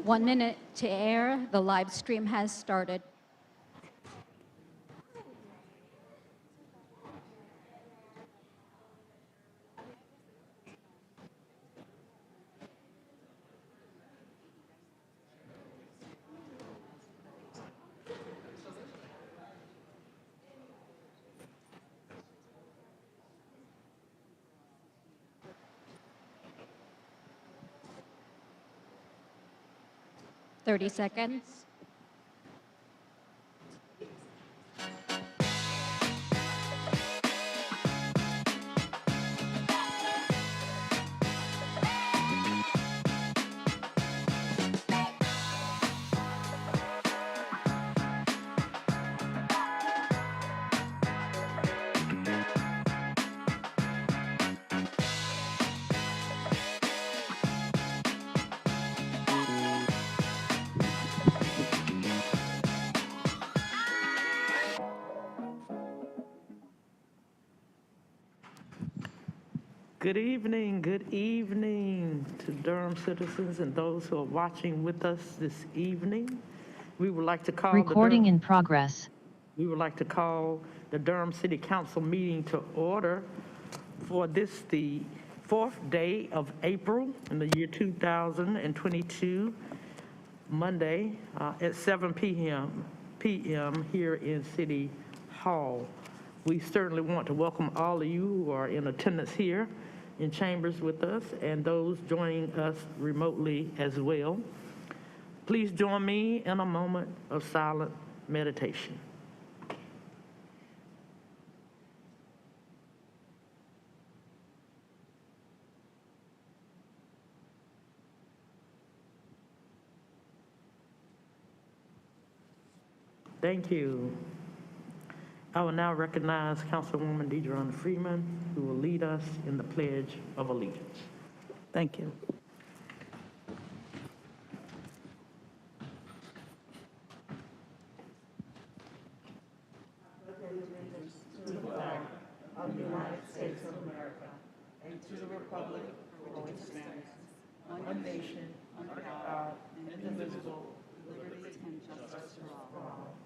1 minute to air. The live stream has started. Thirty seconds. Good evening to Durham citizens and those who are watching with us this evening. We would like to call Recording in progress. We would like to call the Durham City Council meeting to order for this, the 4th day of April in the year 2022, Monday at 7 p.m. here in City Hall. We certainly want to welcome all of you who are in attendance here in chambers with us and those joining us remotely as well. Please join me in a moment of silent meditation. Thank you. I will now recognize Councilwoman Adjourn Freeman, who will lead us in the Pledge of Allegiance. Thank you. To the flag of the United States of America and to the republic for which it stands, one nation, under God, indivisible, with liberty and justice for all.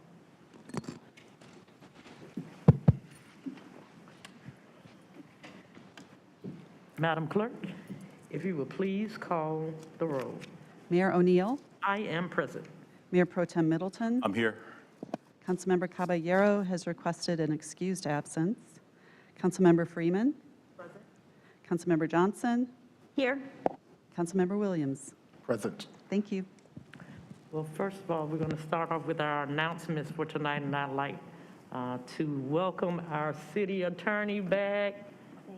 Madam Clerk, if you would please call the roll. Mayor O'Neill, I am present. Mayor Pro Tem Middleton, I'm here. Councilmember Caballero has requested an excused absence. Councilmember Freeman, Present. Councilmember Johnson, Here. Councilmember Williams. Present. Thank you. Well, first of all, we're going to start off with our announcements for tonight, and I'd like to welcome our city attorney back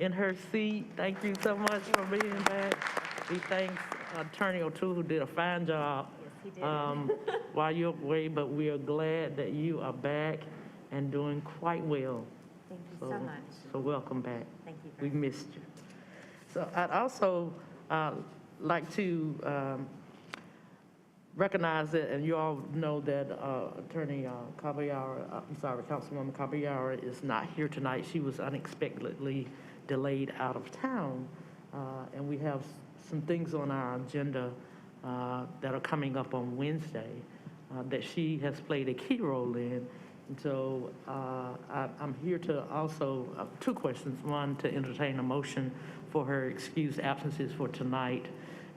in her seat. Thank you so much for being back. We thank Attorney O'Toole, who did a fine job while you're away, but we are glad that you are back and doing quite well. Thank you so much. So welcome back. Thank you. We missed you. So I'd also like to recognize it, and you all know that Attorney Councilwoman Caballero is not here tonight. She was unexpectedly delayed out of town, and we have some things on our agenda that are coming up on Wednesday that she has played a key role in. And so I'm here to also, two questions. One, to entertain a motion for her excused absences for tonight,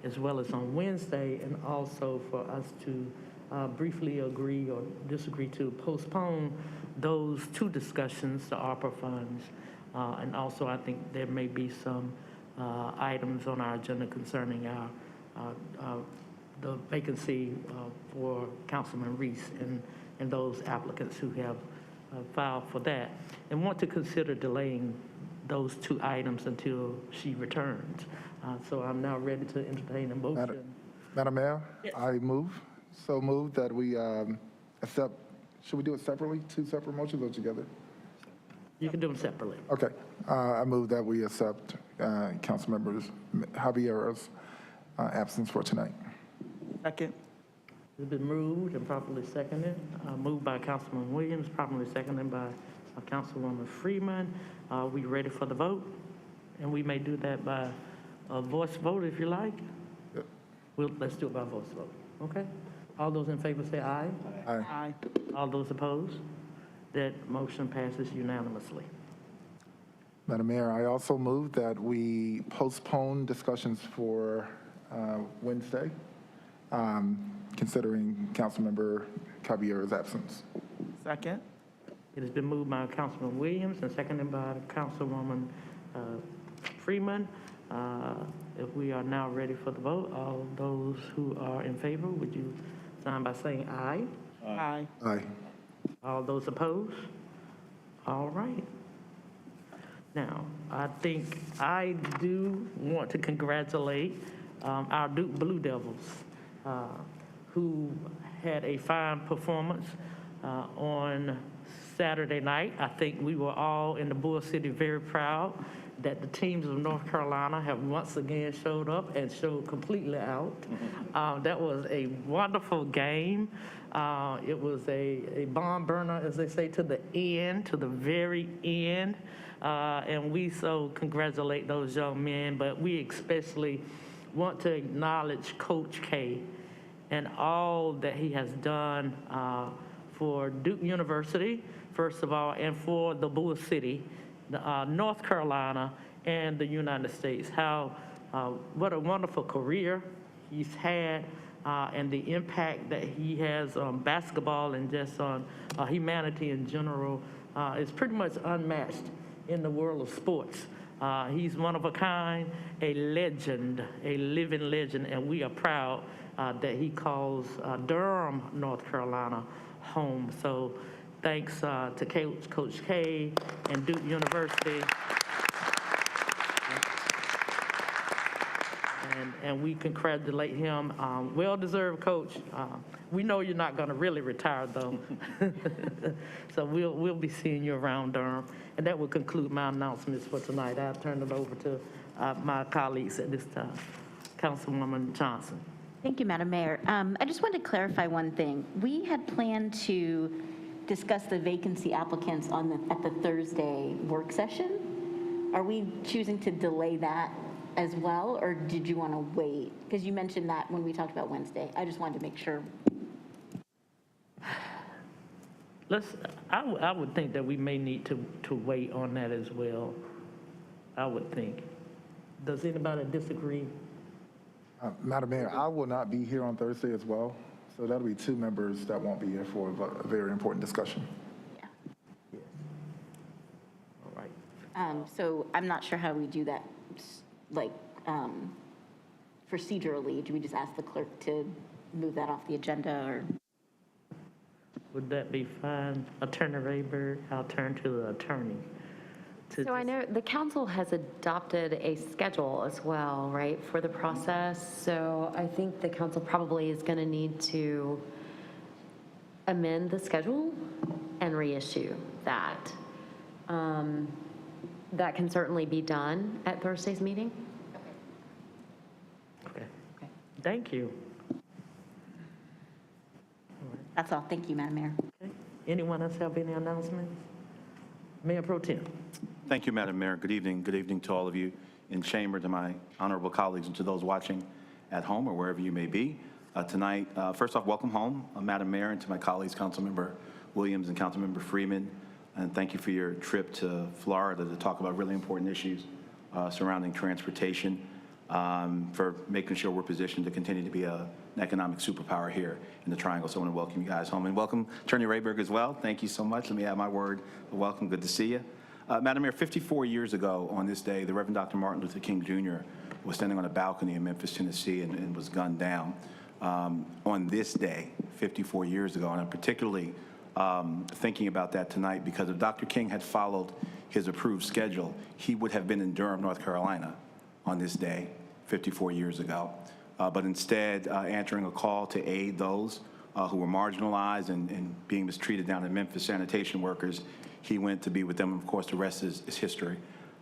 as well as on Wednesday, and also for us to briefly agree or disagree to postpone those two discussions, the ARPA funds, and also I think there may be some items on our agenda concerning the vacancy for Councilman Reese and those applicants who have filed for that, and want to consider delaying those two items until she returns. So I'm now ready to entertain a motion. Madam Mayor, Yes. I move that we accept, should we do it separately, two separate motions or together? You can do them separately. Okay, I move that we accept Councilmember Javier's absence for tonight. Second. It's been moved and properly seconded. Moved by Councilman Williams, properly seconded by Councilwoman Freeman. We ready for the vote? And we may do that by a voice vote if you like. Yep. Let's do it by voice vote, okay? All those in favor say aye. Aye. Aye. All those opposed? That motion passes unanimously. Madam Mayor, I also move that we postpone discussions for Wednesday, considering Councilmember Caballero's absence. Second. It has been moved by Councilman Williams and seconded by Councilwoman Freeman. If we are now ready for the vote, all those who are in favor, would you sign by saying aye? Aye. Aye. All those opposed? All right. Now, I think I do want to congratulate our Duke Blue Devils, who had a fine performance on Saturday night. I think we were all in the Bull City very proud that the teams of North Carolina have once again showed up and showed completely out. That was a wonderful game. It was a barn burner, as they say, to the end, to the very end. And we so congratulate those young men, but we especially want to acknowledge Coach K and all that he has done for Duke University, first of all, and for the Bull City, North Carolina, and the United States. What a wonderful career he's had, and the impact that he has on basketball and just on humanity in general is pretty much unmatched in the world of sports. He's one of a kind, a legend, a living legend, and we are proud that he calls Durham, North Carolina, home. So thanks to Coach K and Duke University. And we congratulate him. Well-deserved, Coach. We know you're not going to really retire, though. So we'll be seeing you around Durham. And that will conclude my announcements for tonight. I'll turn it over to my colleagues at this time. Councilwoman Johnson. Thank you, Madam Mayor. I just wanted to clarify one thing. We had planned to discuss the vacancy applicants at the Thursday work session. Are we choosing to delay that as well, or did you want to wait? Because you mentioned that when we talked about Wednesday. I just wanted to make sure. I would think that we may need to wait on that as well. I would think. Does anybody disagree? Madam Mayor, I will not be here on Thursday as well, so that'll be two members that won't be here for a very important discussion. Yeah. Yes. All right. So I'm not sure how we do that, like procedurally. Do we just ask the clerk to move that off the agenda, or? Would that be fine? Attorney Rayberg, I'll turn to the attorney. So I know the council has adopted a schedule as well, right, for the process. So I think the council probably is going to need to amend the schedule and reissue that. That can certainly be done at Thursday's meeting. Okay. Thank you. That's all. Thank you, Madam Mayor. Okay. Anyone else have any announcements? Mayor Pro Tem. Thank you, Madam Mayor. Good evening. Good evening to all of you in chamber, to my honorable colleagues, and to those watching at home or wherever you may be. Tonight, first off, welcome home, Madam Mayor, and to my colleagues, Councilmember Williams and Councilmember Freeman. And thank you for your trip to Florida to talk about really important issues surrounding transportation, for making sure we're positioned to continue to be an economic superpower here in the Triangle. So I want to welcome you guys home, and welcome Attorney Rayberg as well. Thank you so much. Let me add my word of welcome. Good to see you. Madam Mayor, 54 years ago on this day, the Reverend Dr. Martin Luther King Jr. was standing on a balcony in Memphis, Tennessee, and was gunned down. On this day, 54 years ago, and I'm particularly thinking about that tonight because if Dr. King had followed his approved schedule, he would have been in Durham, North Carolina on this day 54 years ago. But instead, answering a call to aid those who were marginalized and being mistreated down in Memphis, sanitation workers, he went to be with them. Of course, the rest is history.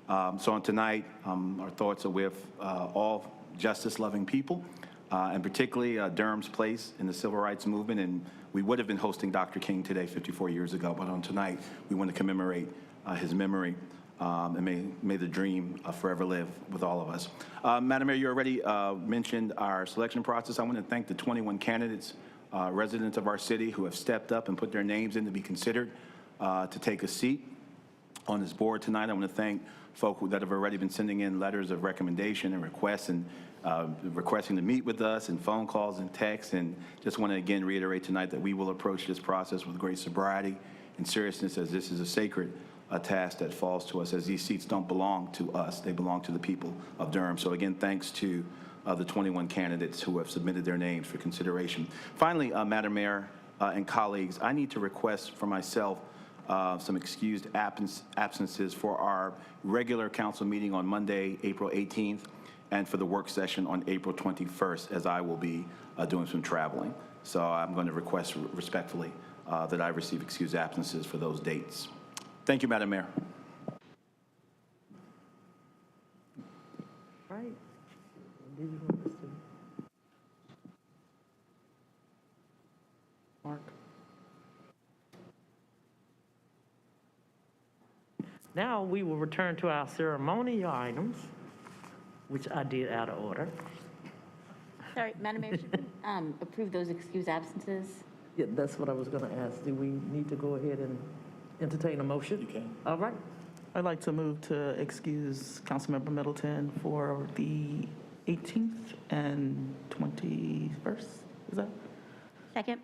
So on tonight, our thoughts are with all justice-loving people, and particularly Durham's place in the civil rights movement. And we would have been hosting Dr. King today 54 years ago, but on tonight, we want to commemorate his memory. and may the dream forever live with all of us. Madam Mayor, you already mentioned our selection process. I want to thank the 21 candidates, residents of our city who have stepped up and put their names in to be considered to take a seat on this board tonight. I want to thank folk that have already been sending in letters of recommendation and requests and requesting to meet with us and phone calls and texts. And just want to again reiterate tonight that we will approach this process with great sobriety and seriousness, as this is a sacred task that falls to us, as these seats don't belong to us. They belong to the people of Durham. So again, thanks to the 21 candidates who have submitted their names for consideration. Finally, Madam Mayor and colleagues, I need to request for myself some excused absences for our regular council meeting on Monday, April 18th, and for the work session on April 21st, as I will be doing some traveling. So I'm going to request respectfully that I receive excused absences for those dates. Thank you, Madam Mayor. Right. Did you want us to? Mark? Now we will return to our ceremonial items, which I did out of order. Sorry, Madam Mayor, should we approve those excused absences? Yeah, that's what I was going to ask. Do we need to go ahead and entertain a motion? You can. All right. I'd like to move to excuse Councilmember Middleton for the 18th and 21st. Is that? Second.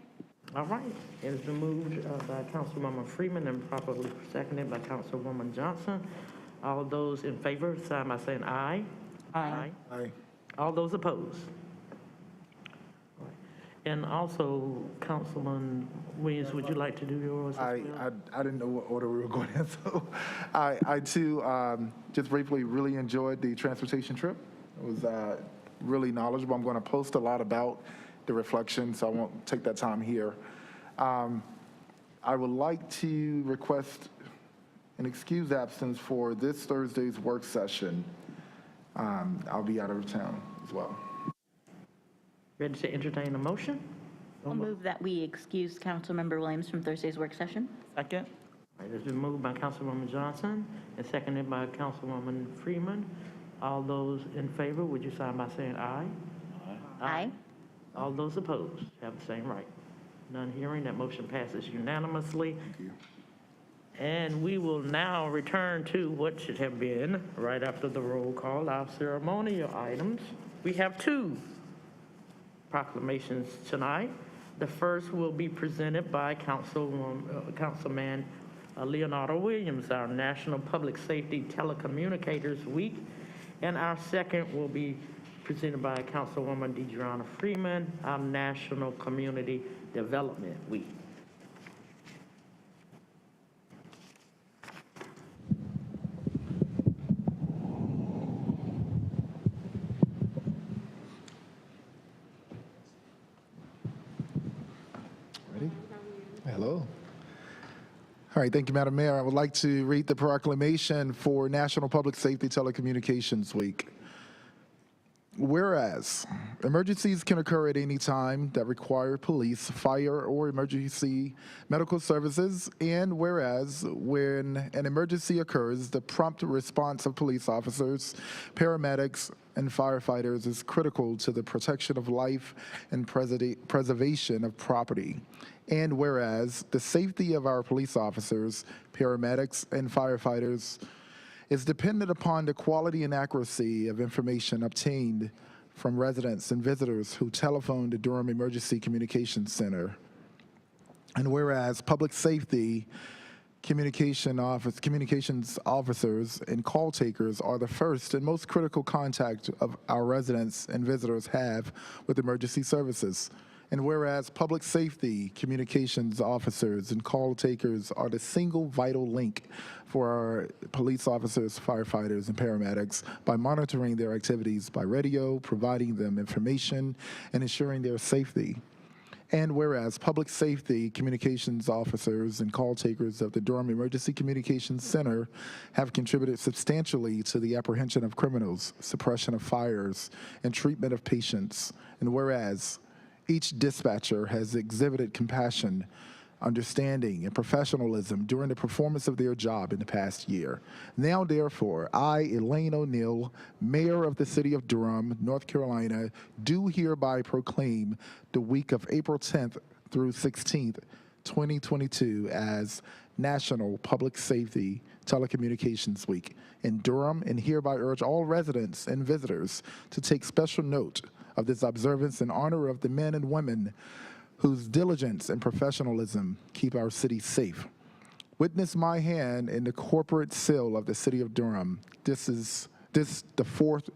All right. It has been moved by Councilwoman Freeman and properly seconded by Councilwoman Johnson. All those in favor, sign by saying aye. Aye. Aye. All those opposed? All right. And also, Councilman Williams, would you like to do yours as well? I didn't know what order we were going in, so I too, just briefly, really enjoyed the transportation trip. It was really knowledgeable. I'm going to post a lot about the reflection, so I won't take that time here. I would like to request an excused absence for this Thursday's work session. I'll be out of town as well. Ready to entertain a motion? I'll move that we excuse Councilmember Williams from Thursday's work session. Second. All right, it's been moved by Councilwoman Johnson and seconded by Councilwoman Freeman. All those in favor, would you sign by saying aye? Aye. All those opposed have the same right. None hearing, that motion passes unanimously. Thank you. And we will now return to what should have been, right after the roll call, our ceremonial items. We have two proclamations tonight. The first will be presented by Councilman Leonardo Williams, our National Public Safety Telecommunicators Week. And our second will be presented by Councilwoman Adjourn Freeman, our National Community Development Week. Ready? Hello. All right, thank you, Madam Mayor. I would like to read the proclamation for National Public Safety Telecommunications Week. Whereas emergencies can occur at any time that require police, fire, or emergency medical services, and whereas when an emergency occurs, the prompt response of police officers, paramedics, and firefighters is critical to the protection of life and preservation of property. And whereas the safety of our police officers, paramedics, and firefighters is dependent upon the quality and accuracy of information obtained from residents and visitors who telephone the Durham Emergency Communications Center. And whereas public safety communications officers and call takers are the first and most critical contact of our residents and visitors have with emergency services. And whereas public safety communications officers and call takers are the single vital link for our police officers, firefighters, and paramedics by monitoring their activities by radio, providing them information, and ensuring their safety. And whereas public safety communications officers and call takers of the Durham Emergency Communications Center have contributed substantially to the apprehension of criminals, suppression of fires, and treatment of patients. And whereas each dispatcher has exhibited compassion understanding, and professionalism during the performance of their job in the past year. Now, therefore, I, Elaine O'Neill, Mayor of the City of Durham, North Carolina, do hereby proclaim the week of April 10th through 16th, 2022 as National Public Safety Telecommunications Week in Durham, and hereby urge all residents and visitors to take special note of this observance in honor of the men and women whose diligence and professionalism keep our city safe. Witness my hand in the corporate seal of the City of Durham. This the 4th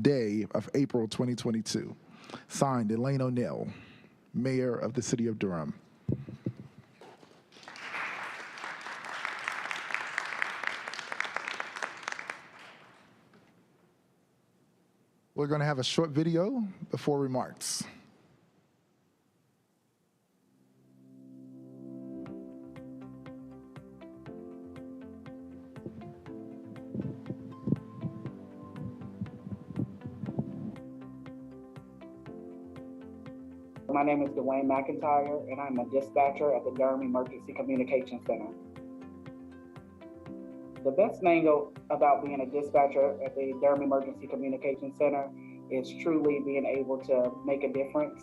day of April 2022. Signed, Elaine O'Neill, Mayor of the City of Durham. We're going to have a short video before remarks. My name is Dwayne McIntyre, and I'm a dispatcher at the Durham Emergency Communications Center. The best thing about being a dispatcher at the Durham Emergency Communications Center is truly being able to make a difference.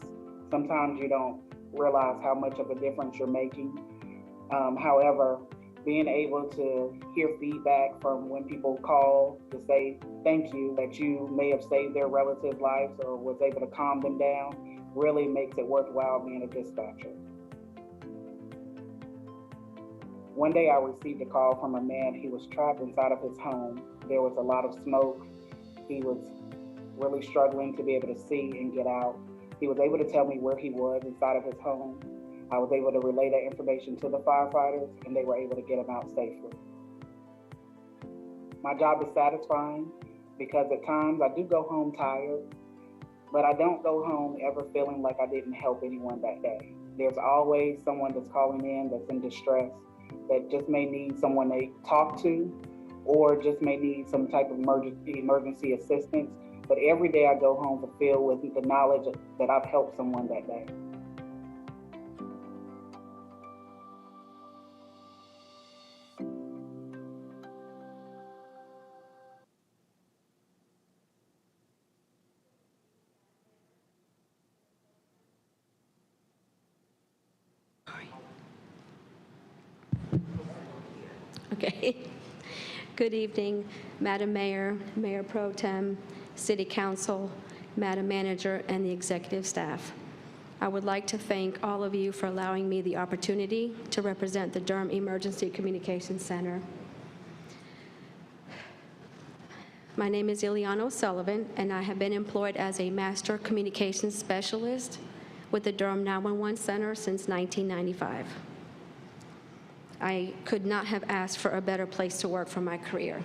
Sometimes you don't realize how much of a difference you're making. However, being able to hear feedback from when people call to say thank you, that you may have saved their relatives' lives or was able to calm them down, really makes it worthwhile being a dispatcher. One day I received a call from a man. He was trapped inside of his home. There was a lot of smoke. He was really struggling to be able to see and get out. He was able to tell me where he was inside of his home. I was able to relay that information to the firefighters, and they were able to get him out safely. My job is satisfying because at times I do go home tired, but I don't go home ever feeling like I didn't help anyone that day. There's always someone that's calling in that's in distress, that just may need someone to talk to, or just may need some type of emergency assistance. But every day I go home fulfilled with the knowledge that I've helped someone that day. Okay. Good evening, Madam Mayor, Mayor Pro Tem, City Council, Madam Manager, and the executive staff. I would like to thank all of you for allowing me the opportunity to represent the Durham Emergency Communications Center. My name is Ileana O'Sullivan, and I have been employed as a Master Communications Specialist with the Durham 911 Center since 1995. I could not have asked for a better place to work for my career.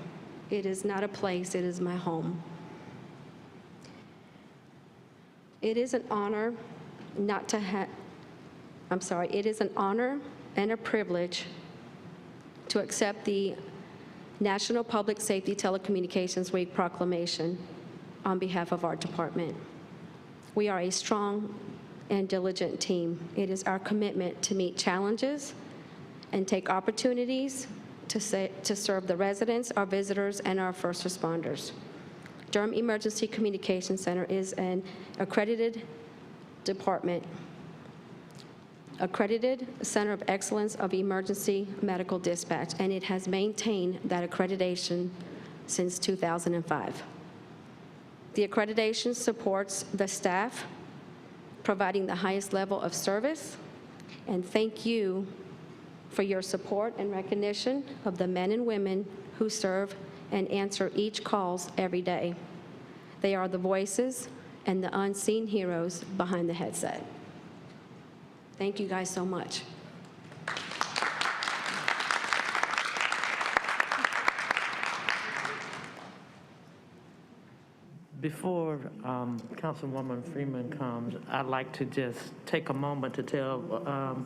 It is not a place, it is my home. It is an honor it is an honor and a privilege to accept the National Public Safety Telecommunications Week proclamation on behalf of our department. We are a strong and diligent team. It is our commitment to meet challenges and take opportunities to serve the residents, our visitors, and our first responders. Durham Emergency Communications Center is an accredited department, accredited Center of Excellence of Emergency Medical Dispatch, and it has maintained that accreditation since 2005. The accreditation supports the staff, providing the highest level of service, and thank you for your support and recognition of the men and women who serve and answer each calls every day. They are the voices and the unseen heroes behind the headset. Thank you guys so much. Before Councilwoman Freeman comes, I'd like to just take a moment to tell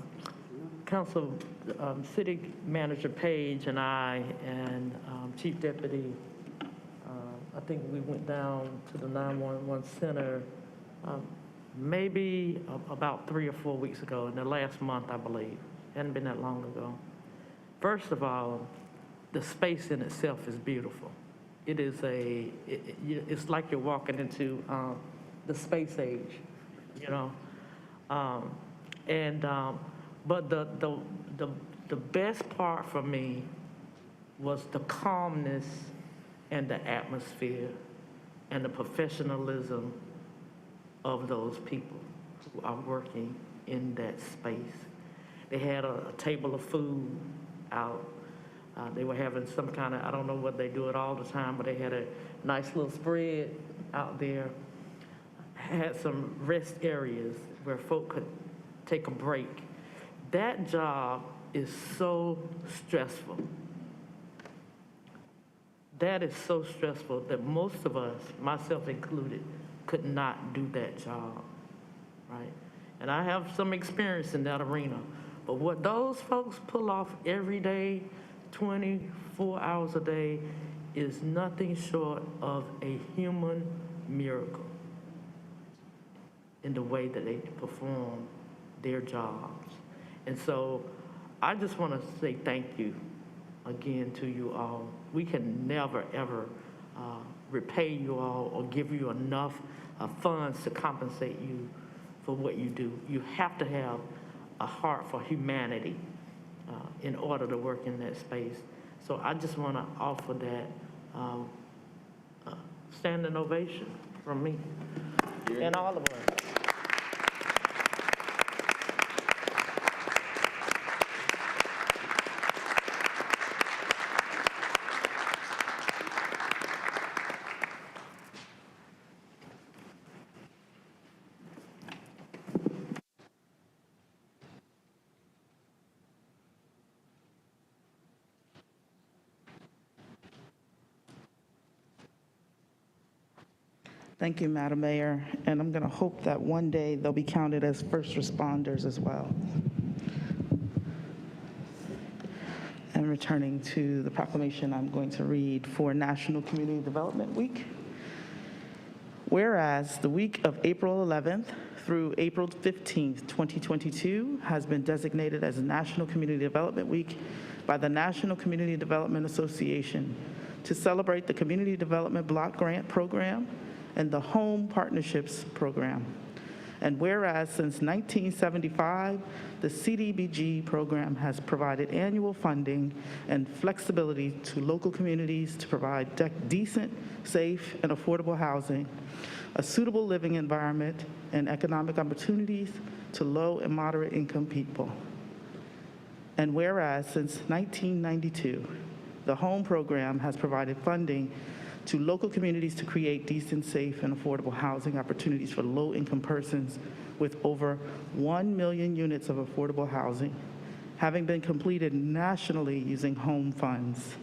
City Manager Page and I and Chief Deputy, I think we went down to the 911 center maybe about 3 or 4 weeks ago, in the last month, I believe. hadn't been that long ago. First of all, the space in itself is beautiful. It is it's like you're walking into the space age, you know. But the best part for me was the calmness and the atmosphere and the professionalism of those people who are working in that space. They had a table of food out. They were having some kind of, I don't know what they do it all the time, but they had a nice little spread out there. Had some rest areas where folk could take a break. That job is so stressful. That is so stressful that most of us, myself included, could not do that job, right? And I have some experience in that arena. But what those folks pull off every day, 24 hours a day, is nothing short of a human miracle in the way that they perform their jobs. And so I just want to say thank you again to you all. We can never, ever repay you all or give you enough funds to compensate you for what you do. You have to have a heart for humanity in order to work in that space. So I just want to offer that standing ovation from me and all of us. Thank you, Madam Mayor, and I'm going to hope that one day they'll be counted as first responders as well. And returning to the proclamation I'm going to read for National Community Development Week. Whereas the week of April 11th through April 15th, 2022 has been designated as National Community Development Week by the National Community Development Association to celebrate the Community Development Block Grant Program and the Home Partnerships Program. And whereas since 1975, the CDBG program has provided annual funding and flexibility to local communities to provide decent, safe, and affordable housing, a suitable living environment, and economic opportunities to low and moderate income people. And whereas since 1992, the Home Program has provided funding to local communities to create decent, safe, and affordable housing opportunities for low-income persons with over 1 million units of affordable housing, having been completed nationally using home funds.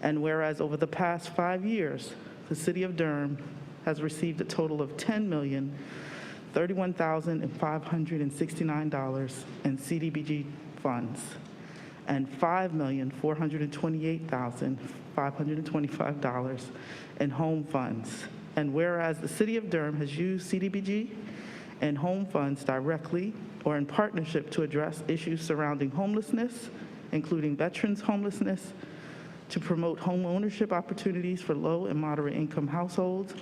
And whereas over the past 5 years, the City of Durham has received a total of $10,031,569 in CDBG funds and $5,428,525 in home funds. And whereas the City of Durham has used CDBG and home funds directly or in partnership to address issues surrounding homelessness, including veterans homelessness, to promote home ownership opportunities for low and moderate income households,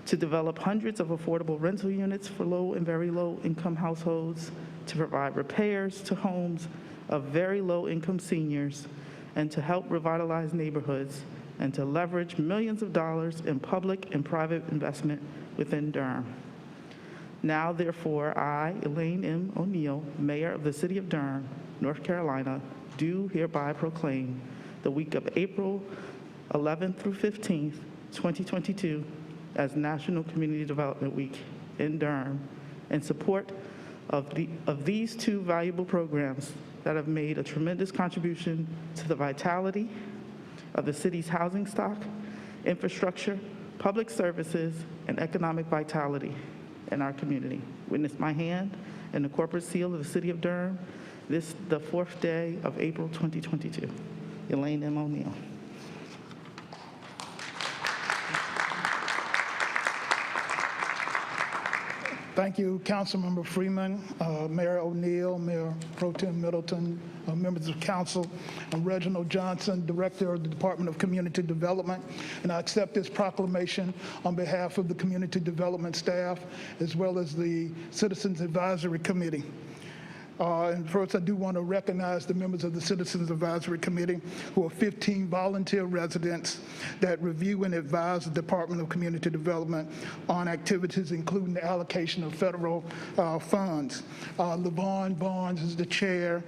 to develop hundreds of affordable rental units for low and very low income households, to provide repairs to homes of very low-income seniors, and to help revitalize neighborhoods, and to leverage millions of dollars in public and private investment within Durham. Now, therefore, I, Elaine M. O'Neill, Mayor of the City of Durham, North Carolina, do hereby proclaim the week of April 11th through 15th, 2022, as National Community Development Week in Durham in support of these two valuable programs that have made a tremendous contribution to the vitality of the city's housing stock, infrastructure, public services, and economic vitality in our community. Witness my hand and the corporate seal of the City of Durham, this the 4th day of April 2022. Elaine M. O'Neill. Thank you, Councilmember Freeman, Mayor O'Neill, Mayor Pro Tem Middleton, members of council. I'm Reginald Johnson, Director of the Department of Community Development, and I accept this proclamation on behalf of the Community Development staff, as well as the Citizens Advisory Committee. And first, I do want to recognize the members of the Citizens Advisory Committee, who are 15 volunteer residents that review and advise the Department of Community Development on activities including the allocation of federal funds. LaVon Barnes is the chair,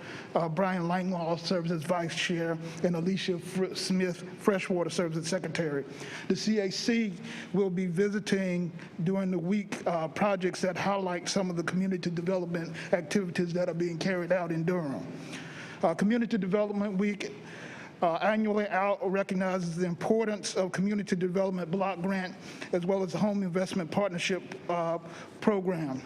Brian Langlaw serves as vice chair, and Alicia Smith Freshwater serves as secretary. The CAC will be visiting during the week projects that highlight some of the community development activities that are being carried out in Durham. Community Development Week annually recognizes the importance of community development block grant as well as the home investment partnership program.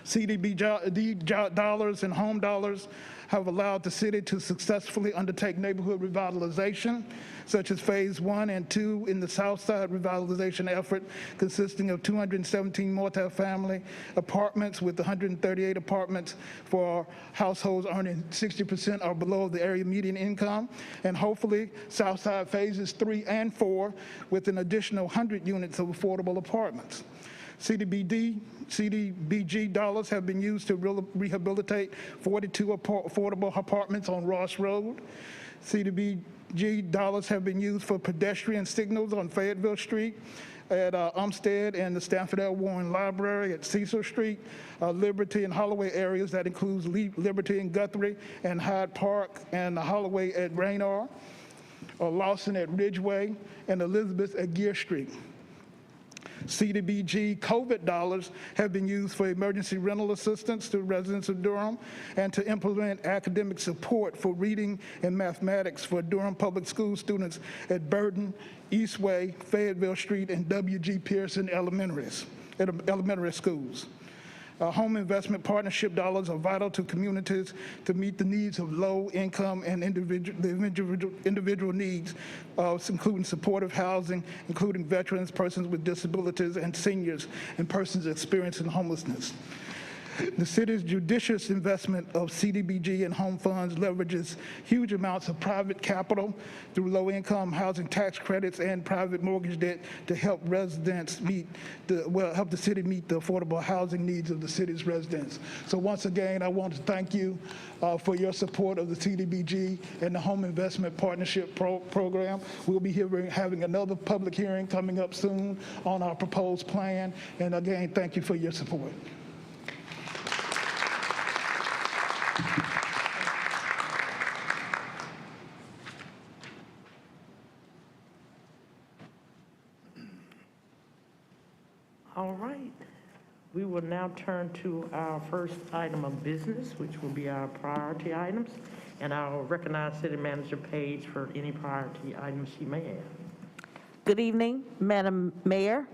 CDBG dollars and home dollars have allowed the city to successfully undertake neighborhood revitalization, such as Phase 1 and 2 in the South Side revitalization effort, consisting of 217 multifamily apartments with 138 apartments for households earning 60% or below the area median income, and hopefully South Side Phases 3 and 4 with an additional 100 units of affordable apartments. CDBG dollars have been used to rehabilitate 42 affordable apartments on Ross Road. CDBG dollars have been used for pedestrian signals on Fayetteville Street, at Umstead and the Stanford L. Warren Library, at Cecil Street, Liberty and Holloway areas that includes Liberty and Guthrie and Hyde Park and Holloway at Raynor, Lawson at Ridgeway, and Elizabeth at Gear Street. CDBG COVID dollars have been used for emergency rental assistance to residents of Durham and to implement academic support for reading and mathematics for Durham Public School students at Burton, Eastway, Fayetteville Street, and W.G. Pearson elementary schools. Home investment partnership dollars are vital to communities to meet the needs of low-income and individual needs, including supportive housing, including veterans, persons with disabilities, and seniors, and persons experiencing homelessness. The city's judicious investment of CDBG and home funds leverages huge amounts of private capital through low-income housing tax credits and private mortgage debt to help residents help the city meet the affordable housing needs of the city's residents. So once again, I want to thank you for your support of the CDBG and the Home Investment Partnership Program. We'll be having another public hearing coming up soon on our proposed plan. And again, thank you for your support. All right. We will now turn to our first item of business, which will be our priority items. And I'll recognize City Manager Page for any priority items she may have. Good evening, Madam Mayor,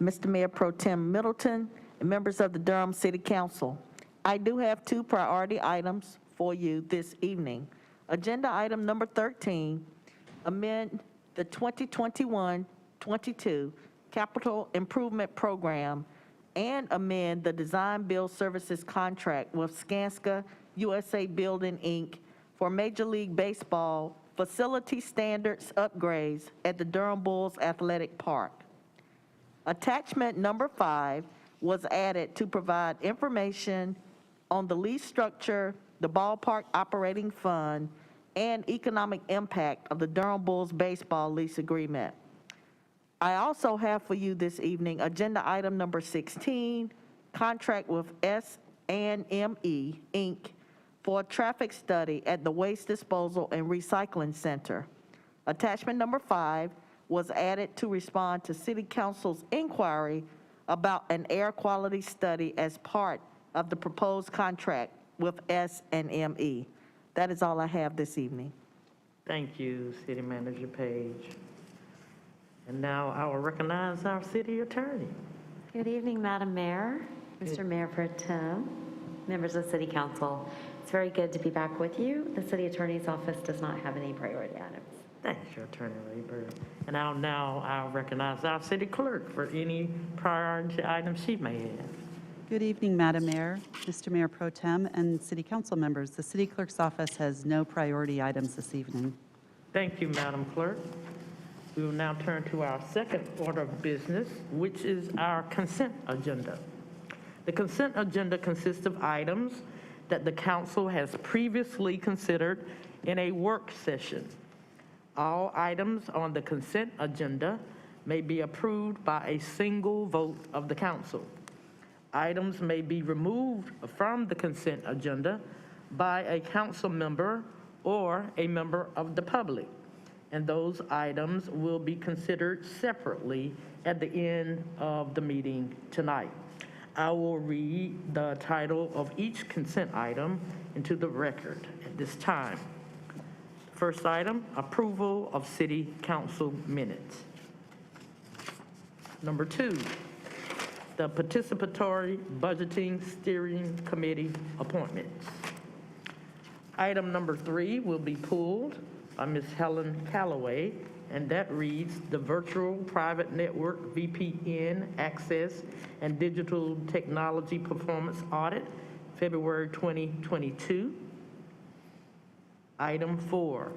Mr. Mayor Pro Tem Middleton, and members of the Durham City Council. I do have two priority items for you this evening. Agenda item number 13, amend the 2021-22 Capital Improvement Program and amend the Design Build Services contract with Skanska USA Building, Inc. for Major League Baseball facility standards upgrades at the Durham Bulls Athletic Park. Attachment number 5 was added to provide information on the lease structure, the ballpark operating fund, and economic impact of the Durham Bulls baseball lease agreement. I also have for you this evening agenda item number 16, contract with S&ME, Inc. for a traffic study at the Waste Disposal and Recycling Center. Attachment number 5 was added to respond to City Council's inquiry about an air quality study as part of the proposed contract with S&ME. That is all I have this evening. Thank you, City Manager Page. And now I will recognize our City Attorney. Good evening, Madam Mayor, Mr. Mayor Pro Tem, members of the City Council. It's very good to be back with you. The City Attorney's Office does not have any priority items. Thank you, Attorney Rayburn. And I'll recognize our City Clerk for any priority items she may have. Good evening, Madam Mayor, Mr. Mayor Pro Tem, and City Council members. The City Clerk's office has no priority items this evening. Thank you, Madam Clerk. We will now turn to our second order of business, which is our consent agenda. The consent agenda consists of items that the council has previously considered in a work session. All items on the consent agenda may be approved by a single vote of the council. Items may be removed from the consent agenda by a council member or a member of the public, and those items will be considered separately at the end of the meeting tonight. I will read the title of each consent item into the record at this time. First item, approval of city council minutes. Number 2, the participatory budgeting steering committee appointments. Item number 3 will be pulled by Ms. Helen Calloway, and that reads the virtual private network VPN access and digital technology performance audit, February 2022. Item 4,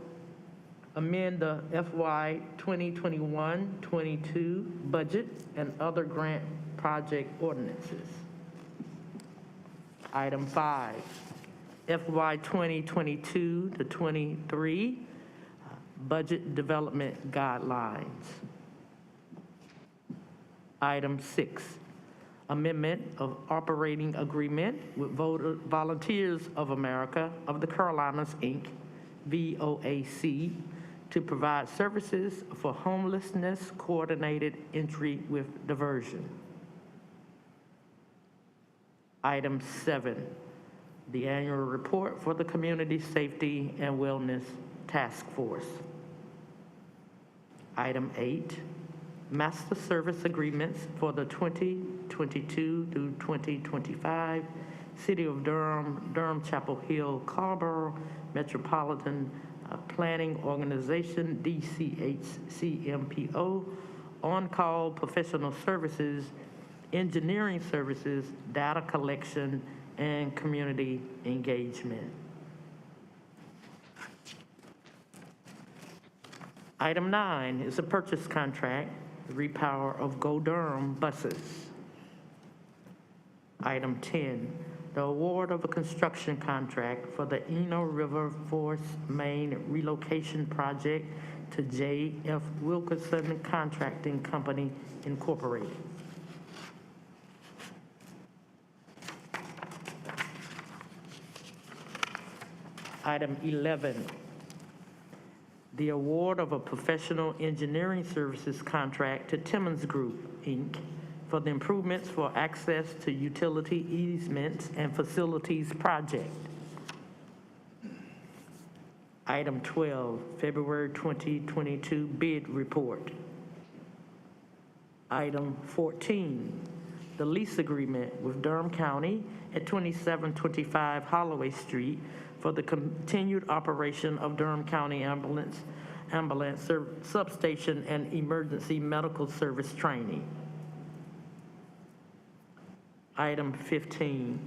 amend the FY 2021-22 budget and other grant project ordinances. Item 5, FY 2022 to 23 budget development guidelines. Item 6, amendment of operating agreement with Volunteers of America of the Carolinas, Inc., VOAC, to provide services for homelessness coordinated entry with diversion. Item 7, the annual report for the Community Safety and Wellness Task Force. Item 8, master service agreements for the 2022 through 2025 City of Durham, Durham Chapel Hill, Carrboro Metropolitan Planning Organization, DCHCMPO, on-call professional services, engineering services, data collection, and community engagement. Item 9 is a purchase contract, repower of Go Durham buses. Item 10, the award of a construction contract for the Eno River Force Main Relocation Project to J.F. Wilkerson Contracting Company, Incorporated. Item 11, the award of a professional engineering services contract to Timmons Group, Inc., for the improvements for access to utility easements and facilities project. Item 12, February 2022 bid report. Item 14, the lease agreement with Durham County at 2725 Holloway Street for the continued operation of Durham County Ambulance Substation and Emergency Medical Service Training. Item 15,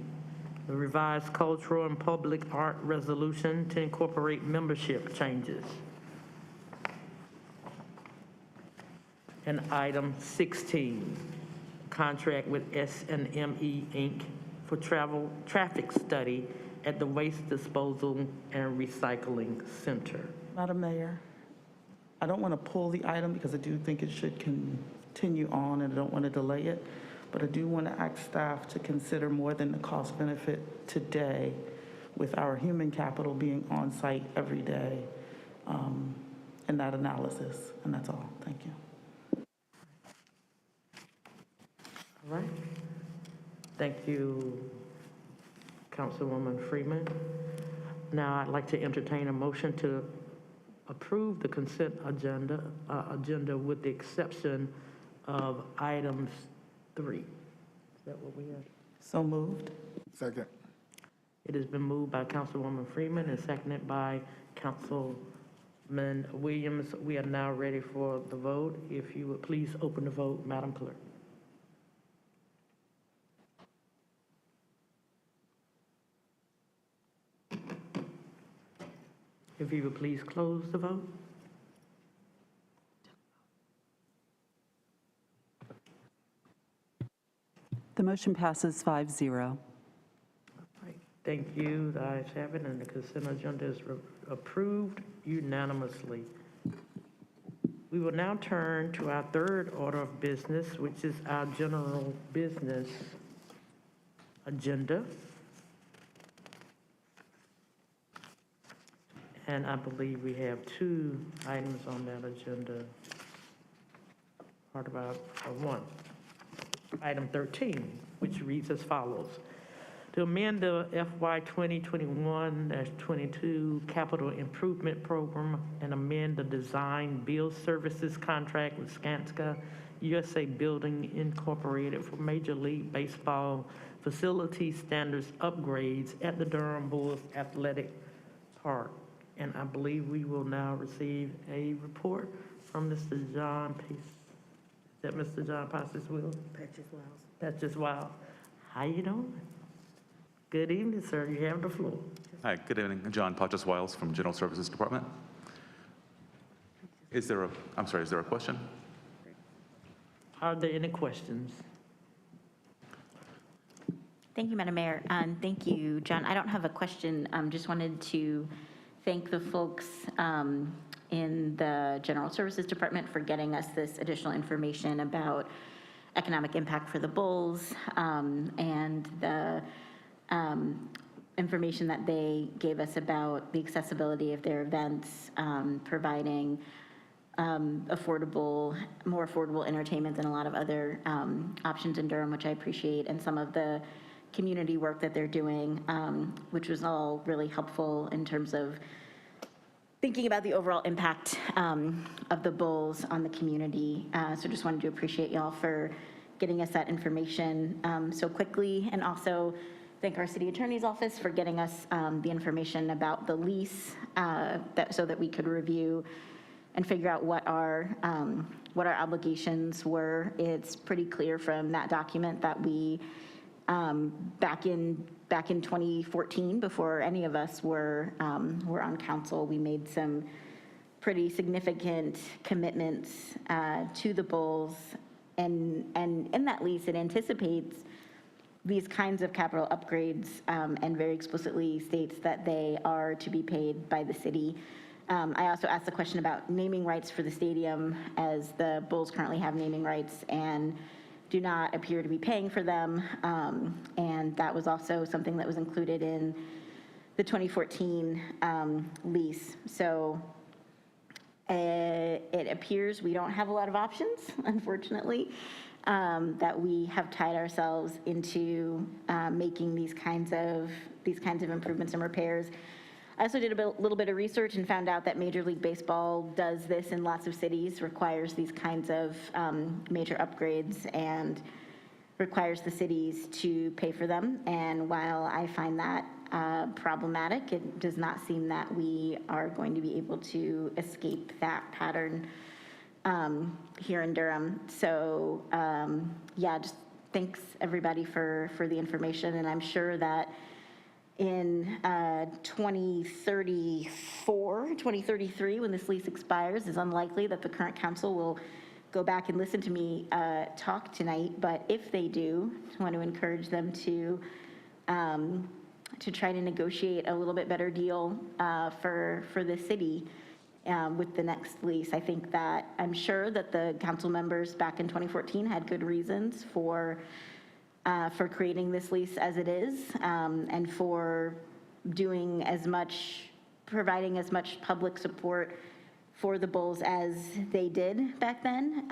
the revised cultural and public art resolution to incorporate membership changes. And item 16, contract with S&ME Inc. for traffic study at the Waste Disposal and Recycling Center. Madam Mayor, I don't want to pull the item because I do think it should continue on and I don't want to delay it, but I do want to ask staff to consider more than the cost benefit today with our human capital being on site every day in that analysis. And that's all. Thank you. All right. Thank you, Councilwoman Freeman. Now I'd like to entertain a motion to approve the consent agenda with the exception of items 3. Is that what we have? So moved. Second. It has been moved by Councilwoman Freeman and seconded by Councilman Williams. We are now ready for the vote. If you would please open the vote, Madam Clerk. If you would please close the vote. The motion passes 5-0. Right. Thank you. The ayes have it, and the consent agenda is approved unanimously. We will now turn to our third order of business, which is our general business agenda. And I believe we have two items on that agenda. Part of our one. Item 13, which reads as follows. To amend the FY 2021-22 Capital Improvement Program and amend the design build services contract with Skanska USA Building Incorporated for Major League Baseball facility standards upgrades at the Durham Bulls Athletic Park. And I believe we will now receive a report from Mr. John Pace. Is that Mr. John Pace's will? Patches Wiles. How you doing? Good evening, sir. You have the floor. Hi, good evening. John Patches Wiles from General Services Department. Is there a question? Are there any questions? Thank you, Madam Mayor, and thank you, John. I don't have a question. Just wanted to thank the folks in the General Services Department for getting us this additional information about economic impact for the Bulls and the information that they gave us about the accessibility of their events, providing more affordable entertainment than a lot of other options in Durham, which I appreciate, and some of the community work that they're doing, which was all really helpful in terms of thinking about the overall impact of the Bulls on the community. So just wanted to appreciate y'all for getting us that information so quickly, and also thank our city attorney's office for getting us the information about the lease so that we could review and figure out what our obligations were. It's pretty clear from that document that we back in 2014, before any of us were on council, we made some pretty significant commitments to the Bulls, and in that lease, it anticipates these kinds of capital upgrades and very explicitly states that they are to be paid by the city. I also asked the question about naming rights for the stadium, as the Bulls currently have naming rights and do not appear to be paying for them. And that was also something that was included in the 2014 lease. So it appears we don't have a lot of options, unfortunately, that we have tied ourselves into making these kinds of improvements and repairs. I also did a little bit of research and found out that Major League Baseball does this in lots of cities, requires these kinds of major upgrades and requires the cities to pay for them. And while I find that problematic, it does not seem that we are going to be able to escape that pattern here in Durham. So yeah, just thanks everybody for the information, and I'm sure that in 2034, 2033, when this lease expires, it's unlikely that the current council will go back and listen to me talk tonight. But if they do, I want to encourage them to try to negotiate a little bit better deal for the city with the next lease. I think that I'm sure that the council members back in 2014 had good reasons for creating this lease as it is, and for doing providing as much public support for the Bulls as they did back then.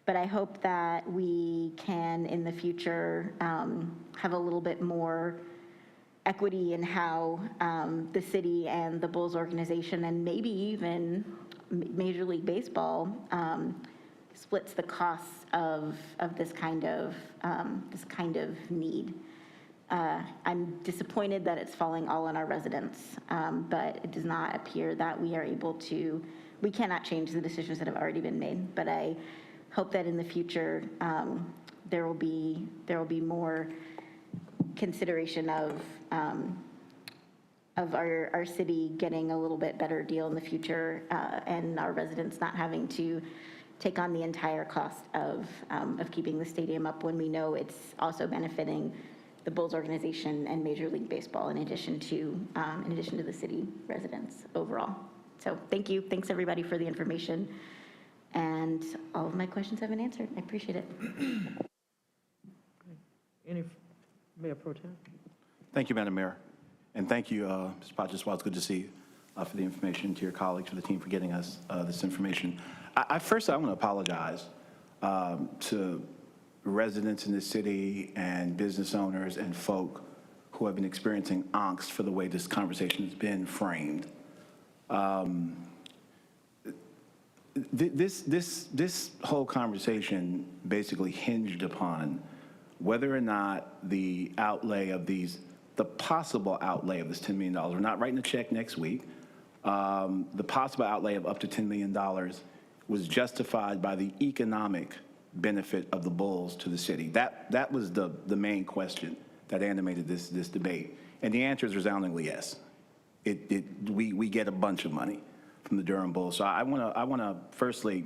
But I hope that we can, in the future, have a little bit more equity in how the city and the Bulls organization, and maybe even Major League Baseball, splits the costs of this kind of need. I'm disappointed that it's falling all on our residents, but it does not appear that we are able to. We cannot change the decisions that have already been made. But I hope that in the future there will be more consideration of our city getting a little bit better deal in the future, and our residents not having to take on the entire cost of keeping the stadium up, when we know it's also benefiting the Bulls organization and Major League Baseball in addition to the city residents overall. So thank you. Thanks everybody for the information. And all of my questions have been answered. I appreciate it. Any, Mayor Pro Tem? Thank you, Madam Mayor. And thank you, Ms. Potchefstroom. It's good to see you, for the information, to your colleagues, for the team for getting us this information. First, I want to apologize to residents in the city and business owners and folk who have been experiencing angst for the way this conversation has been framed. This whole conversation basically hinged upon whether or not the outlay of the possible outlay of this $10 million, we're not writing a check next week, the possible outlay of up to $10 million was justified by the economic benefit of the Bulls to the city. That was the main question that animated this debate. And the answer is resoundingly yes. We get a bunch of money from the Durham Bulls. So I want to firstly,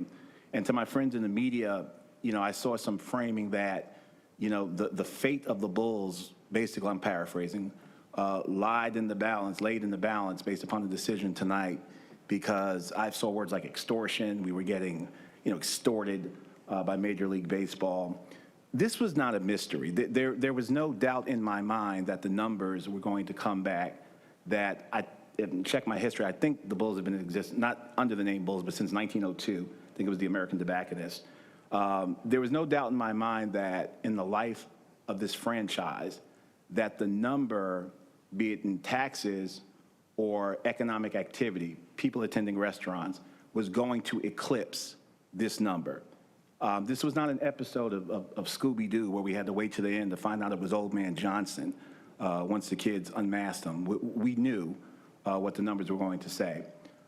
and to my friends in the media, I saw some framing that, the fate of the Bulls, basically, I'm paraphrasing, laid in the balance based upon the decision tonight, because I saw words like extortion. We were getting, extorted by Major League Baseball. This was not a mystery. There was no doubt in my mind that the numbers were going to come back, that check my history, I think the Bulls have been in existence, not under the name Bulls, but since 1902. I think it was the American Tobacconist. There was no doubt in my mind that in the life of this franchise, that the number, be it in taxes or economic activity, people attending restaurants, was going to eclipse this number. This was not an episode of Scooby-Doo where we had to wait to the end to find out it was Old Man Johnson once the kids unmasked him. We knew what the numbers were going to say.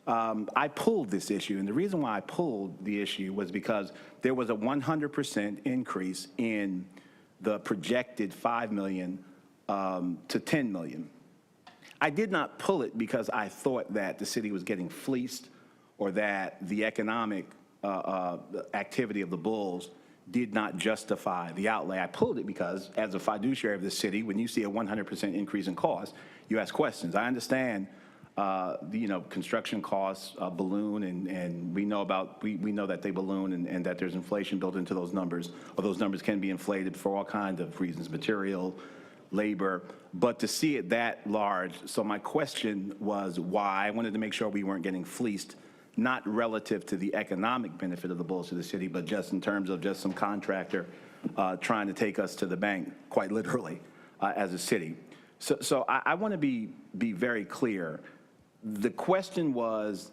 I pulled this issue, and the reason why I pulled the issue was because there was a 100% increase in the projected $5 million to $10 million. I did not pull it because I thought that the city was getting fleeced or that the economic activity of the Bulls did not justify the outlay. I pulled it because, as a fiduciary of the city, when you see a 100% increase in cost, you ask questions. I understand construction costs balloon, and we know that they balloon, and that there's inflation built into those numbers, or those numbers can be inflated for all kinds of reasons, material, labor, but to see it that large. So my question was why. I wanted to make sure we weren't getting fleeced, not relative to the economic benefit of the Bulls to the city, but just in terms of just some contractor trying to take us to the bank, quite literally, as a city. So I want to be very clear. The question was,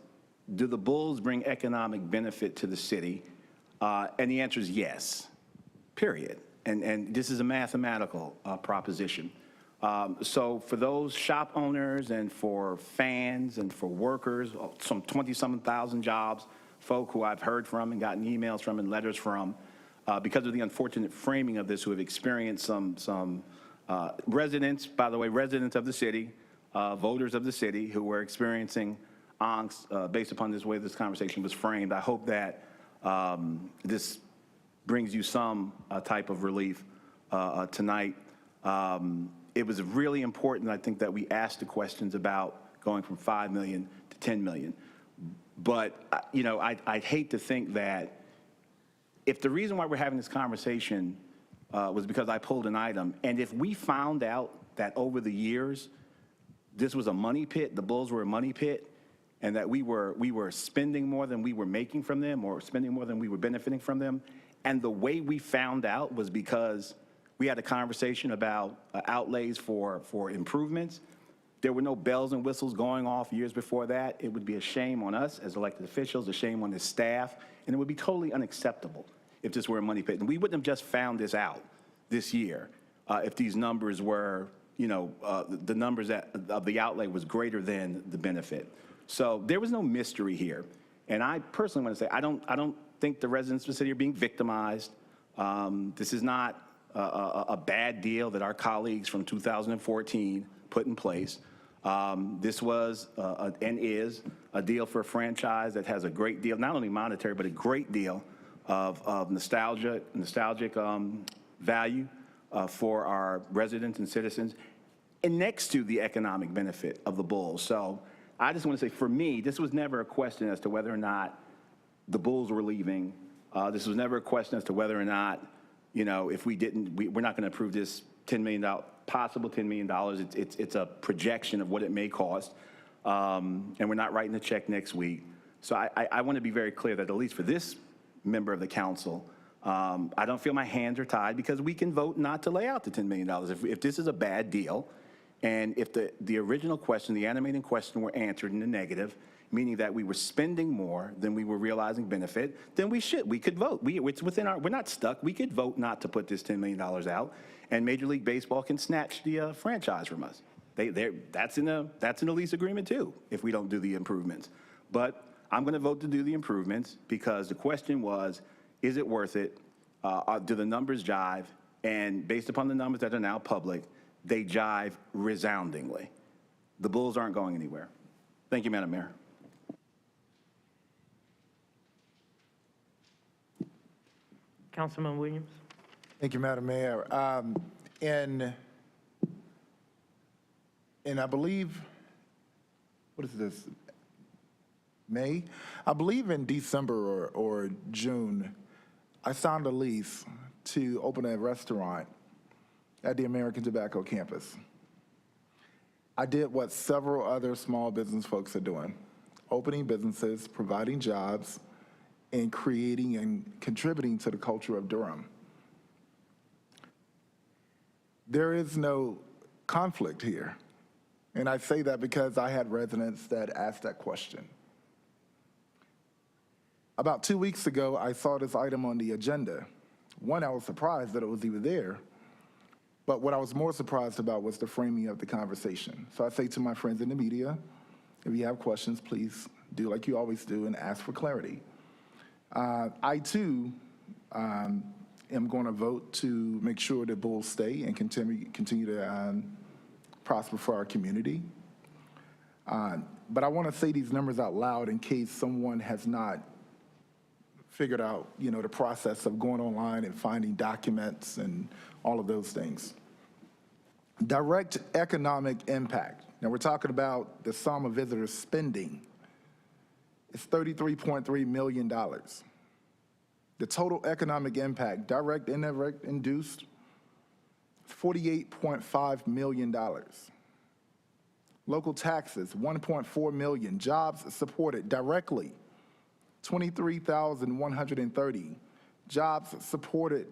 do the Bulls bring economic benefit to the city? And the answer is yes, period. And this is a mathematical proposition. So for those shop owners and for fans and for workers, some 20-some thousand jobs, folk who I've heard from and gotten emails from and letters from, because of the unfortunate framing of this, who have experienced some residents, by the way, residents of the city, voters of the city who were experiencing angst based upon this way this conversation was framed. I hope that this brings you some type of relief tonight. It was really important, I think, that we asked the questions about going from $5 million to $10 million. But, I'd hate to think that if the reason why we're having this conversation was because I pulled an item, and if we found out that over the years this was a money pit, the Bulls were a money pit, and that we were spending more than we were making from them, or spending more than we were benefiting from them, and the way we found out was because we had a conversation about outlays for improvements. There were no bells and whistles going off years before that. It would be a shame on us as elected officials, a shame on the staff, and it would be totally unacceptable if this were a money pit. And we wouldn't have just found this out this year if these numbers were, the numbers of the outlay was greater than the benefit. So there was no mystery here. And I personally want to say, I don't think the residents of the city are being victimized. This is not a bad deal that our colleagues from 2014 put in place. This was and is a deal for a franchise that has a great deal, not only monetary, but a great deal of nostalgic value for our residents and citizens, and next to the economic benefit of the Bulls. So I just want to say, for me, this was never a question as to whether or not the Bulls were leaving. This was never a question as to whether or not, if we didn't, we're not going to approve this $10 million, possible $10 million. It's a projection of what it may cost, and we're not writing the check next week. So I want to be very clear that at least for this member of the council, I don't feel my hands are tied, because we can vote not to lay out the $10 million. If this is a bad deal, and if the original question, the animating question, were answered in the negative, meaning that we were spending more than we were realizing benefit, then we could vote. It's within we're not stuck. We could vote not to put this $10 million out, and Major League Baseball can snatch the franchise from us. That's in the lease agreement too, if we don't do the improvements. But I'm going to vote to do the improvements, because the question was, is it worth it? Do the numbers jive? And based upon the numbers that are now public, they jive resoundingly. The Bulls aren't going anywhere. Thank you, Madam Mayor. Councilman Williams. Thank you, Madam Mayor. And I believe, what is this, May? I believe in December or June, I signed a lease to open a restaurant at the American Tobacco campus. I did what several other small business folks are doing: opening businesses, providing jobs, and creating and contributing to the culture of Durham. There is no conflict here. And I say that because I had residents that asked that question. About 2 weeks ago, I saw this item on the agenda. One, I was surprised that it was even there, but what I was more surprised about was the framing of the conversation. So I say to my friends in the media, if you have questions, please do like you always do and ask for clarity. I too am going to vote to make sure that Bulls stay and continue to prosper for our community. But I want to say these numbers out loud in case someone has not figured out, the process of going online and finding documents and all of those things. Direct economic impact. Now, we're talking about the sum of visitors spending. It's $33.3 million. The total economic impact, direct, indirect, induced, $48.5 million. Local taxes, $1.4 million. Jobs supported directly, 23,130. Jobs supported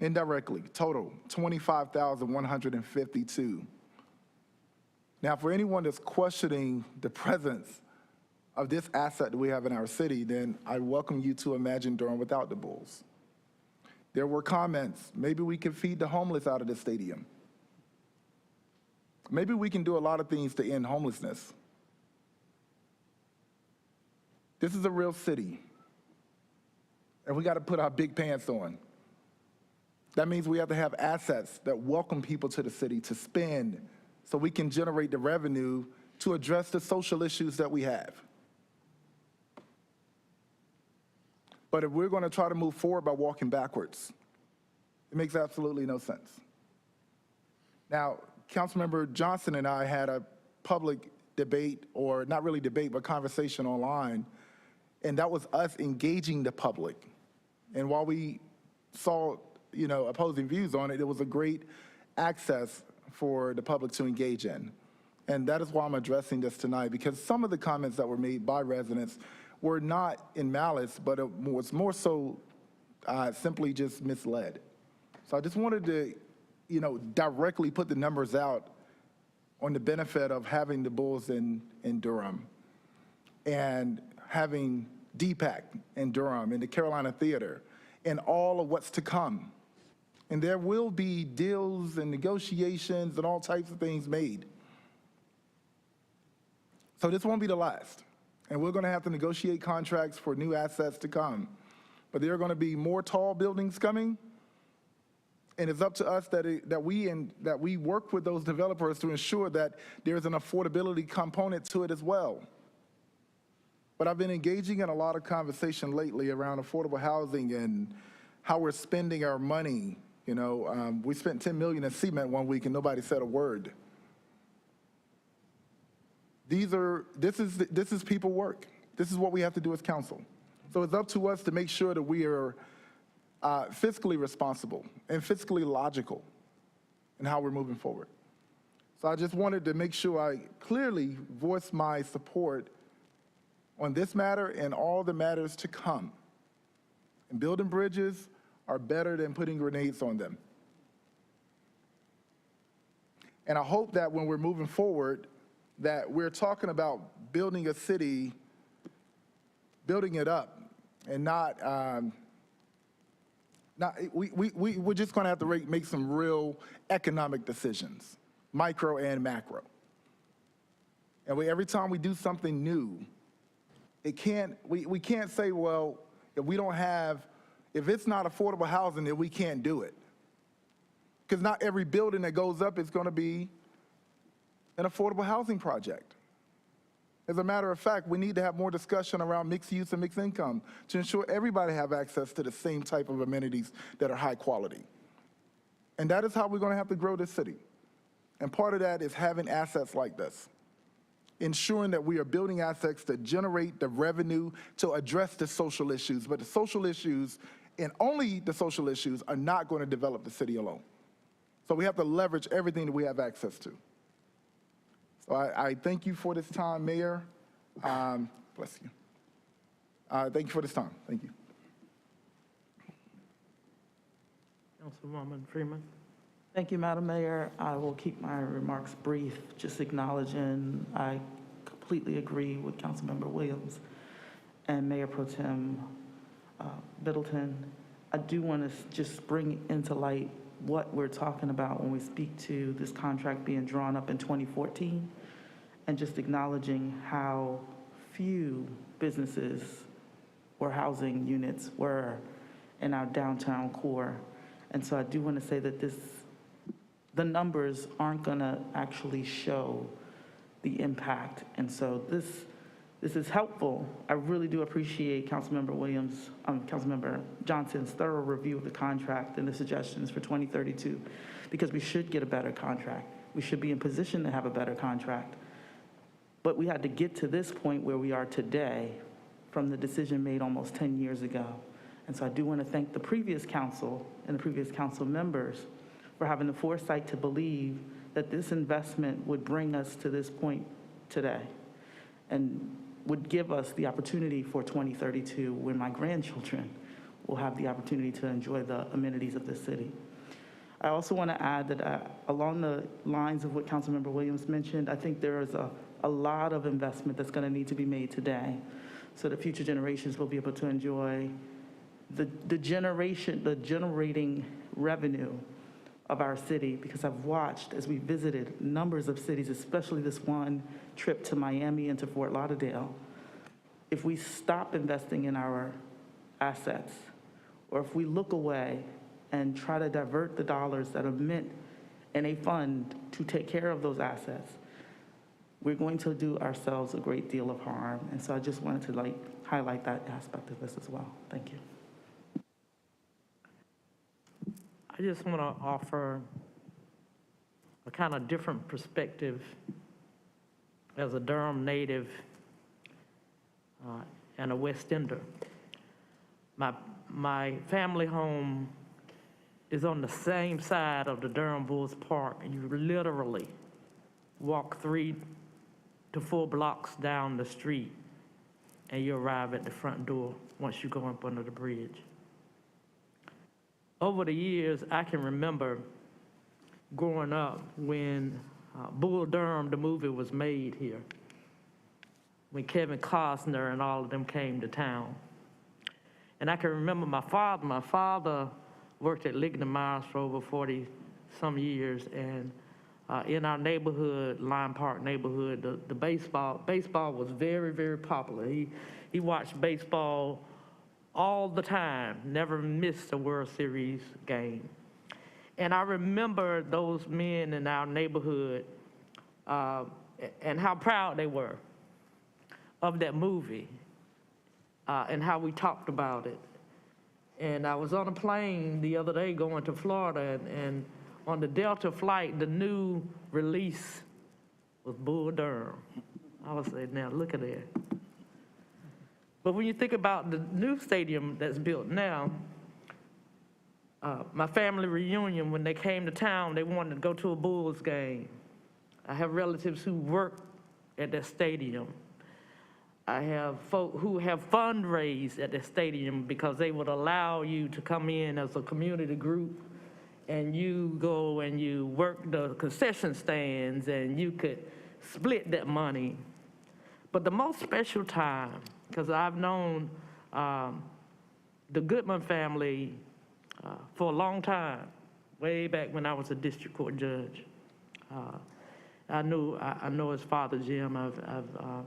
indirectly, total, 25,152. Now, for anyone that's questioning the presence of this asset that we have in our city, then I welcome you to imagine Durham without the Bulls. There were comments, maybe we can feed the homeless out of the stadium. Maybe we can do a lot of things to end homelessness. This is a real city, and we got to put our big pants on. That means we have to have assets that welcome people to the city to spend so we can generate the revenue to address the social issues that we have. But if we're going to try to move forward by walking backwards, it makes absolutely no sense. Now, Councilmember Johnson and I had a public debate, or not really debate, but conversation online, and that was us engaging the public. And while we saw, opposing views on it, it was a great access for the public to engage in. And that is why I'm addressing this tonight, because some of the comments that were made by residents were not in malice, but it was more so simply just misled. So I just wanted to, directly put the numbers out on the benefit of having the Bulls in Durham and having DPAC in Durham and the Carolina Theater and all of what's to come. And there will be deals and negotiations and all types of things made. So this won't be the last. And we're going to have to negotiate contracts for new assets to come. But there are going to be more tall buildings coming And it's up to us that we work with those developers to ensure that there's an affordability component to it as well. But I've been engaging in a lot of conversation lately around affordable housing and how we're spending our money. You know, we spent $10 million in cement one week and nobody said a word. This is people work. This is what we have to do as council. So it's up to us to make sure that we are fiscally responsible and fiscally logical in how we're moving forward. So I just wanted to make sure I clearly voice my support on this matter and all the matters to come. And building bridges are better than putting grenades on them. And I hope that when we're moving forward, that we're talking about building a city, building it up, and we're just going to have to make some real economic decisions, micro and macro. And every time we do something new, we can't say, well, if it's not affordable housing, then we can't do it. Because not every building that goes up is going to be an affordable housing project. As a matter of fact, we need to have more discussion around mixed use and mixed income to ensure everybody have access to the same type of amenities that are high quality. And that is how we're going to have to grow this city. And part of that is having assets like this, ensuring that we are building assets that generate the revenue to address the social issues. But the social issues, and only the social issues, are not going to develop the city alone. So we have to leverage everything that we have access to. So I thank you for this time, Mayor. Bless you. Thank you for this time. Thank you. Councilwoman Freeman. Thank you, Madam Mayor. I will keep my remarks brief, just acknowledging I completely agree with Councilmember Williams and Mayor Pro Tem Middleton. I do want to just bring into light what we're talking about when we speak to this contract being drawn up in 2014, and just acknowledging how few businesses or housing units were in our downtown core. And so I do want to say that the numbers aren't going to actually show the impact. And so this is helpful. I really do appreciate Councilmember Johnson's thorough review of the contract and the suggestions for 2032, because we should get a better contract. We should be in position to have a better contract. But we had to get to this point where we are today from the decision made almost 10 years ago. And so I do want to thank the previous council and the previous council members for having the foresight to believe that this investment would bring us to this point today and would give us the opportunity for 2032, when my grandchildren will have the opportunity to enjoy the amenities of this city. I also want to add that along the lines of what Councilmember Williams mentioned, I think there is a lot of investment that's going to need to be made today so that future generations will be able to enjoy the generating revenue of our city, because I've watched as we visited numbers of cities, especially this one trip to Miami and to Fort Lauderdale. If we stop investing in our assets, or if we look away and try to divert the dollars that are meant in a fund to take care of those assets, we're going to do ourselves a great deal of harm. And so I just wanted to highlight that aspect of this as well. Thank you. I just want to offer a kind of different perspective as a Durham native and a West Ender. My family home is on the same side of the Durham Bulls Park, and you literally walk 3 to 4 blocks down the street and you arrive at the front door once you go up under the bridge. Over the years, I can remember growing up when Bull Durham, the movie, was made here, when Kevin Costner and all of them came to town. And I can remember my father worked at Ligon and Myers for over 40-some years, and in our neighborhood, Lime Park neighborhood, the baseball was very, very popular. He watched baseball all the time, never missed a World Series game. And I remember those men in our neighborhood and how proud they were of that movie and how we talked about it. And I was on a plane the other day going to Florida, and on the Delta flight, the new release was Bull Durham. I was saying, now look at that. But when you think about the new stadium that's built now, my family reunion, when they came to town, they wanted to go to a Bulls game. I have relatives who work at that stadium. I have folk who have fundraised at the stadium because they would allow you to come in as a community group and you go and you work the concession stands and you could split that money. But the most special time, because I've known the Goodman family for a long time, way back when I was a district court judge. I know his father, Jim.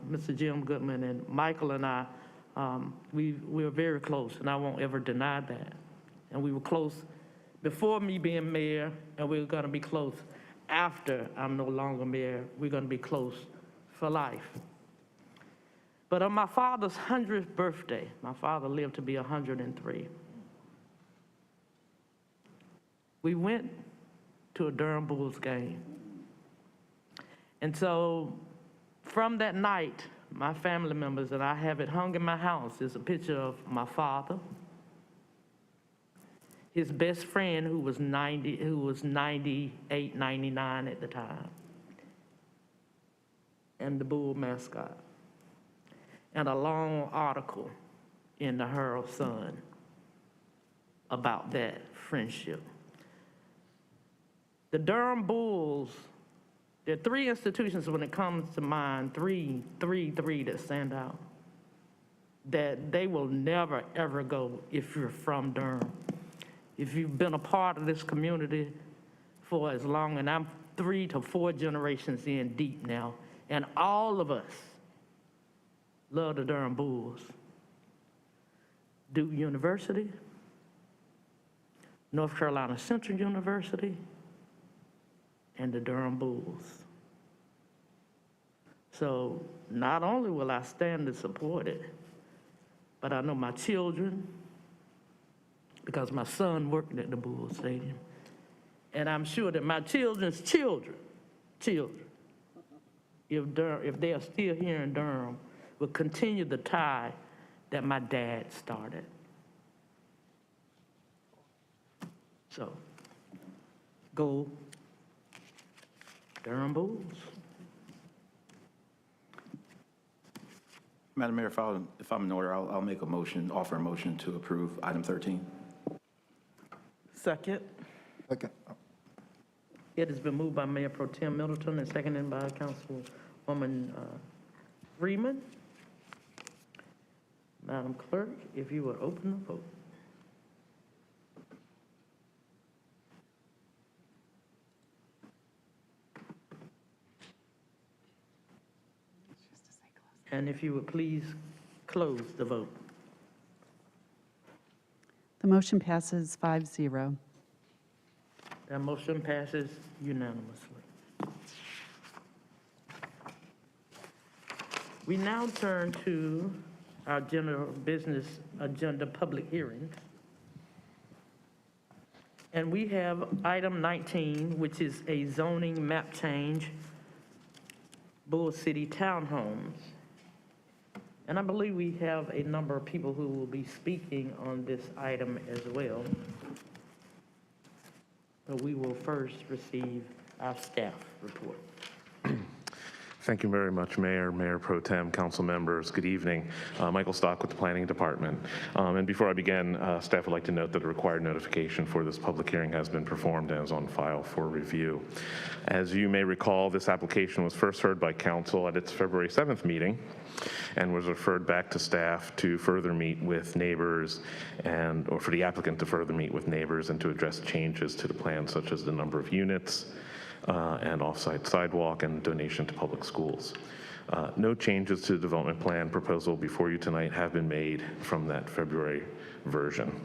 Mr. Jim Goodman and Michael and I, we were very close, and I won't ever deny that. And we were close before me being mayor, and we're going to be close after I'm no longer mayor. We're going to be close for life. But on my father's 100th birthday, my father lived to be 103. We went to a Durham Bulls game. And so from that night, my family members, and I have it hung in my house, is a picture of my father, his best friend who was 98, 99 at the time, and the Bull mascot, and a long article in the Herald Sun about that friendship. The Durham Bulls, there are three institutions when it comes to mind, three that stand out, that they will never, ever go if you're from Durham. If you've been a part of this community for as long, and I'm 3 to 4 generations in deep now, and all of us love the Durham Bulls. Duke University, North Carolina Central University, and the Durham Bulls. So not only will I stand to support it, but I know my children, because my son worked at the Bulls Stadium, and I'm sure that my children's children, if they are still here in Durham, will continue the tie that my dad started. So, go Durham Bulls. Madam Mayor, if I'm in order, I'll make a motion, offer a motion to approve item 13. Second. Second. It has been moved by Mayor Pro Tem Middleton and seconded by Councilwoman Freeman. Madam Clerk, if you would open the vote. And if you would please close the vote. The motion passes 5-0. That motion passes unanimously. We now turn to our general business agenda public hearings. And we have item 19, which is a zoning map change, Bull City Townhomes. And I believe we have a number of people who will be speaking on this item as well. But we will first receive our staff report. Thank you very much, Mayor, Mayor Pro Tem, council members. Good evening. Michael Stock with the Planning Department. And before I begin, staff would like to note that the required notification for this public hearing has been performed and is on file for review. As you may recall, this application was first heard by council at its February 7th meeting and was referred back to staff to further meet with neighbors or for the applicant to further meet with neighbors and to address changes to the plan, such as the number of units, and off-site sidewalk and donation to public schools. No changes to the development plan proposal before you tonight have been made from that February version.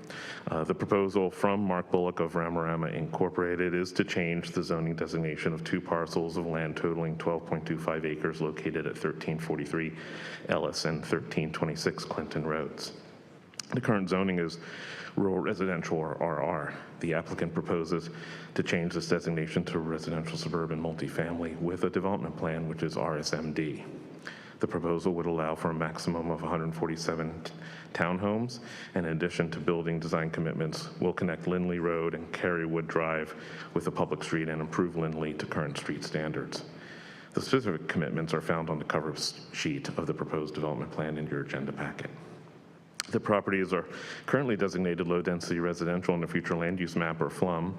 The proposal from Mark Bullock of Ramarama Incorporated is to change the zoning designation of 2 parcels of land totaling 12.25 acres located at 1343 Ellis and 1326 Clinton Roads. The current zoning is rural residential, or RR. The applicant proposes to change this designation to residential suburban multifamily with a development plan, which is RSMD. The proposal would allow for a maximum of 147 townhomes, and in addition to building design commitments, will connect Lindley Road and Carywood Drive with a public street and improve Lindley to current street standards. The specific commitments are found on the cover sheet of the proposed development plan in your agenda packet. The properties are currently designated low-density residential in the future land use map, or FLUM.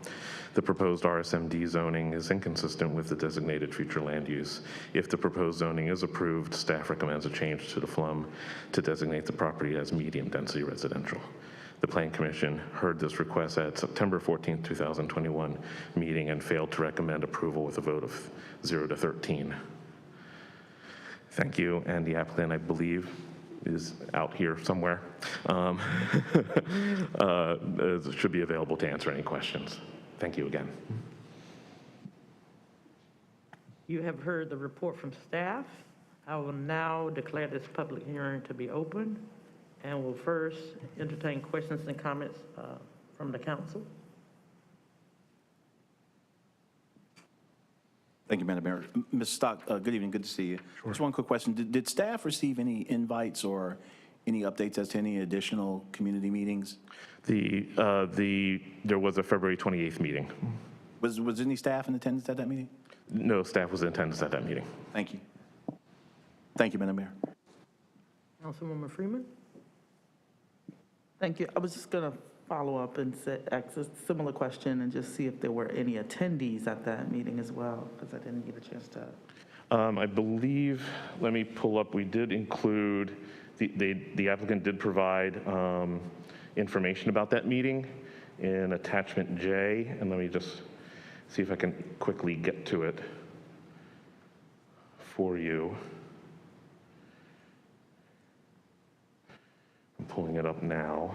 The proposed RSMD zoning is inconsistent with the designated future land use. If the proposed zoning is approved, staff recommends a change to the FLUM to designate the property as medium-density residential. The Plan Commission heard this request at September 14, 2021 meeting and failed to recommend approval with a vote of 0 to 13. Thank you, and the applicant, I believe, is out here somewhere. Should be available to answer any questions. Thank you again. You have heard the report from staff. I will now declare this public hearing to be open and will first entertain questions and comments from the council. Thank you, Madam Mayor. Ms. Stock, good evening, good to see you. Sure. Just one quick question. Did staff receive any invites or any updates as to any additional community meetings? There was a February 28th meeting. Was any staff in attendance at that meeting? No staff was in attendance at that meeting. Thank you. Thank you, Madam Mayor. Councilwoman Freeman? Thank you. I was just going to follow up and ask a similar question and just see if there were any attendees at that meeting as well, because I didn't get a chance to. I believe, let me pull up, we did include, the applicant did provide information about that meeting in attachment J, and let me just see if I can quickly get to it for you. I'm pulling it up now.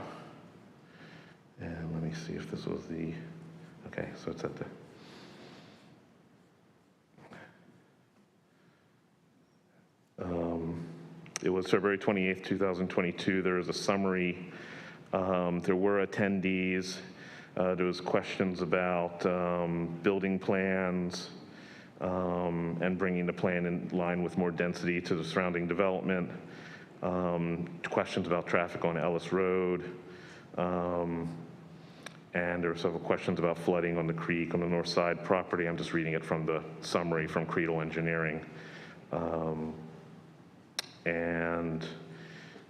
And let me see if this was the, okay, so it's at the, it was February 28th, 2022. There was a summary. There were attendees. There was questions about building plans and bringing the plan in line with more density to the surrounding development. Questions about traffic on Ellis Road. And there were several questions about flooding on the creek on the north side property. I'm just reading it from the summary from Creedle Engineering. And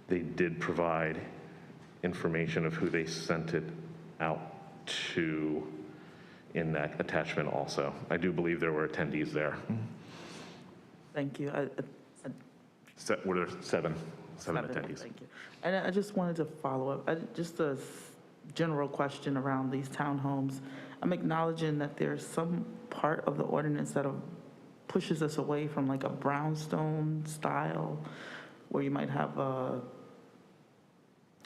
they did provide information of who they sent it out to in that attachment also. I do believe there were attendees there. Thank you. Were there seven attendees? Thank you. And I just wanted to follow up, just a general question around these townhomes. I'm acknowledging that there's some part of the ordinance that pushes us away from like a brownstone style, where you might have a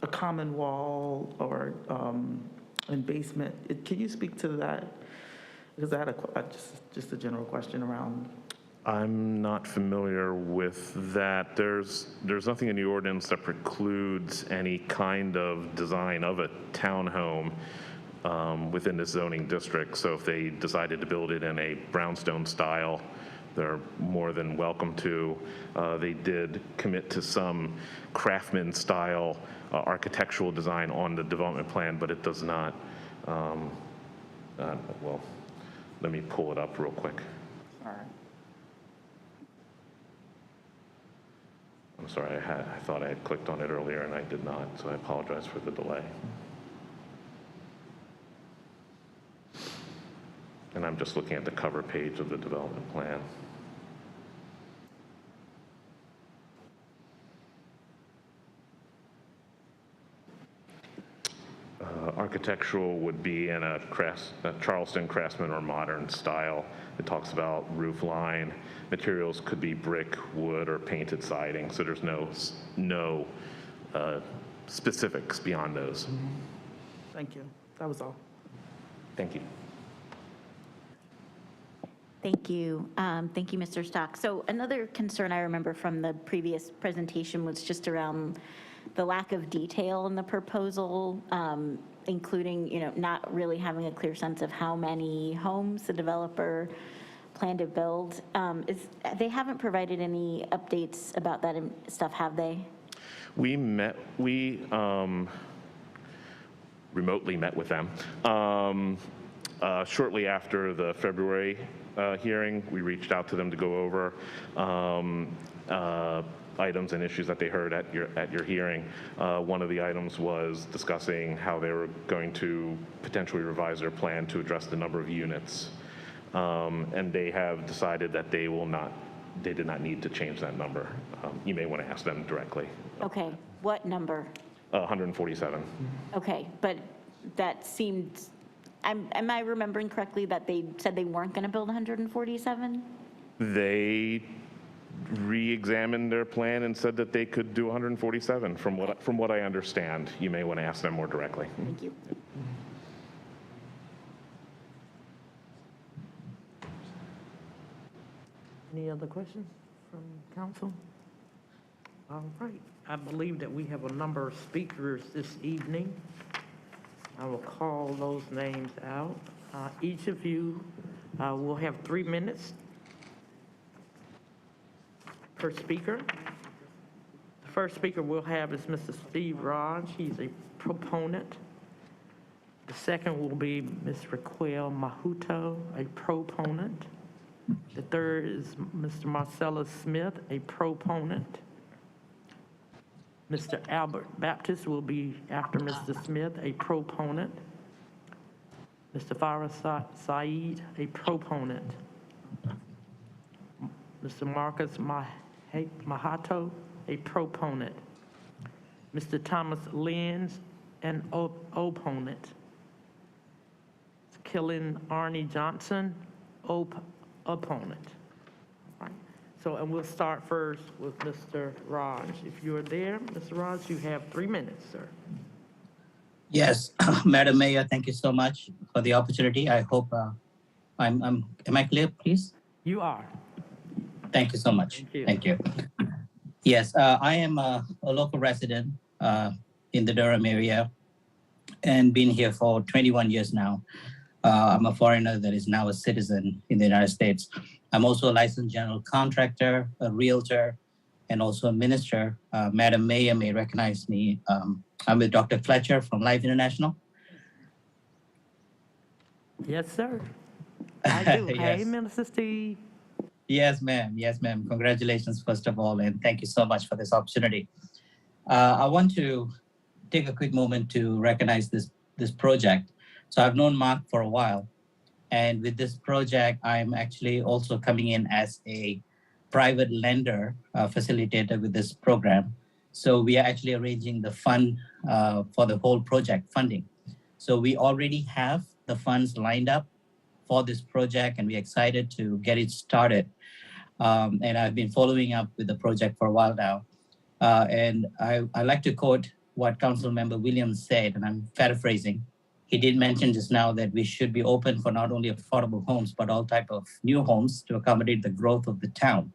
common wall or and basement. Can you speak to that? Because I had just a general question around. I'm not familiar with that. There's nothing in the ordinance that precludes any kind of design of a townhome within this zoning district. So if they decided to build it in a brownstone style, they're more than welcome to. They did commit to some craftsman style architectural design on the development plan, but it does not, well, let me pull it up real quick. All right. I'm sorry, I thought I had clicked on it earlier and I did not, so I apologize for the delay. And I'm just looking at the cover page of the development plan. architectural would be in a Charleston, Craftsman, or modern style. It talks about roof line. Materials could be brick, wood, or painted siding, so there's no specifics beyond those. Thank you. That was all. Thank you. Thank you. Thank you, Mr. Stock. So another concern I remember from the previous presentation was just around the lack of detail in the proposal, including, not really having a clear sense of how many homes the developer planned to build. They haven't provided any updates about that stuff, have they? We remotely met with them. Shortly after the February hearing, we reached out to them to go over items and issues that they heard at your hearing. One of the items was discussing how they were going to potentially revise their plan to address the number of units. And they have decided that they did not need to change that number. You may want to ask them directly. Okay, what number? 147. Okay, but that seemed, am I remembering correctly that they said they weren't going to build 147? They re-examined their plan and said that they could do 147, from what I understand. You may want to ask them more directly. Thank you. Any other questions from council? All right. I believe that we have a number of speakers this evening. I will call those names out. Each of you will have 3 minutes per speaker. The first speaker we'll have is Mr. Steve Raj. He's a proponent. The second will be Ms. Raquel Mahuto, a proponent. The third is Mr. Marcellus Smith, a proponent. Mr. Albert Baptist will be after Mr. Smith, a proponent. Mr. Farah Saeed, a proponent. Mr. Marcus Mahato, a proponent. Mr. Thomas Lenz, an opponent. Killen Arnie Johnson, opponent. All right. So, and we'll start first with Mr. Raj. If you're there, Mr. Raj, you have 3 minutes, sir. Yes, Madam Mayor, thank you so much for the opportunity. I hope am I clear, please? You are. Thank you so much. Thank you. Thank you. Yes, I am a local resident in the Durham area and been here for 21 years now. I'm a foreigner that is now a citizen in the United States. I'm also a licensed general contractor, a realtor, and also a minister. Madam Mayor may recognize me. I'm with Dr. Fletcher from Life International. Yes, sir. I do. Yes. Hey, Minister Steve. Yes, ma'am. Yes, ma'am. Congratulations, first of all, and thank you so much for this opportunity. I want to take a quick moment to recognize this project. So I've known Mark for a while, and with this project, I'm actually also coming in as a private lender facilitator with this program. So we are actually arranging the fund for the whole project funding. So we already have the funds lined up for this project, and we're excited to get it started. And I've been following up with the project for a while now. And I like to quote what Council Member Williams said, and I'm paraphrasing. He did mention just now that we should be open for not only affordable homes, but all type of new homes to accommodate the growth of the town.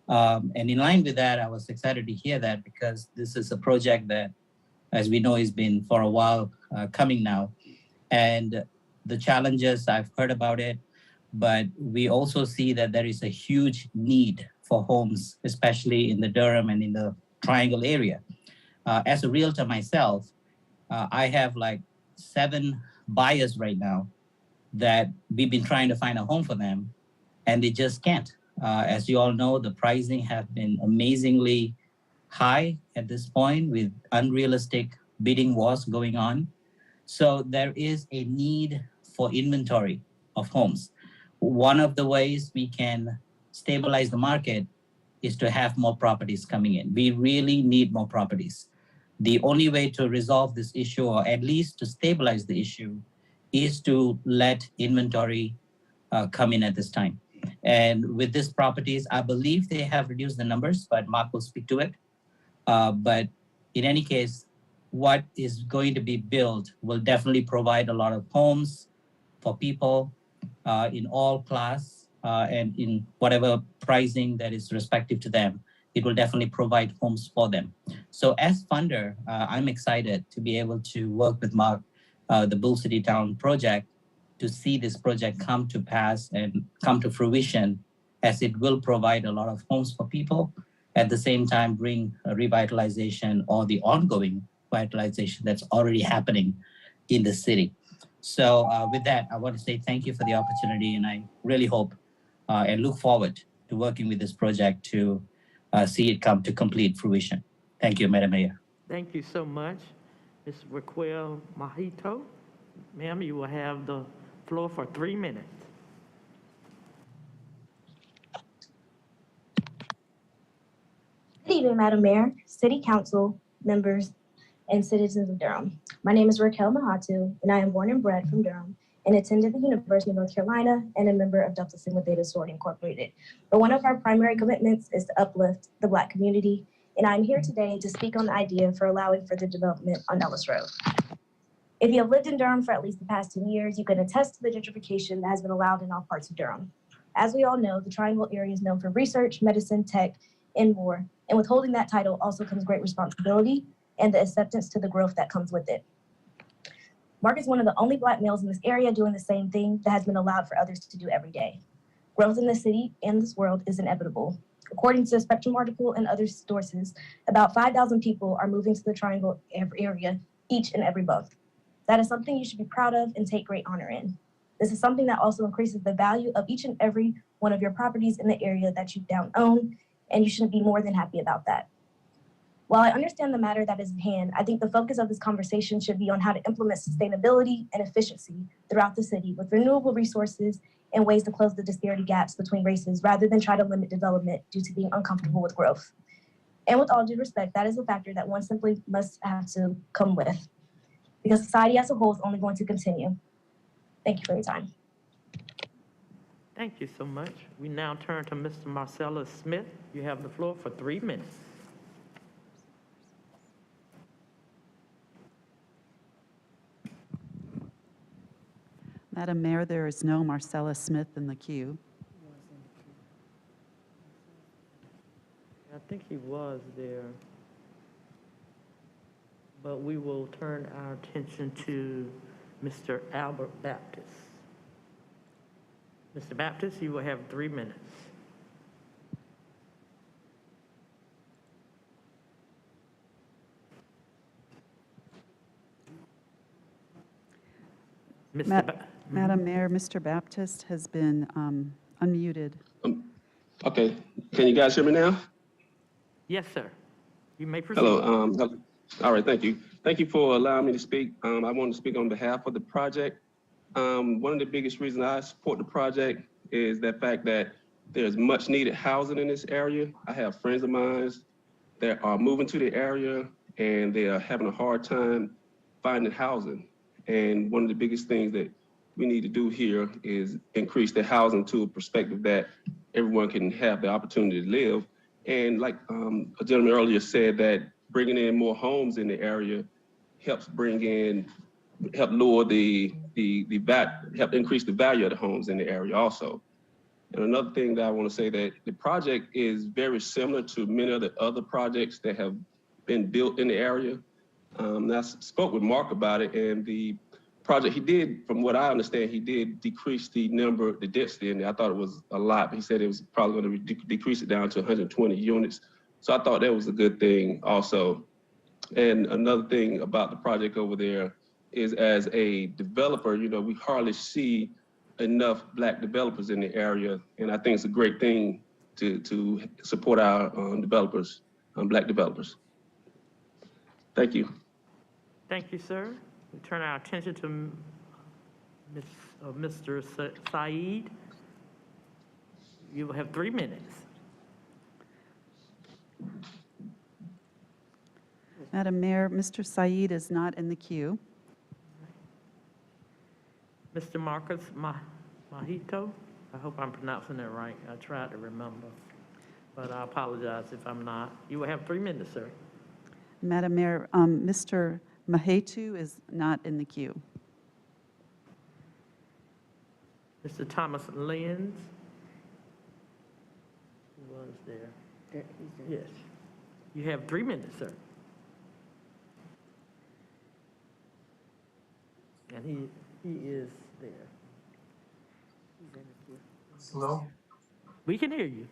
And in line with that, I was excited to hear that because this is a project that, as we know, has been for a while coming now. And the challenges, I've heard about it, but we also see that there is a huge need for homes, especially in the Durham and in the Triangle area. As a realtor myself, I have like 7 buyers right now that we've been trying to find a home for them, and they just can't. As you all know, the pricing have been amazingly high at this point with unrealistic bidding wars going on. So there is a need for inventory of homes. One of the ways we can stabilize the market is to have more properties coming in. We really need more properties. The only way to resolve this issue, or at least to stabilize the issue, is to let inventory come in at this time. And with these properties, I believe they have reduced the numbers, but Mark will speak to it. But in any case, what is going to be built will definitely provide a lot of homes for people in all class and in whatever pricing that is respective to them. It will definitely provide homes for them. So as funder, I'm excited to be able to work with Mark, the Bull City Town project, to see this project come to pass and come to fruition, as it will provide a lot of homes for people, at the same time bring a revitalization or the ongoing revitalization that's already happening in the city. So with that, I want to say thank you for the opportunity, and I really hope and look forward to working with this project to see it come to complete fruition. Thank you, Madam Mayor. Thank you so much. Ms. Raquel Mahito, ma'am, you will have the floor for 3 minutes. Good evening, Madam Mayor, City Council members, and citizens of Durham. My name is Raquel Mahatu, and I am born and bred from Durham and attended the University of North Carolina and a member of Delta Sigma Theta Sorority Incorporated. But one of our primary commitments is to uplift the Black community, and I'm here today to speak on the idea for allowing further development on Ellis Road. If you have lived in Durham for at least the past 10 years, you can attest to the gentrification that has been allowed in all parts of Durham. As we all know, the Triangle area is known for research, medicine, tech, and more. And with holding that title also comes great responsibility and the acceptance to the growth that comes with it. Mark is one of the only Black males in this area doing the same thing that has been allowed for others to do every day. Growth in the city and this world is inevitable. According to the Spectrum article and other sources, about 5,000 people are moving to the Triangle area each and every month. That is something you should be proud of and take great honor in. This is something that also increases the value of each and every one of your properties in the area that you now own, and you should be more than happy about that. While I understand the matter that is at hand, I think the focus of this conversation should be on how to implement sustainability and efficiency throughout the city with renewable resources and ways to close the disparity gaps between races rather than try to limit development due to being uncomfortable with growth. And with all due respect, that is a factor that one simply must have to come with, because society as a whole is only going to continue. Thank you for your time. Thank you so much. We now turn to Mr. Marcellus Smith. You have the floor for 3 minutes. Madam Mayor, there is no Marcella Smith in the queue. I think he was there, but we will turn our attention to Mr. Albert Baptist. Mr. Baptist, you will have 3 minutes. Madam Mayor, Mr. Baptist has been unmuted. Okay, can you guys hear me now? Yes, sir. You may proceed. Hello. All right, thank you. Thank you for allowing me to speak. I want to speak on behalf of the project. One of the biggest reasons I support the project is the fact that there's much needed housing in this area. I have friends of mine that are moving to the area and they are having a hard time finding housing. And one of the biggest things that we need to do here is increase the housing to a perspective that everyone can have the opportunity to live. And like a gentleman earlier said, that bringing in more homes in the area helps help lower help increase the value of the homes in the area also. And another thing that I want to say, that the project is very similar to many of the other projects that have been built in the area. I spoke with Mark about it, and the project he did, from what I understand, he did decrease the density, and I thought it was a lot, but he said it was probably going to decrease it down to 120 units. So I thought that was a good thing also. And another thing about the project over there is, as a developer, we hardly see enough Black developers in the area, and I think it's a great thing to support our developers, Black developers. Thank you. Thank you, sir. We turn our attention to Mr. Saeed. You will have 3 minutes. Madam Mayor, Mr. Said is not in the queue. Mr. Marcus Mahito, I hope I'm pronouncing that right. I tried to remember, but I apologize if I'm not. You will have 3 minutes, sir. Madam Mayor, Mr. Mahetu is not in the queue. Mr. Thomas Lenz. Who was there? Yes. You have 3 minutes, sir. And he is there. Hello. We can hear you.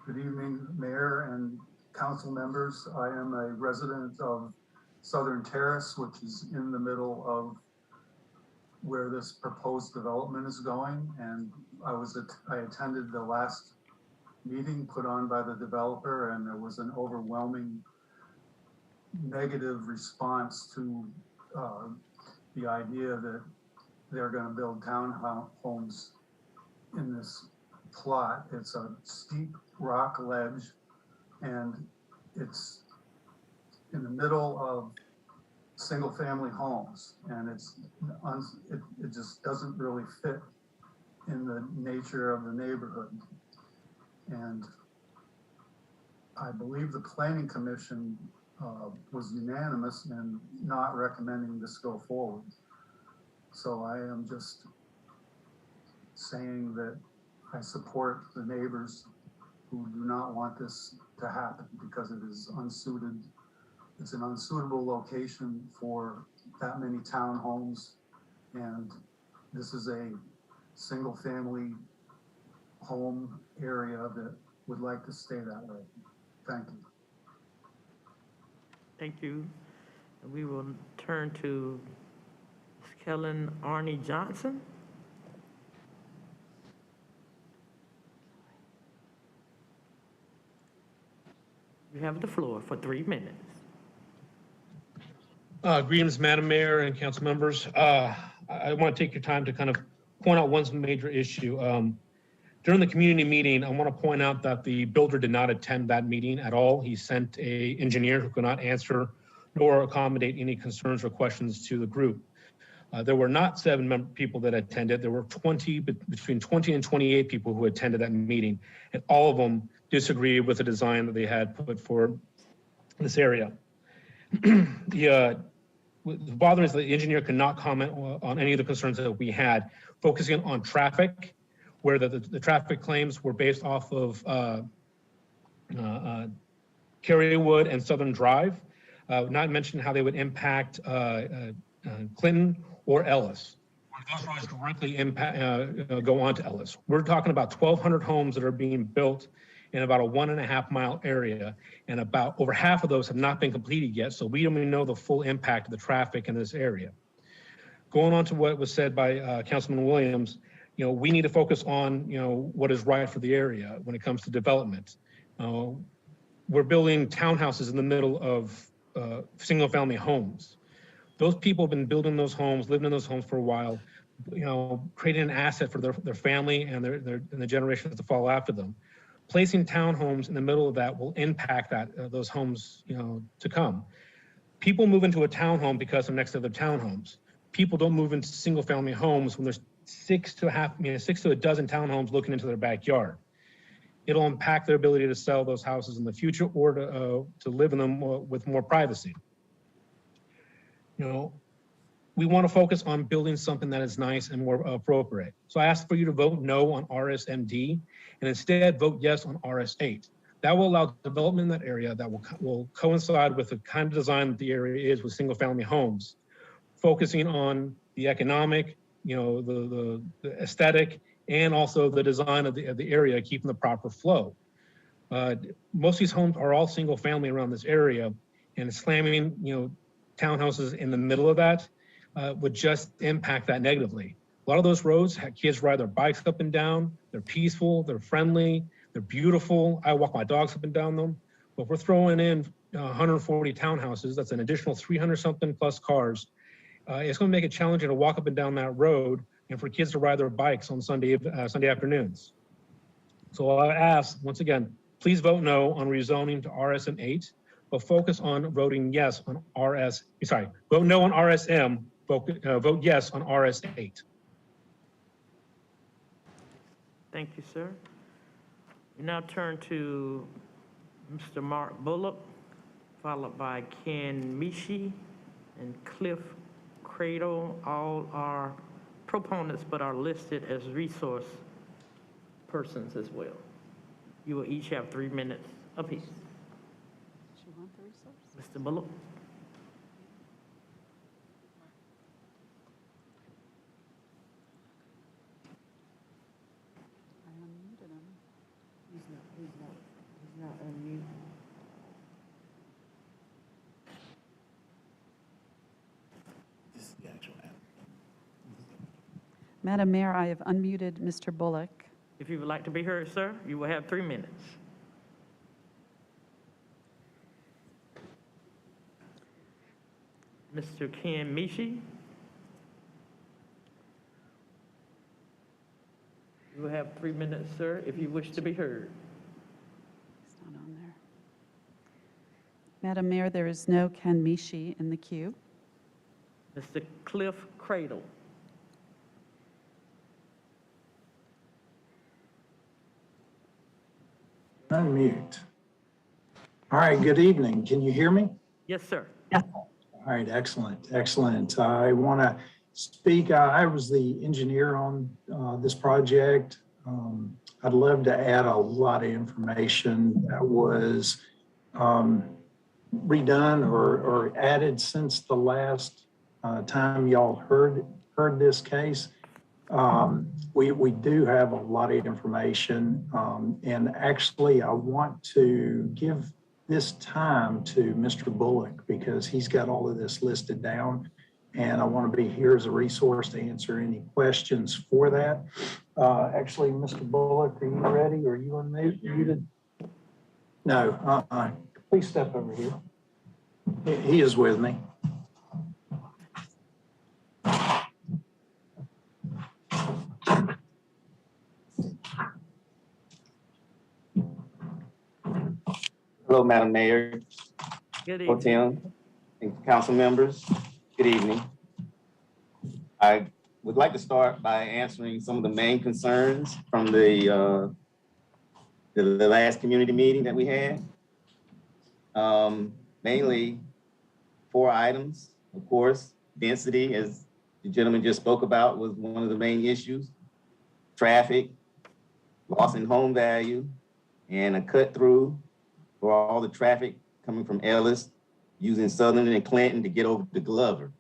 Good evening, Mayor and council members. I am a resident of Southern Terrace, which is in the middle of where this proposed development is going. And I attended the last meeting put on by the developer, and there was an overwhelming negative response to the idea that they're going to build townhomes in this plot. It's a steep rock ledge, and it's in the middle of single-family homes, and it just doesn't really fit in the nature of the neighborhood. And I believe the Planning Commission was unanimous in not recommending this go forward. So I am just saying that I support the neighbors who do not want this to happen because it is unsuited. It's an unsuitable location for that many townhomes, and this is a single family home area that would like to stay that way. Thank you. Thank you. And we will turn to Ms. Kellen Arnie Johnson. You have the floor for 3 minutes. Greetings, Madam Mayor and council members. I want to take your time to kind of point out one major issue. During the community meeting, I want to point out that the builder did not attend that meeting at all. He sent an engineer who could not answer nor accommodate any concerns or questions to the group. There were not 7 people that attended. There were between 20 and 28 people who attended that meeting, and all of them disagreed with the design that they had put for this area. The bothering is the engineer could not comment on any of the concerns that we had, focusing on traffic, where the traffic claims were based off of Carrierwood and Southern Drive, not mention how they would impact Clinton or Ellis. Those roads directly go on to Ellis. We're talking about 1,200 homes that are being built in about a 1.5 mile area, and about over half of those have not been completed yet, so we don't even know the full impact of the traffic in this area. Going on to what was said by Councilman Williams, we need to focus on, what is right for the area when it comes to development. We're building townhouses in the middle of single-family homes. Those people have been building those homes, living in those homes for a while, creating an asset for their family and the generations to follow after them. Placing townhomes in the middle of that will impact those homes, to come. People move into a townhome because they're next to other townhomes. People don't move into single-family homes when there's 6 to a dozen townhomes looking into their backyard. It'll impact their ability to sell those houses in the future or to live in them with more privacy. We want to focus on building something that is nice and more appropriate. So I ask for you to vote no on RSMD and instead vote yes on RS8. That will allow development in that area that will coincide with the kind of design that the area is with single-family homes, focusing on the economic, the aesthetic, and also the design of the area, keeping the proper flow. Most of these homes are all single-family around this area, and slamming, townhouses in the middle of that would just impact that negatively. A lot of those roads, kids ride their bikes up and down. They're peaceful, they're friendly, they're beautiful. I walk my dogs up and down them. But if we're throwing in 140 townhouses, that's an additional 300-something plus cars. It's going to make it challenging to walk up and down that road and for kids to ride their bikes on Sunday afternoons. So I ask, once again, Please vote no on rezoning to RSM 8, but focus on voting yes on vote no on RSM, vote yes on RS 8. Thank you, sir. We now turn to Mr. Mark Bullock, followed by Ken Mishi and Cliff Cradle. All are proponents but are listed as resource persons as well. You will each have 3 minutes apiece. Mr. Bullock. He's not unmuted. This is the actual app. Madam Mayor, I have unmuted Mr. Bullock. If you would like to be heard, sir, you will have 3 minutes. Mr. Ken Mishi. You will have 3 minutes, sir, if you wish to be heard. It's not on there. Madam Mayor, there is no Ken Mishi in the queue. Mr. Cliff Cradle. Unmute. All right, good evening. Can you hear me? Yes, sir. All right, excellent, excellent. I want to speak. I was the engineer on this project. I'd love to add a lot of information that was redone or added since the last time y'all heard this case. We do have a lot of information, and actually I want to give this time to Mr. Bullock because he's got all of this listed down, and I want to be here as a resource to answer any questions for that. Actually, Mr. Bullock, are you ready? Are you unmuted? No, please step over here. He is with me. Hello, Madam Mayor, Good evening. Tim, and council members. Good evening. I would like to start by answering some of the main concerns from the last community meeting that we had. Mainly 4 items. Of course, density, as the gentleman just spoke about, was one of the main issues. Traffic, loss in home value, and a cut through for all the traffic coming from Ellis, using Southern and Clinton to get over to Glover.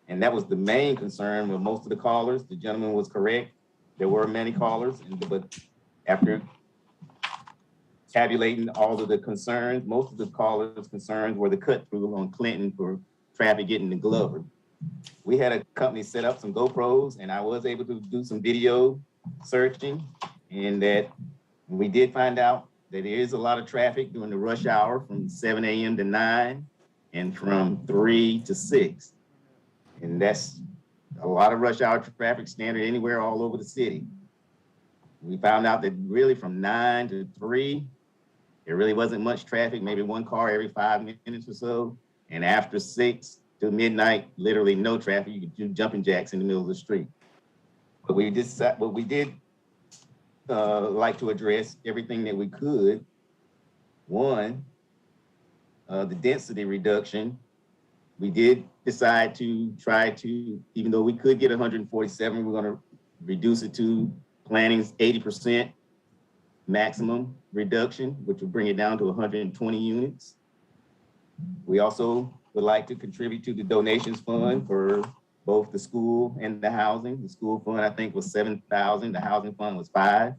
And that was the main concern with most of the callers. The gentleman was correct. There were many callers, but after tabulating all of the concerns, most of the callers' concerns were the cut through on Clinton for traffic getting to Glover. We had a company set up some GoPros, and I was able to do some video searching, and that we did find out that there is a lot of traffic during the rush hour from 7 a.m. to 9 and from 3 to 6. And that's a lot of rush hour traffic standard anywhere all over the city. We found out that really from 9 to 3, there really wasn't much traffic, maybe 1 car every 5 minutes or so. And after 6 to midnight, literally no traffic. You could do jumping jacks in the middle of the street. But we did like to address everything that we could. One, the density reduction. We did decide to try to, even though we could get 147, we're going to reduce it to planning's 80% maximum reduction, which will bring it down to 120 units. We also would like to contribute to the donations fund for both the school and the housing. The school fund, I think, was 7,000. The housing fund was 5.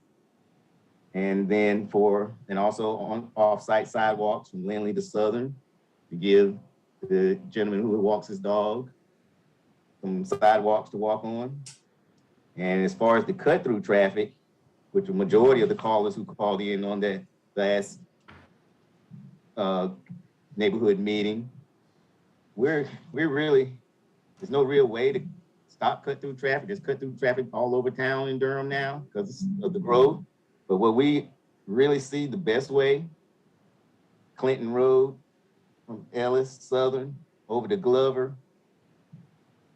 And then also on off-site sidewalks from Lindley to Southern to give the gentleman who walks his dog some sidewalks to walk on. And as far as the cut-through traffic, which the majority of the callers who called in on that last neighborhood meeting, we're really, there's no real way to stop cut-through traffic. There's cut-through traffic all over town in Durham now because of the growth. But what we really see the best way Clinton Road from Ellis Southern over to Glover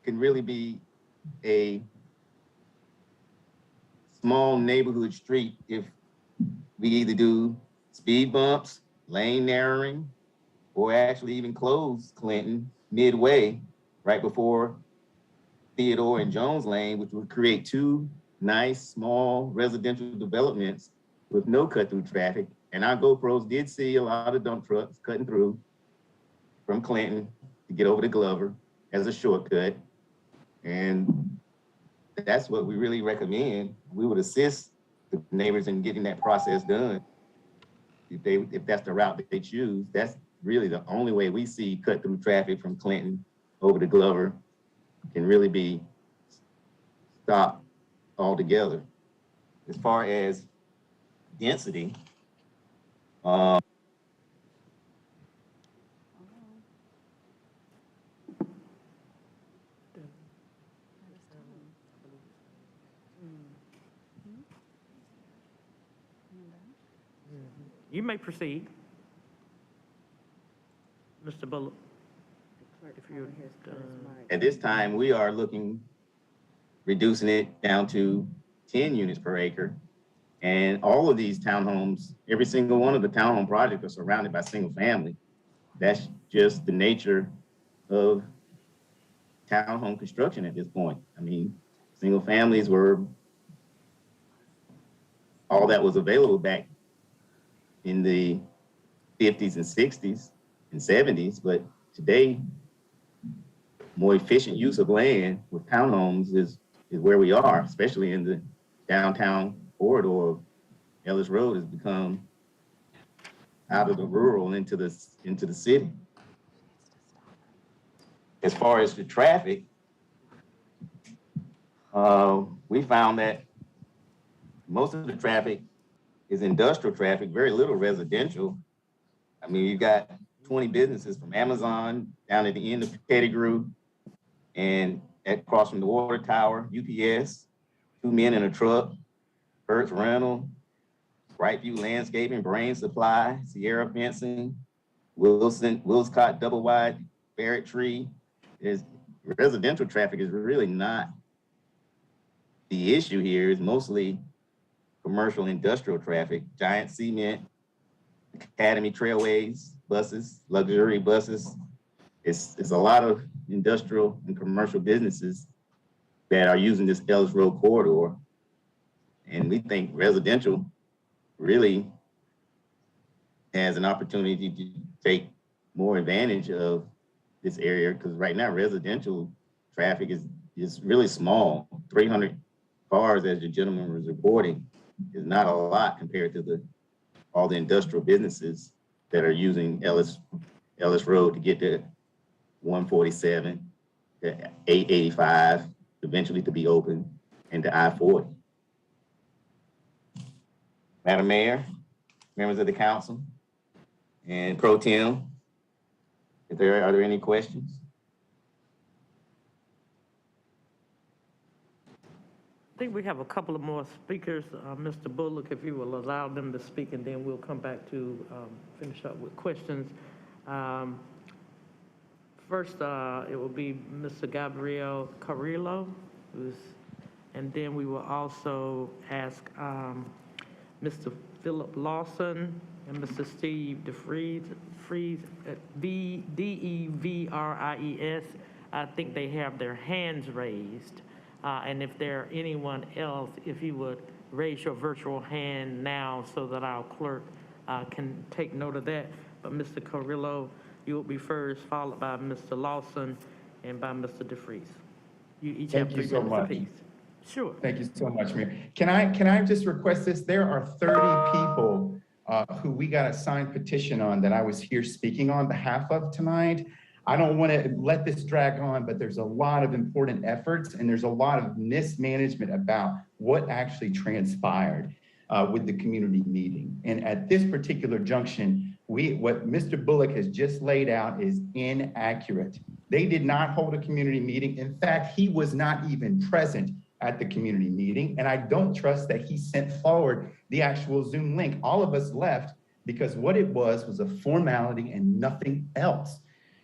can really be a small neighborhood street if we either do speed bumps, lane narrowing, or actually even close Clinton midway right before Theodore and Jones Lane, which would create two nice small residential developments with no cut through traffic. And our GoPros did see a lot of dump trucks cutting through from Clinton to get over to Glover as a shortcut. And that's what we really recommend. We would assist the neighbors in getting that process done. If that's the route that they choose, that's really the only way we see cut through traffic from Clinton over to Glover can really be stopped altogether. As far as density, You may proceed. Mr. Bullock. If you're, at this time, we are reducing it down to 10 units per acre. And all of these townhomes, every single one of the townhome projects are surrounded by single family. That's just the nature of townhome construction at this point. I mean, single families were all that was available back in the 50s and 60s and 70s, but today, more efficient use of land with townhomes is where we are, especially in the downtown corridor of Ellis Road has become out of the rural into the city. As far as the traffic, we found that most of the traffic is industrial traffic, very little residential. I mean, you've got 20 businesses from Amazon down at the end of Pettigrew and across from the water tower, UPS, 2 men in a truck, Hertz Rental, Brightview Landscaping, Brain Supply, Sierra Fencing, Willscott Double Wide, Barrett Tree. Residential traffic is really not the issue here. It's mostly commercial industrial traffic, Giant Cement, Academy Trailways, buses, luxury buses. It's a lot of industrial and commercial businesses that are using this Ellis Road corridor. And we think residential really has an opportunity to take more advantage of this area, because right now residential traffic is really small. 300 cars, as the gentleman was reporting, is not a lot compared to all the industrial businesses that are using Ellis Road to get to 147, to 885, eventually to be open, and to I-40. Madam Mayor, members of the council, and Pro Tem, are there any questions? I think we have a couple of more speakers. Mr. Bullock, if you will allow them to speak, and then we'll come back to finish up with questions. First, it will be Mr. Gabriel Carrillo, and then we will also ask Mr. Philip Lawson and Mr. Steve DeVries, D-E-V-R-I-E-S. I think they have their hands raised. And if there anyone else, if you would raise your virtual hand now so that our clerk can take note of that. But Mr. Carrillo, you will be first, followed by Mr. Lawson and by Mr. DeVries. You each have 3 minutes apiece. Sure. Thank you so much, Mayor. Can I just request this? There are 30 people who we got a signed petition on that I was here speaking on behalf of tonight. I don't want to let this drag on, but there's a lot of important efforts and there's a lot of mismanagement about what actually transpired with the community meeting. And at this particular junction, what Mr. Bullock has just laid out is inaccurate. They did not hold a community meeting. In fact, he was not even present at the community meeting, and I don't trust that he sent forward the actual Zoom link. All of us left because what it was a formality and nothing else.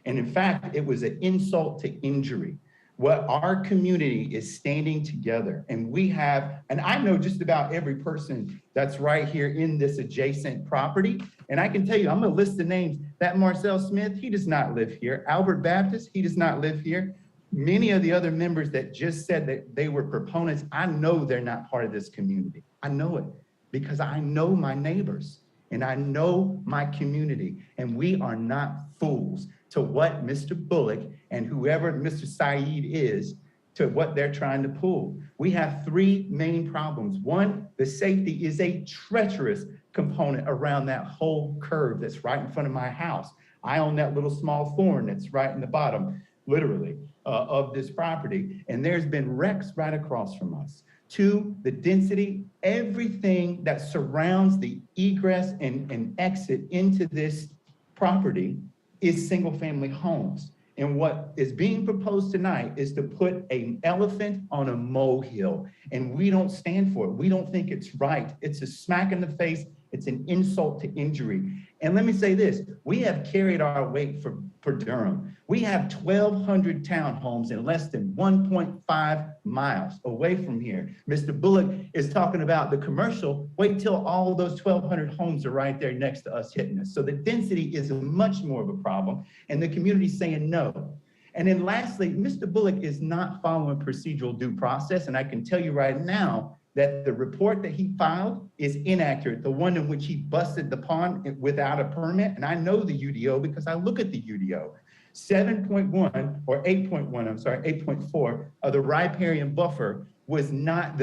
And in fact, it was an insult to injury. What our community is standing together, and we have, and I know just about every person that's right here in this adjacent property, and I can tell you, I'm gonna list the names. That Marcel Smith, he does not live here. Albert Baptist, he does not live here. Many of the other members that just said that they were proponents, I know they're not part of this community. I know it because I know my neighbors and I know my community, and we are not fools to what Mr. Bullock and whoever Mr. Saeed is, to what they're trying to pull. We have three main problems. One, the safety is a treacherous component around that whole curve that's right in front of my house. I own that little small thorn that's right in the bottom, literally, of this property. And there's been wrecks right across from us. Two, the density, everything that surrounds the egress and exit into this property is single-family homes. And what is being proposed tonight is to put an elephant on a molehill, and we don't stand for it. We don't think it's right. It's a smack in the face. It's an insult to injury. And let me say this, we have carried our weight for Durham. We have 1,200 townhomes in less than 1.5 miles away from here. Mr. Bullock is talking about the commercial. Wait till all of those 1,200 homes are right there next to us hitting us. So the density is much more of a problem, and the community's saying no. And then lastly, Mr. Bullock is not following procedural due process, and I can tell you right now that the report that he filed is inaccurate, the one in which he busted the pond without a permit. And I know the UDO because I look at the UDO. 7.1 or 8.1, I'm sorry, 8.4 of the riparian buffer was not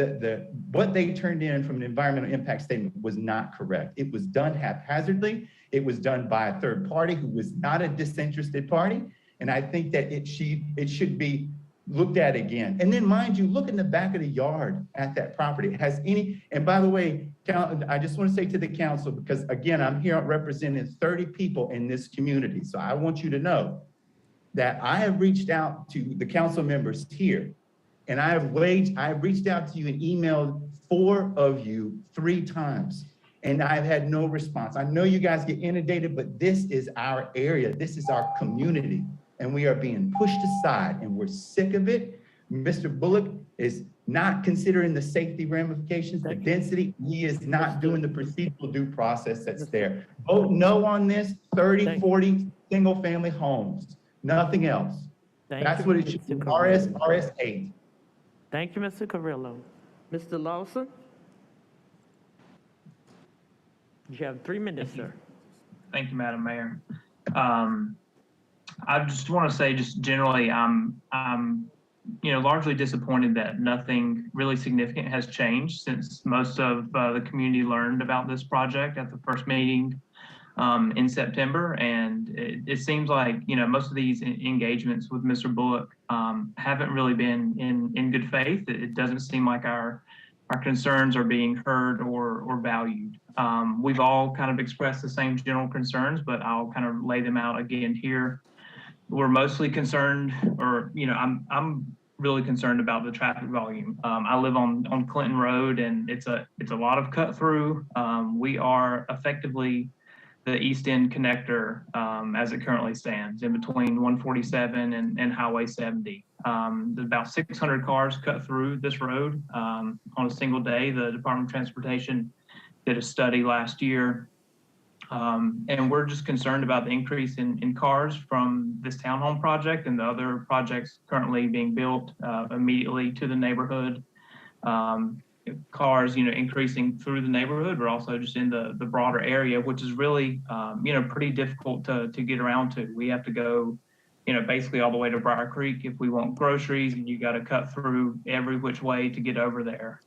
what they turned in from an environmental impact statement was not correct. It was done haphazardly. It was done by a third party who was not a disinterested party. And I think that it should be looked at again. And then mind you, look in the back of the yard at that property. And by the way, I just want to say to the council, because again, I'm here representing 30 people in this community. So I want you to know that I have reached out to the council members here, and I have reached out to you and emailed 4 of you 3 times, and I've had no response. I know you guys get inundated, but this is our area. This is our community. And we are being pushed aside, and we're sick of it. Mr. Bullock is not considering the safety ramifications, the density. He is not doing the procedural due process that's there. Vote no on this, 30, 40 single-family homes, nothing else. That's what it should be, RS8. Thank you, Mr. Carrillo. Mr. Lawson? You have 3 minutes, sir. Thank you, Madam Mayor. I just want to say, just generally, I'm largely disappointed that nothing really significant has changed since most of the community learned about this project at the first meeting in September. And it seems like, most of these engagements with Mr. Bullock haven't really been in good faith. It doesn't seem like our concerns are being heard or valued. We've all kind of expressed the same general concerns, but I'll kind of lay them out again here. We're mostly concerned, or I'm really concerned about the traffic volume. I live on Clinton Road, and it's a lot of cut through. We are effectively the East End connector as it currently stands in between 147 and Highway 70. There's about 600 cars cut through this road on a single day. The Department of Transportation did a study last year. And we're just concerned about the increase in cars from this townhome project and the other projects currently being built immediately to the neighborhood. Cars, increasing through the neighborhood, but also just in the broader area, which is really, pretty difficult to get around to. We have to go, basically all the way to Briar Creek if we want groceries, and you got to cut through every which way to get over there.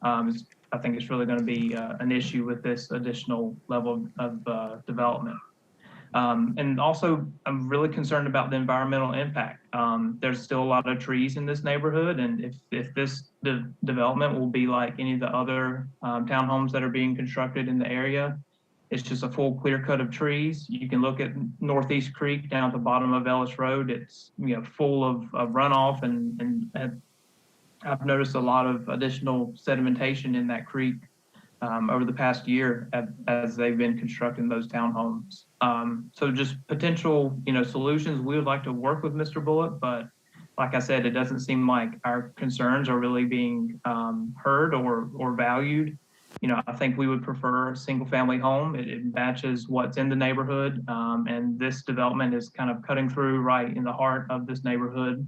I think it's really going to be an issue with this additional level of development. And also, I'm really concerned about the environmental impact. There's still a lot of trees in this neighborhood, and if this development will be like any of the other townhomes that are being constructed in the area, it's just a full clear cut of trees. You can look at Northeast Creek down at the bottom of Ellis Road. It's full of runoff and I've noticed a lot of additional sedimentation in that creek over the past year as they've been constructing those townhomes. So just potential, solutions. We would like to work with Mr. Bullock, but like I said, it doesn't seem like our concerns are really being heard or valued. I think we would prefer a single family home. It matches what's in the neighborhood. And this development is kind of cutting through right in the heart of this neighborhood.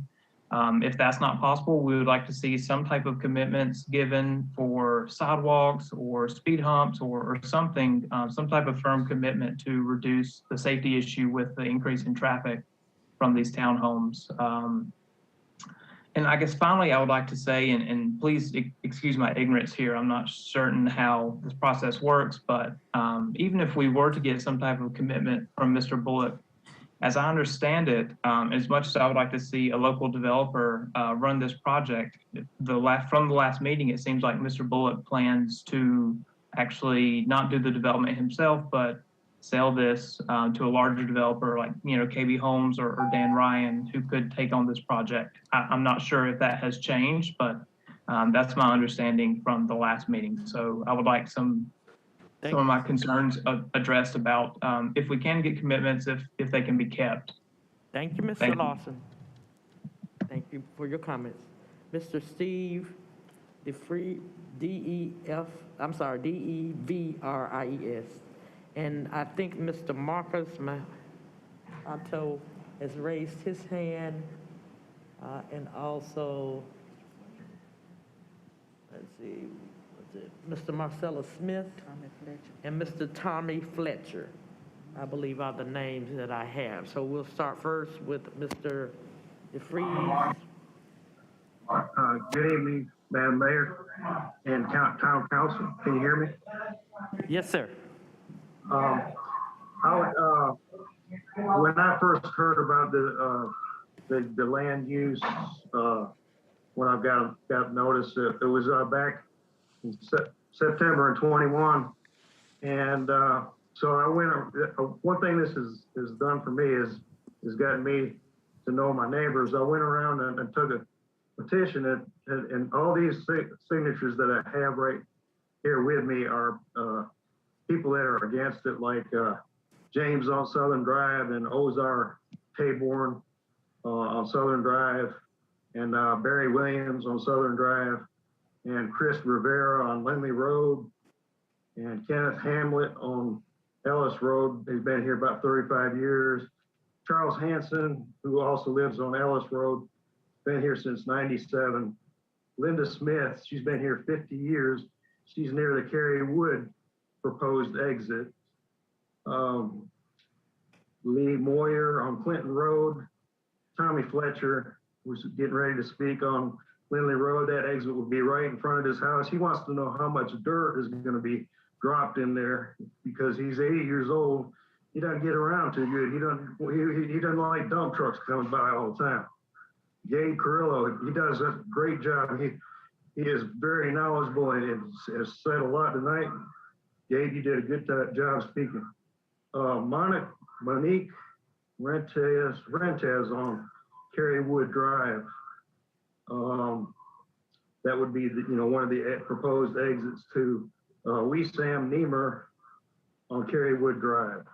If that's not possible, we would like to see some type of commitments given for sidewalks or speed humps or something, some type of firm commitment to reduce the safety issue with the increase in traffic from these townhomes. And I guess finally, I would like to say, and please excuse my ignorance here, I'm not certain how this process works, but even if we were to get some type of commitment from Mr. Bullock, as I understand it, as much as I would like to see a local developer run this project, from the last meeting, it seems like Mr. Bullock plans to actually not do the development himself, but sell this to a larger developer like, KB Homes or Dan Ryan, who could take on this project. I'm not sure if that has changed, but that's my understanding from the last meeting. So I would like some of my concerns addressed about if we can get commitments, if they can be kept. Thank you, Mr. Lawson. Thank you for your comments. Mr. Steve DeVries. And I think Mr. Marcus Mato has raised his hand, and also, let's see, Mr. Marcella Smith and Mr. Tommy Fletcher, I believe are the names that I have. So we'll start first with Mr. DeVries. Good evening, Madam Mayor and Town Council. Can you hear me? Yes, sir. When I first heard about the land use, when I got notice, it was back in September of 21, and so I went. One thing this has done for me is gotten me to know my neighbors. I went around and took a petition, and all these signatures that I have right here with me are people that are against it, like James on Southern Drive and Ozar Taborn on Southern Drive, and Barry Williams on Southern Drive, and Chris Rivera on Lindley Road, and Kenneth Hamlet on Ellis Road. He's been here about 35 years. Charles Hanson, who also lives on Ellis Road, been here since 97. Linda Smith, she's been here 50 years. She's near the Cary Wood proposed exit. Lee Moyer on Clinton Road. Tommy Fletcher was getting ready to speak on Lindley Road. That exit would be right in front of his house. He wants to know how much dirt is going to be dropped in there because he's 80 years old. He doesn't get around too good. He doesn't like dump trucks coming by all the time. Gabe Carrillo, he does a great job. He is very knowledgeable and has said a lot tonight. Gabe, you did a good job speaking. Monique Rentez on Cary Wood Drive. That would be one of the proposed exits to Sam Niemer on Cary Wood Drive.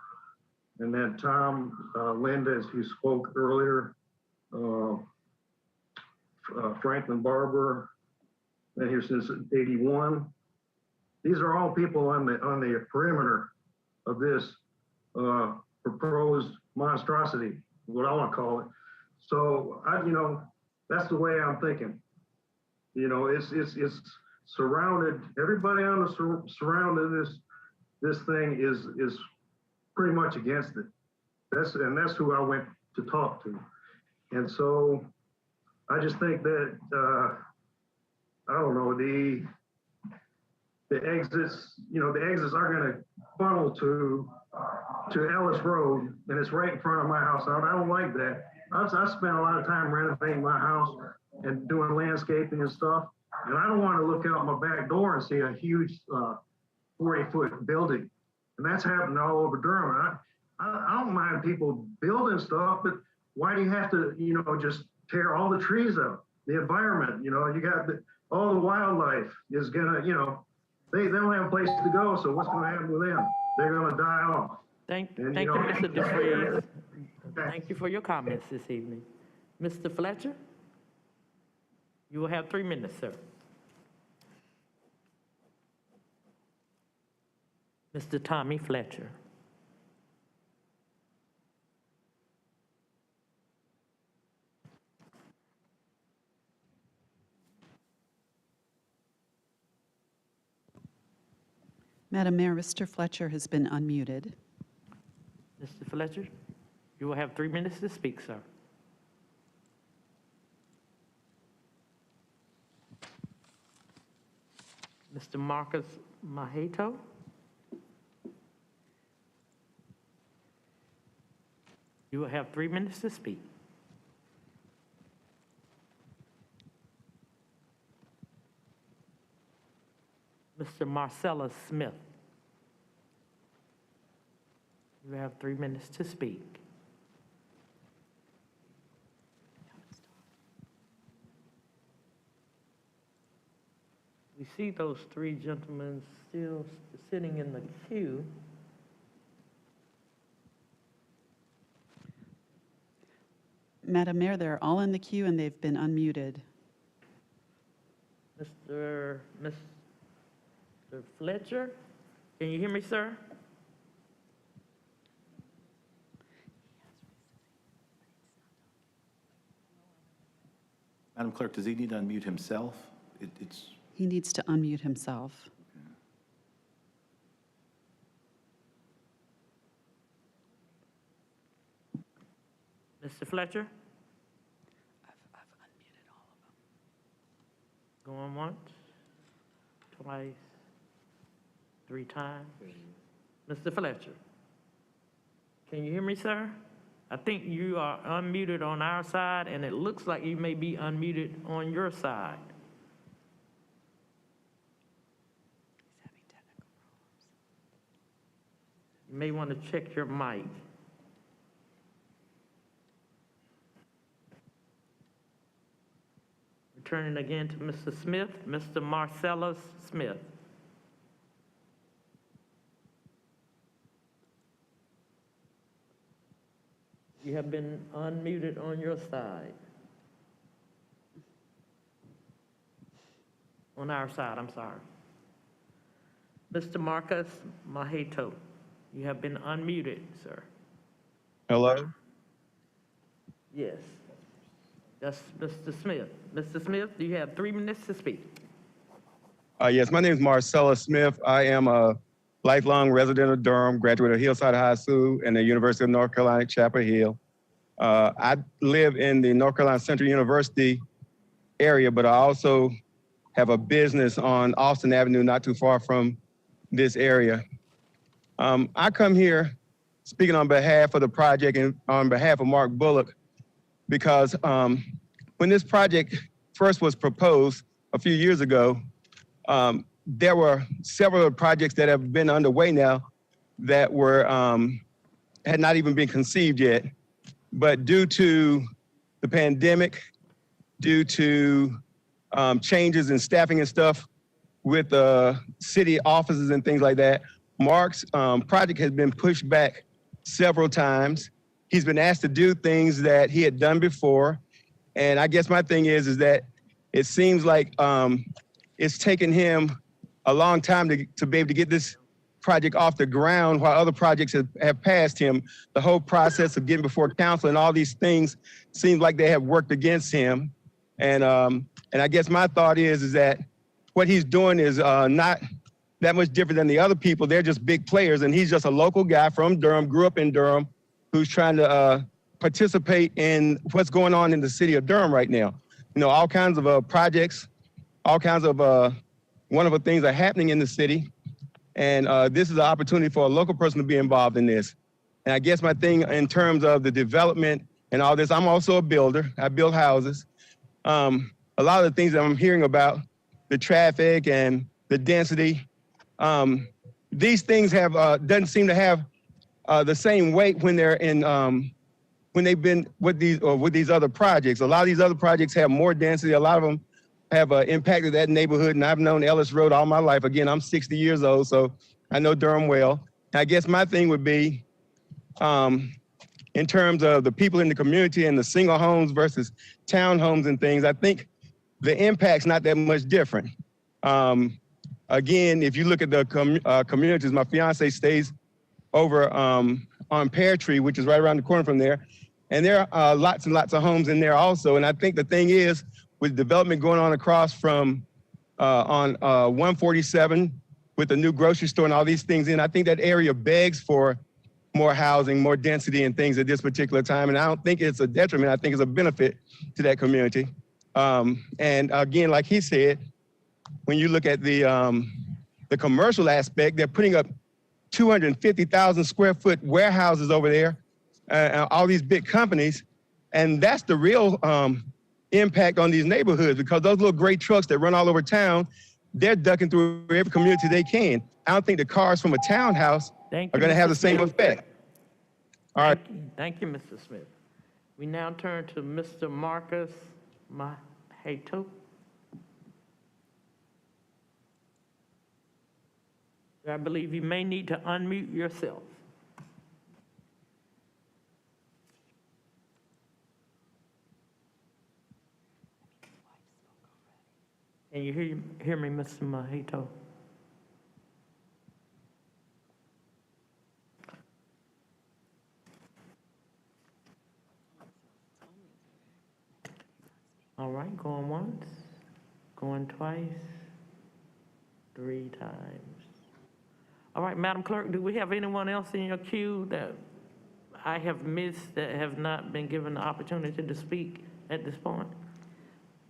And then Tom Linda, who spoke earlier, Franklin Barber, been here since 81. These are all people on the perimeter of this proposed monstrosity, what I want to call it. So that's the way I'm thinking. It's surrounded. Everybody on the surrounding this thing is pretty much against it. That's who I went to talk to, and so I just think that I don't know, the exits. The exits are going to funnel to Ellis Road, and it's right in front of my house. I don't like that. I spent a lot of time renovating my house and doing landscaping and stuff, and I don't want to look out my back door and see a huge 40-foot building. And that's happening all over Durham. I don't mind people building stuff, but why do you have to, just tear all the trees out? the environment, you know, you got all the wildlife is gonna, you know, they don't have a place to go, so what's gonna happen with them? They're gonna die off. Thank And, you, you know- Mr. DeFreeze. Thank you for your comments this evening. Mr. Fletcher? You will have 3 minutes, sir. Mr. Tommy Fletcher. Madam Mayor, Mr. Fletcher has been unmuted. Mr. Fletcher, you will have 3 minutes to speak, sir. Mr. Marcus Maheto? You will have 3 minutes to speak. Mr. Marcellus Smith? You have 3 minutes to speak. We see those 3 gentlemen still sitting in the queue. Madam Mayor, they're all in the queue and they've been unmuted. Mr. Fletcher, can you hear me, sir? Madam Clerk, does he need to unmute himself? It's He needs to unmute himself. Mr. Fletcher? I've unmuted all of them. Going once, twice, 3 times. Mr. Fletcher? Can you hear me, sir? I think you are unmuted on our side, and it looks like you may be unmuted on your side. He's having technical problems. You may want to check your mic. Returning again to Mr. Smith, Mr. Marcellus Smith. You have been unmuted on your side. On our side, I'm sorry. Mr. Marcus Maheto, you have been unmuted, sir. Hello? Yes. That's Mr. Smith. Mr. Smith, you have 3 minutes to speak. Yes, my name is Marcella Smith. I am a lifelong resident of Durham, graduate of Hillside High School and the University of North Carolina at Chapel Hill. I live in the North Carolina Central University area, but I also have a business on Austin Avenue, not too far from this area. I come here speaking on behalf of the project and on behalf of Mark Bullock, because when this project first was proposed a few years ago, there were several projects that have been underway now that were had not even been conceived yet. But due to the pandemic, due to changes in staffing and stuff with city offices and things like that, Mark's project has been pushed back several times. He's been asked to do things that he had done before. And I guess my thing is that it seems like it's taken him a long time to be able to get this project off the ground while other projects have passed him. The whole process of getting before council and all these things seems like they have worked against him. And I guess my thought is that what he's doing is not that much different than the other people. They're just big players, and he's just a local guy from Durham, grew up in Durham, who's trying to participate in what's going on in the city of Durham right now. You know, all kinds of projects, all kinds of wonderful things are happening in the city. And this is an opportunity for a local person to be involved in this. And I guess my thing in terms of the development and all this, I'm also a builder. I build houses. A lot of the things that I'm hearing about, the traffic and the density, these things have doesn't seem to have the same weight when they're in when they've been with these other projects. A lot of these other projects have more density. A lot of them have impacted that neighborhood, and I've known Ellis Road all my life. Again, I'm 60 years old, so I know Durham well. I guess my thing would be, in terms of the people in the community and the single homes versus townhomes and things, I think the impact's not that much different. Again, if you look at the communities, my fiance stays over on Pear Tree, which is right around the corner from there. And there are lots and lots of homes in there also. And I think the thing is, with development going on across from on 147 with the new grocery store and all these things in, I think that area begs for more housing, more density and things at this particular time. And I don't think it's a detriment. I think it's a benefit to that community. And again, like he said, when you look at the commercial aspect, they're putting up 250,000 square foot warehouses over there, all these big companies. And that's the real impact on these neighborhoods, because those little gray trucks that run all over town, they're ducking through every community they can. I don't think the cars from a townhouse are going to have the same effect. All right. Thank you, Mr. Smith. We now turn to Mr. Marcus Mahato. I believe you may need to unmute yourself. Can you hear me, Mr. Mahato? All right, going once, going twice, 3 times. All right, Madam Clerk, do we have anyone else in your queue that I have missed that have not been given the opportunity to speak at this point?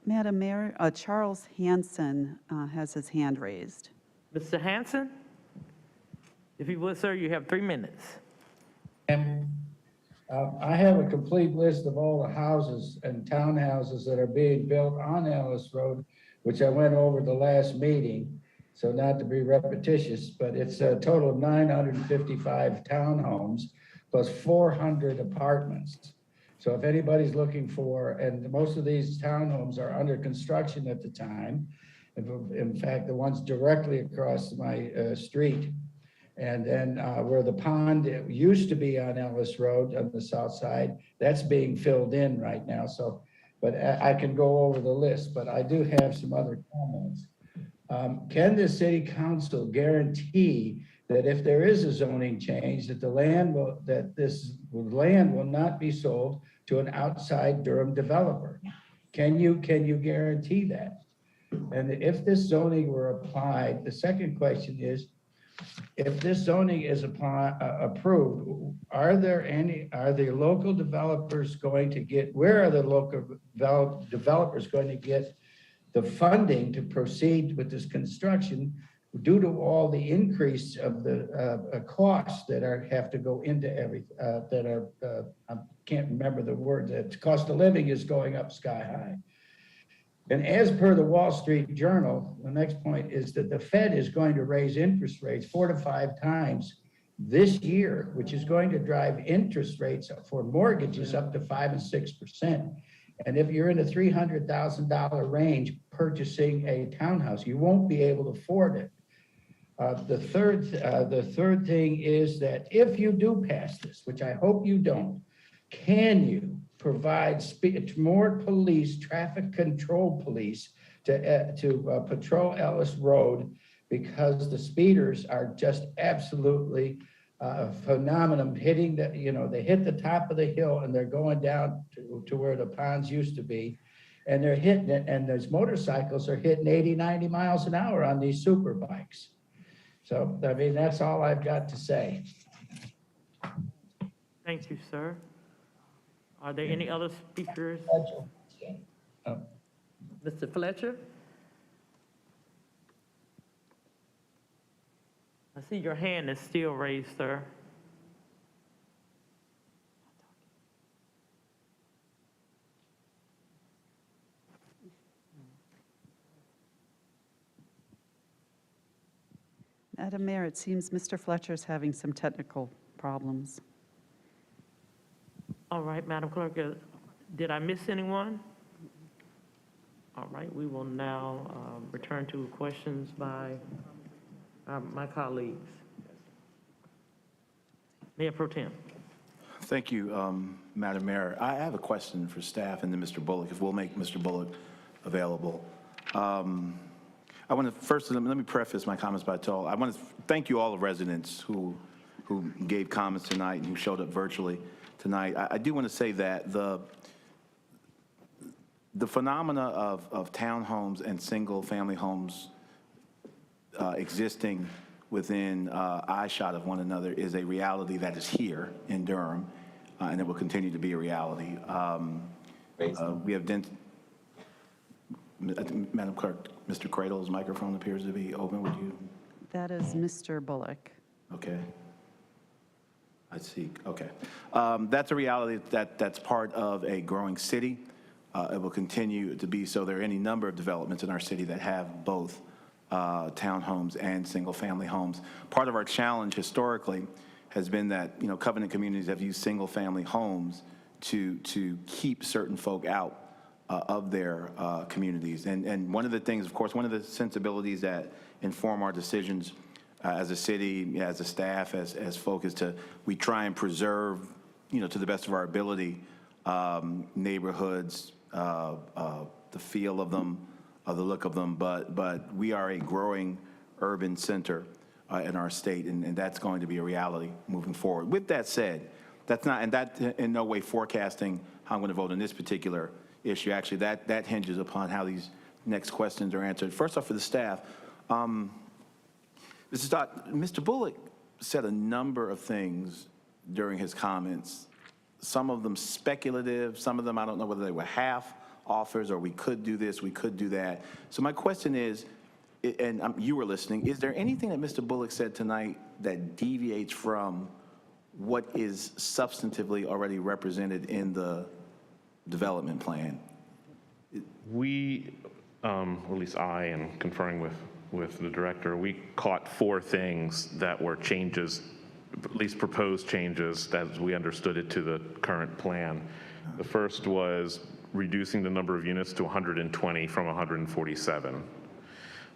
Madam Mayor, Charles Hanson has his hand raised. Mr. Hanson? If you would, sir, you have 3 minutes. I have a complete list of all the houses and townhouses that are being built on Ellis Road, which I went over the last meeting. So not to be repetitious, but it's a total of 955 townhomes plus 400 apartments. So if anybody's looking for, and most of these townhomes are under construction at the time. In fact, the ones directly across my street. And then where the pond used to be on Ellis Road on the south side, that's being filled in right now. So, but I can go over the list, but I do have some other comments. Can the city council guarantee that if there is a zoning change, that this land will not be sold to an outside Durham developer? Can you guarantee that? And if this zoning were applied, the second question is, if this zoning is approved, are the local developers going to get, where are the local developers going to get the funding to proceed with this construction due to all the increase of the costs that have to go into I can't remember the word, that cost of living is going up sky high. And as per the Wall Street Journal, the next point is that the Fed is going to raise interest rates 4 to 5 times this year, which is going to drive interest rates for mortgages up to 5 and 6%. And if you're in the $300,000 range purchasing a townhouse, you won't be able to afford it. The third thing is that if you do pass this, which I hope you don't, can you provide more police, traffic control police to patrol Ellis Road, because the speeders are just absolutely phenomenal, hitting they hit the top of the hill and they're going down to where the ponds used to be, and they're hitting it, and those motorcycles are hitting 80, 90 miles an hour on these super bikes. So, I mean, that's all I've got to say. Thank you, sir. Are there any other speakers? Mr. Fletcher? I see your hand is still raised, sir. Madam Mayor, it seems Mr. Fletcher's having some technical problems. All right, Madam Clerk, did I miss anyone? All right, we will now return to questions by my colleagues. Mayor Pro Tem. Thank you, Madam Mayor. I have a question for staff and then Mr. Bullock, if we'll make Mr. Bullock available. I want to first, let me preface my comments by I want to thank you all the residents who gave comments tonight and who showed up virtually tonight. I do want to say that the phenomena of townhomes and single-family homes existing within eyeshot of one another is a reality that is here in Durham, and it will continue to be a reality. We have Madam Clerk, Mr. Cradle's microphone appears to be open. Would you? That is Mr. Bullock. Okay. I see. Okay. That's a reality that's part of a growing city. It will continue to be so. There are any number of developments in our city that have both townhomes and single-family homes. Part of our challenge historically has been that, you know, covenant communities have used single-family homes to keep certain folk out of their communities. And one of the things, of course, one of the sensibilities that inform our decisions as a city, as a staff, as folk, is we try and preserve, you know, to the best of our ability, neighborhoods, the feel of them, the look of them, but we are a growing urban center in our state, and that's going to be a reality moving forward. With that said, that's in no way forecasting how I'm going to vote on this particular issue. Actually, that hinges upon how these next questions are answered. First off, for the staff, Mr. Bullock said a number of things during his comments, some of them speculative, some of them I don't know whether they were half offers or we could do this, we could do that. So my question is, and you were listening, is there anything that Mr. Bullock said tonight that deviates from what is substantively already represented in the development plan? We, or at least I, and conferring with the director, we caught 4 things that were changes, at least proposed changes as we understood it to the current plan. The first was reducing the number of units to 120 from 147.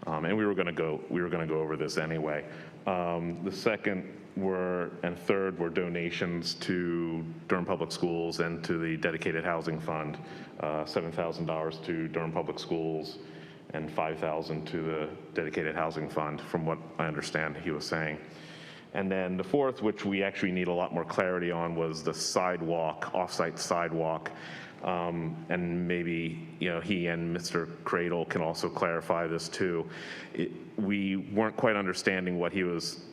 And we were going to go over this anyway. The second and third were donations to Durham Public Schools and to the Dedicated Housing Fund, $7,000 to Durham Public Schools and $5,000 to the Dedicated Housing Fund, from what I understand he was saying. And then the fourth, which we actually need a lot more clarity on, was the sidewalk, off-site sidewalk. And maybe, you know, he and Mr. Cradle can also clarify this too. We weren't quite understanding what he was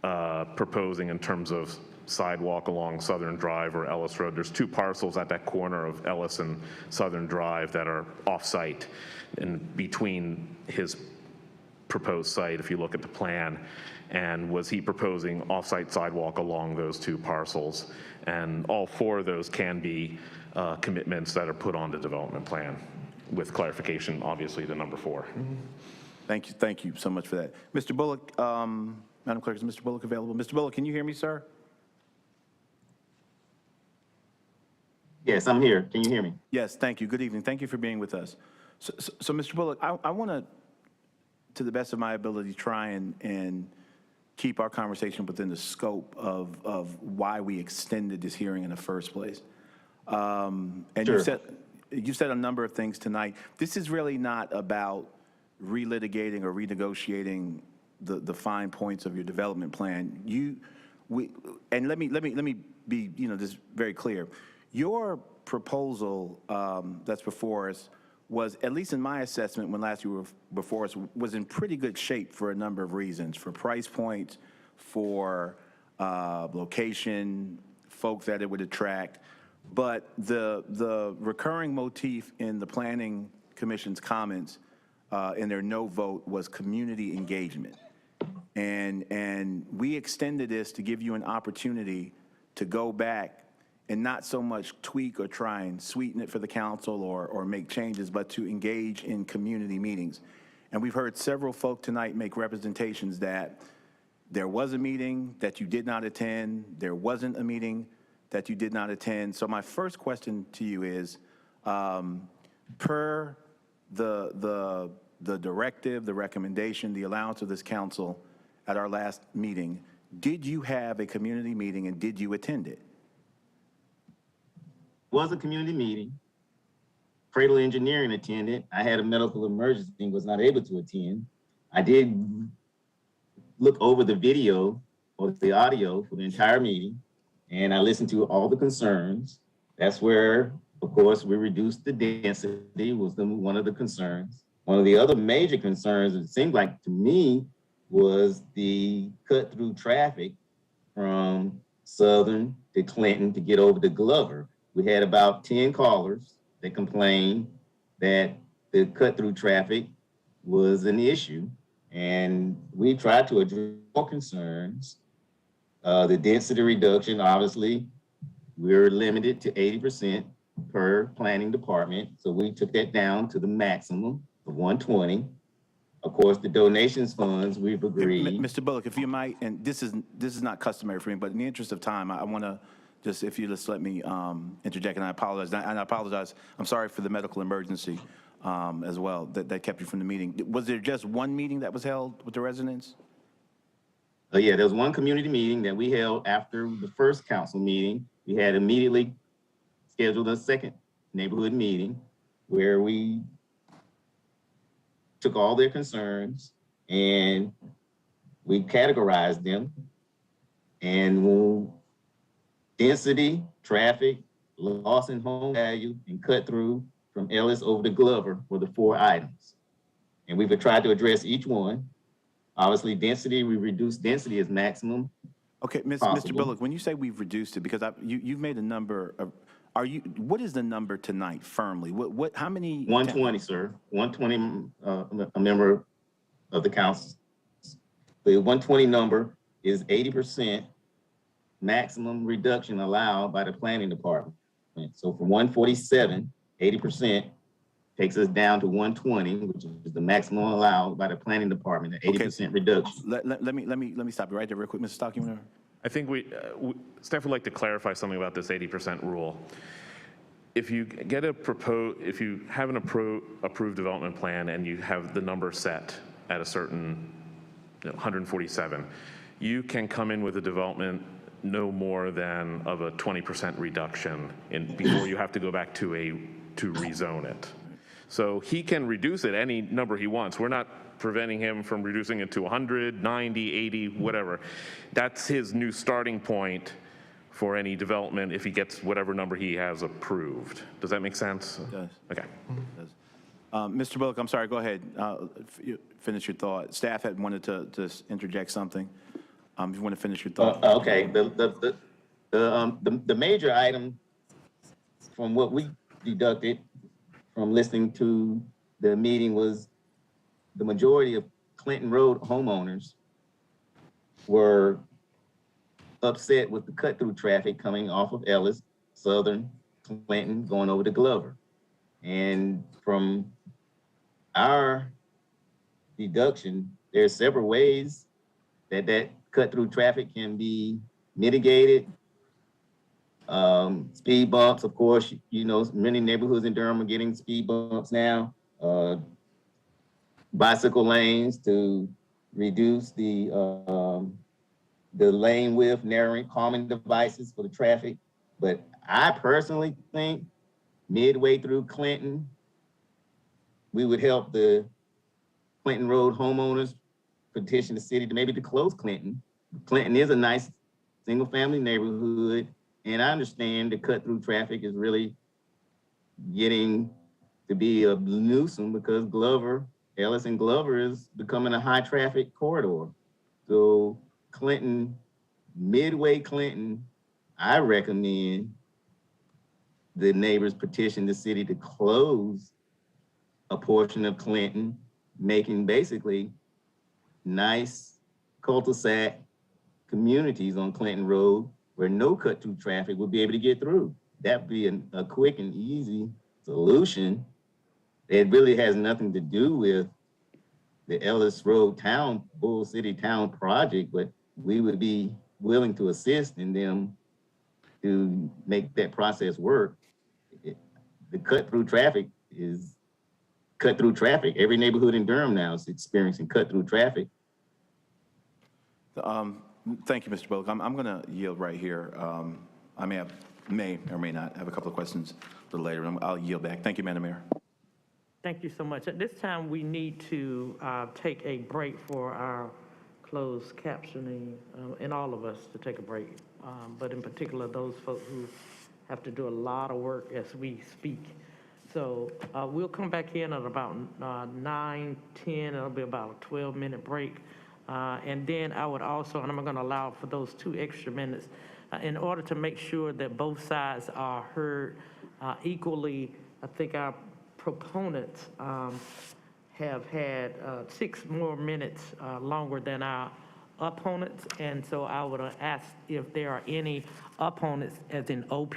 proposing in terms of sidewalk along Southern Drive or Ellis Road. There's 2 parcels at that corner of Ellis and Southern Drive that are off-site, and between his proposed site, if you look at the plan. And was he proposing off-site sidewalk along those 2 parcels? And all 4 of those can be commitments that are put on the development plan, with clarification, obviously, to number 4. Thank you so much for that. Mr. Bullock, Madam Clerk, is Mr. Bullock available? Mr. Bullock, can you hear me, sir? Yes, I'm here. Can you hear me? Yes, thank you. Good evening. Thank you for being with us. So Mr. Bullock, I want to the best of my ability, try and keep our conversation within the scope of why we extended this hearing in the first place. And sure. You said a number of things tonight. This is really not about relitigating or renegotiating the fine points of your development plan. And let me be, you know, just very clear. Your proposal that's before us was, at least in my assessment when last you were before us, was in pretty good shape for a number of reasons, for price point, for location, folks that it would attract. But the recurring motif in the Planning Commission's comments in their no vote was community engagement. And we extended this to give you an opportunity to go back and not so much tweak or try and sweeten it for the council or make changes, but to engage in community meetings. And we've heard several folk tonight make representations that there was a meeting that you did not attend, there wasn't a meeting that you did not attend. So my first question to you is, per the directive, the recommendation, the allowance of this council at our last meeting, did you have a community meeting and did you attend it? Was a community meeting. Cradle Engineering attended. I had a medical emergency and was not able to attend. I did look over the video or the audio for the entire meeting, and I listened to all the concerns. That's where, of course, we reduced the density was one of the concerns. One of the other major concerns, it seemed like to me, was the cut through traffic from Southern to Clinton to get over to Glover. We had about 10 callers that complained that the cut through traffic was an issue. And we tried to address all concerns. The density reduction, obviously, we're limited to 80% per planning department. So we took that down to the maximum of 120. Of course, the donations funds, we've agreed. Mr. Bullock, if you might, and this is not customary for me, but in the interest of time, I want to just, if you just let me interject, and I apologize. I'm sorry for the medical emergency as well that kept you from the meeting. Was there just one meeting that was held with the residents? Yeah, there was one community meeting that we held after the first council meeting. We had immediately scheduled a second neighborhood meeting where we took all their concerns and we categorized them. And density, traffic, loss in home value, and cut through from Ellis over to Glover were the 4 items. And we've tried to address each one. Obviously, density, we reduced density as maximum. Okay, Mr. Bullock, when you say we've reduced it, because you've made a number of, what is the number tonight firmly? How many? 120, sir. 120, a member of the council. The 120 number is 80% maximum reduction allowed by the planning department. So from 147, 80% takes us down to 120, which is the maximum allowed by the planning department, an 80% reduction. Let me stop you right there real quick, Mr. Stock. I think staff would like to clarify something about this 80% rule. If you get if you have an approved development plan and you have the number set at a certain 147, you can come in with a development no more than of a 20% reduction before you have to go back to rezone it. So he can reduce it any number he wants. We're not preventing him from reducing it to 100, 90, 80, whatever. That's his new starting point for any development if he gets whatever number he has approved. Does that make sense? It does. Okay. It does. Mr. Bullock, I'm sorry, go ahead. Finish your thought. Staff had wanted to interject something. If you want to finish your thought. Okay, the major item from what we deducted from listening to the meeting was the majority of Clinton Road homeowners were upset with the cut through traffic coming off of Ellis, Southern, Clinton, going over to Glover. And from our deduction, there's several ways that cut through traffic can be mitigated. Speed bumps, of course, many neighborhoods in Durham are getting speed bumps now. Bicycle lanes to reduce the lane width, narrowing, calming devices for the traffic. But I personally think midway through Clinton, we would help the Clinton Road homeowners petition the city to maybe to close Clinton. Clinton is a nice single family neighborhood. And I understand the cut through traffic is really getting to be a nuisance because Ellis and Glover is becoming a high traffic corridor. So Clinton, midway Clinton, I recommend the neighbors petition the city to close a portion of Clinton, making basically nice cul-de-sac communities on Clinton Road where no cut through traffic will be able to get through. That'd be a quick and easy solution. It really has nothing to do with the Ellis Road Bull City Town project, but we would be willing to assist in them to make that process work. The cut through traffic is cut through traffic. Every neighborhood in Durham now is experiencing cut through traffic. Thank you, Mr. Bullock. I'm going to yield right here. I may or may not have a couple of questions a little later. I'll yield back. Thank you, Madam Mayor. Thank you so much. At this time, we need to take a break for our closed captioning, and all of us to take a break, but in particular, those folks who have to do a lot of work as we speak. So we'll come back in at about 9:10. It'll be about a 12-minute break. And then I would also, and I'm going to allow for those 2 extra minutes, in order to make sure that both sides are heard equally. I think our proponents have had 6 more minutes longer than our opponents, and so I would ask if there are any opponents, as in OP,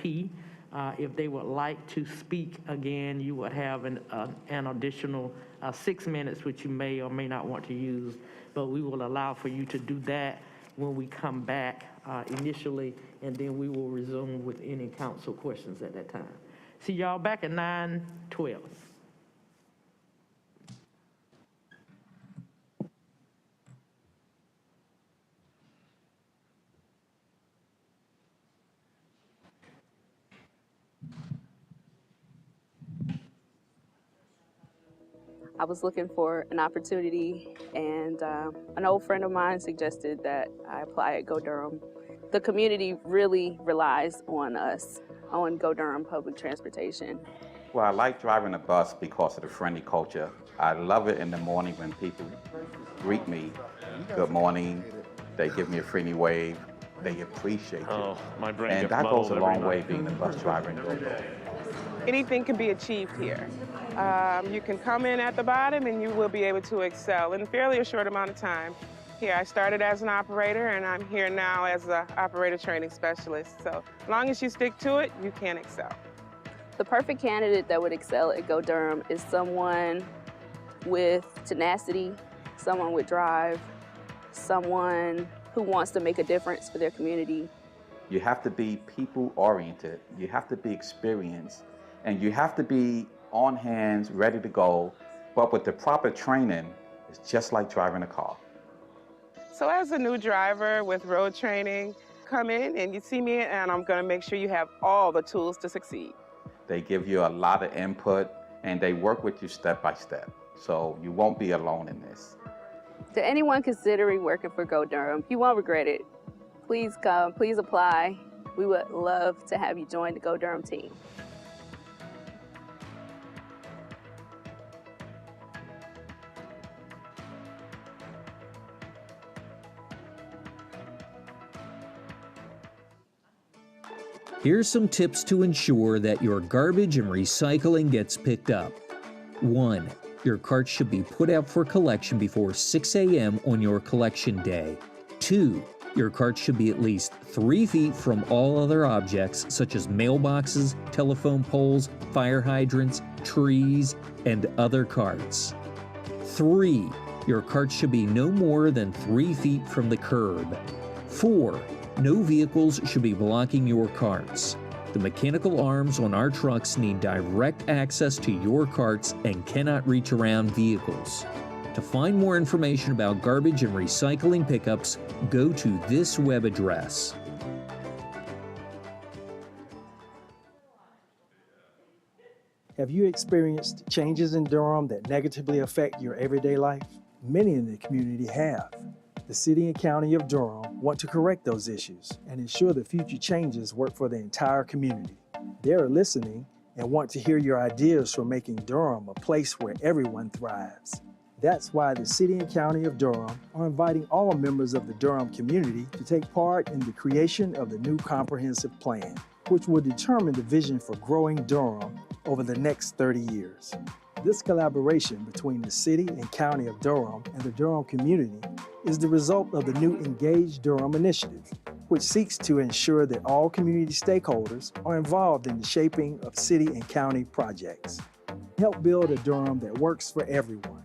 if they would like to speak again, you would have an additional 6 minutes, which you may or may not want to use, but we will allow for you to do that when we come back initially, and then we will resume with any council questions at that time. See y'all back at 9:12. I was looking for an opportunity, and an old friend of mine suggested that I apply at Go Durham. The community really relies on us, on Go Durham public transportation. Well, I like driving a bus because of the friendly culture. I love it in the morning when people greet me, good morning, they give me a friendly wave, they appreciate it. Oh, my brain And gets that goes a muddled long every way night. being a bus driver in Go Durham. Anything can be achieved here. You can come in at the bottom and you will be able to excel in fairly a short amount of time. Here, I started as an operator and I'm here now as an operator training specialist. So as long as you stick to it, you can excel. The perfect candidate that would excel at Go Durham is someone with tenacity, someone with drive, someone who wants to make a difference for their community. You have to be people-oriented, you have to be experienced, and you have to be on hands, ready to go, but with the proper training, it's just like driving a car. So as a new driver with road training, come in and you see me and I'm gonna make sure you have all the tools to succeed. They give you a lot of input and they work with you step by step. So you won't be alone in this. To anyone considering working for Go Durham, you won't regret it. Please come, please apply. We would love to have you join the Go Durham team. Here's some tips to ensure that your garbage and recycling gets picked up. 1. Your cart should be put out for collection before 6 a.m. on your collection day. 2. Your cart should be at least 3 feet from all other objects such as mailboxes, telephone poles, fire hydrants, trees, and other carts. 3. Your cart should be no more than 3 feet from the curb. 4. No vehicles should be blocking your carts. The mechanical arms on our trucks need direct access to your carts and cannot reach around vehicles. To find more information about garbage and recycling pickups, go to this web address. Have you experienced changes in Durham that negatively affect your everyday life? Many in the community have. The City and County of Durham want to correct those issues and ensure that future changes work for the entire community. They are listening and want to hear your ideas for making Durham a place where everyone thrives. That's why the City and County of Durham are inviting all members of the Durham community to take part in the creation of the new comprehensive plan, which will determine the vision for growing Durham over the next 30 years. This collaboration between the City and County of Durham and the Durham community is the result of the new Engage Durham initiative, which seeks to ensure that all community stakeholders are involved in the shaping of city and county projects. Help build a Durham that works for everyone.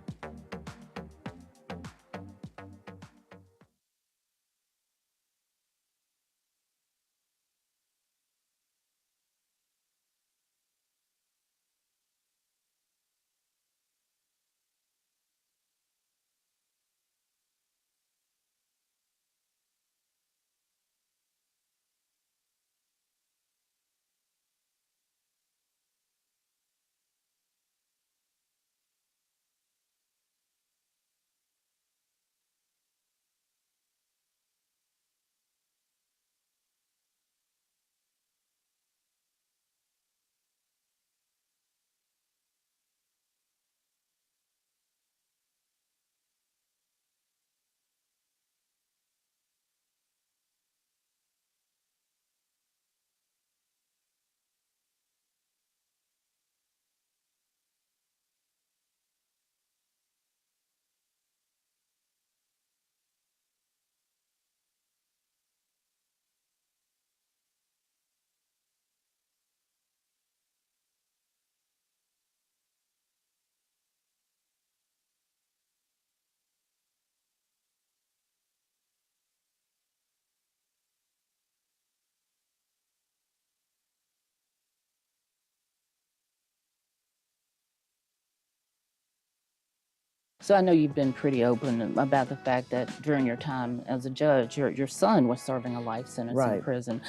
So I know you've been pretty open about the fact that during your time as a judge, your son was serving a life sentence in Right. prison.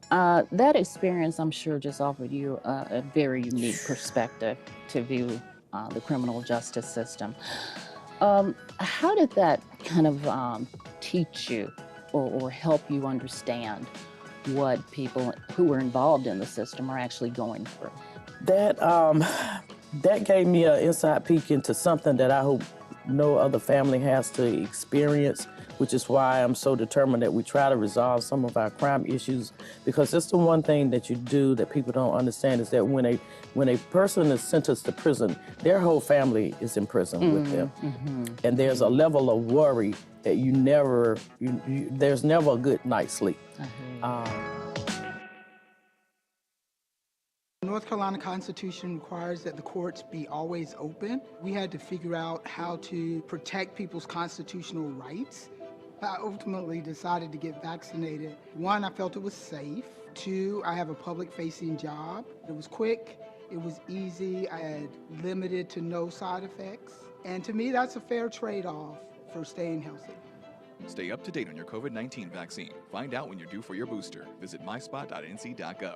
That experience, I'm sure, just offered you a very unique perspective to view the criminal justice system. How did that kind of teach you or help you understand what people who were involved in the system are actually going through? That gave me an inside peek into something that I hope no other family has to experience, which is why I'm so determined that we try to resolve some of our crime issues, because it's the one thing that you do that people don't understand is that when a person is sentenced to prison, their whole family is in prison with them. And there's a level of worry that there's never a good night's sleep. North Carolina Constitution requires that the courts be always open. We had to figure out how to protect people's constitutional rights. I ultimately decided to get vaccinated. One, I felt it was safe. Two, I have a public-facing job. It was quick, it was easy, I had limited to no side effects. And to me, that's a fair trade-off for staying healthy. Stay up to date on your COVID-19 vaccine. Find out when you're due for your booster. Visit myspot.nc.gov.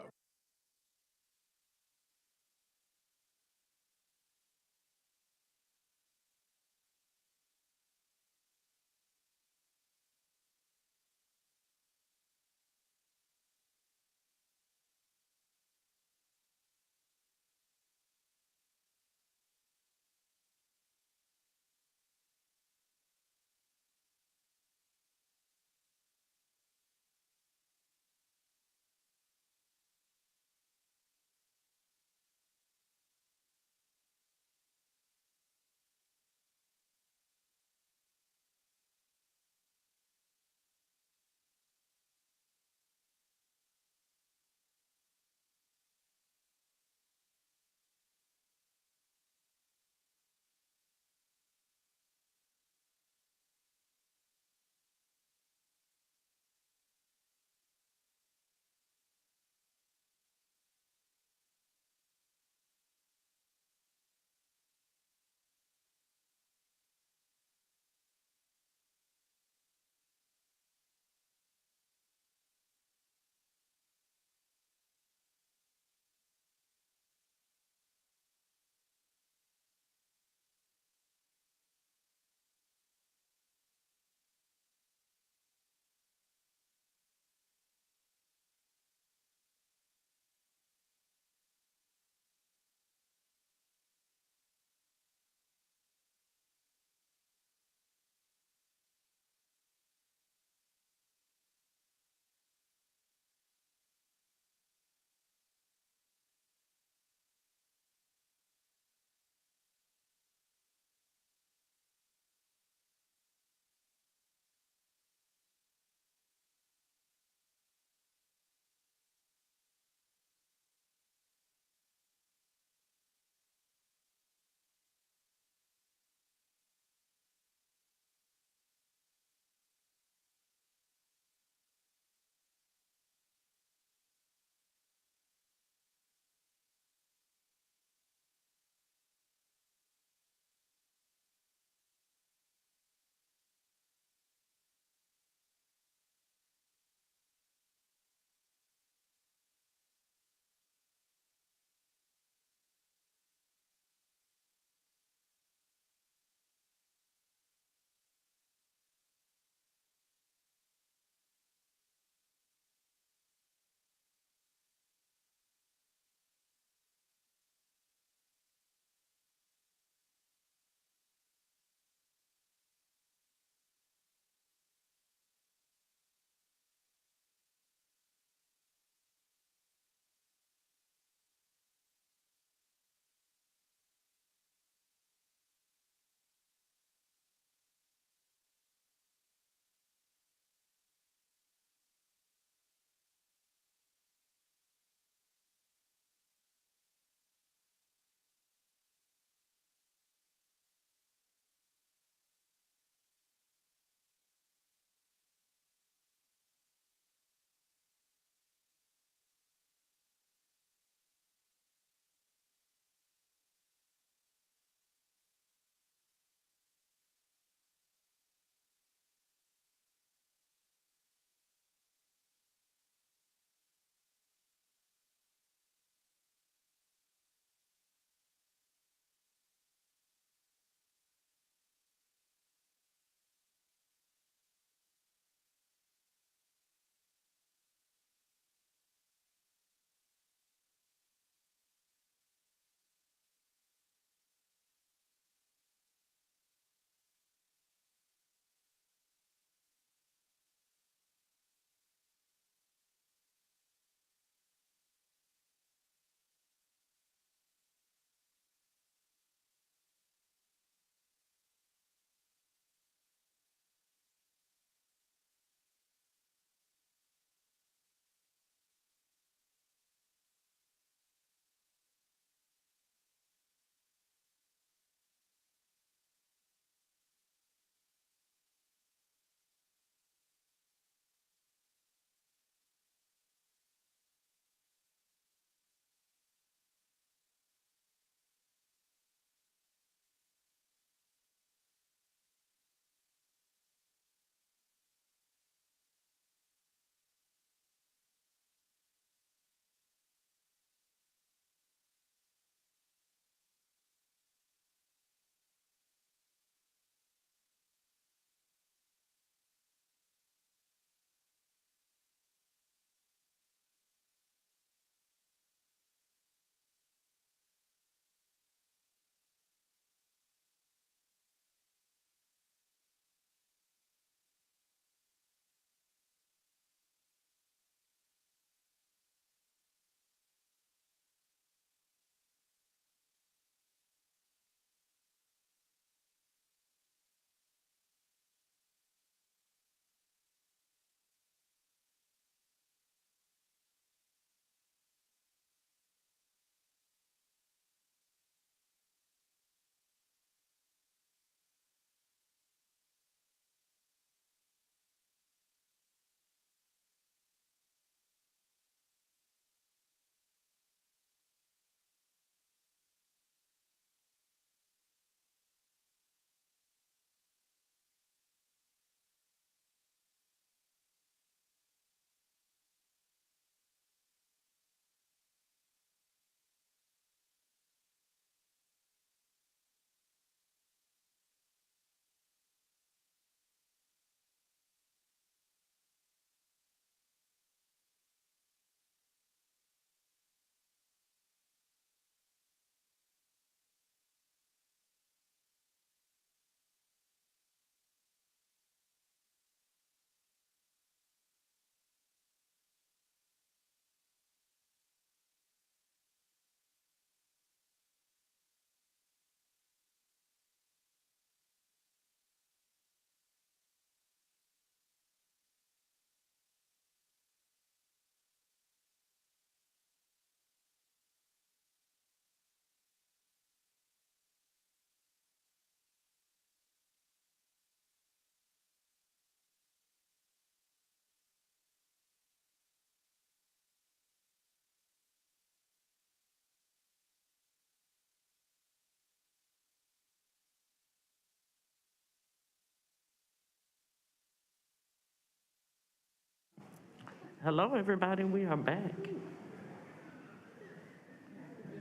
Hello, everybody. We are back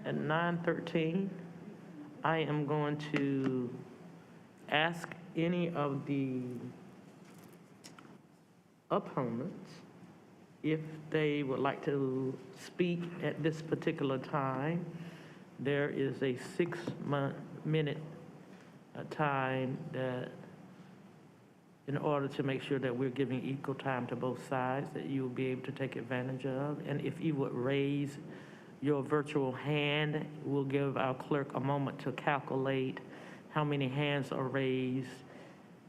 at 9:13. I am going to ask any of the opponents if they would like to speak at this particular time. There is a 6-minute time that, in order to make sure that we're giving equal time to both sides, that you will be able to take advantage of. And if you would raise your virtual hand, we'll give our clerk a moment to calculate how many hands are raised.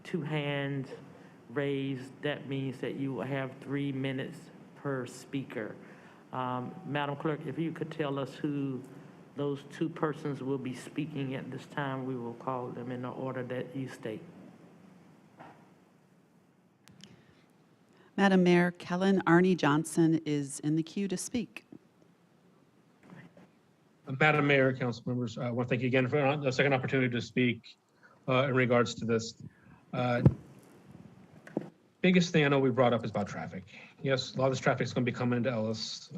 2 hands raised, that means that you will have 3 minutes per speaker. Madam Clerk, if you could tell us who those 2 persons will be speaking at this time, we will call them in the order that you state. Madam Mayor, Kellen Arnie Johnson is in the queue to speak. Madam Mayor, council members, I want to thank you again for the second opportunity to speak in regards to this. Biggest thing I know we brought up is about traffic. Yes, a lot of this traffic is going to be coming into Ellis.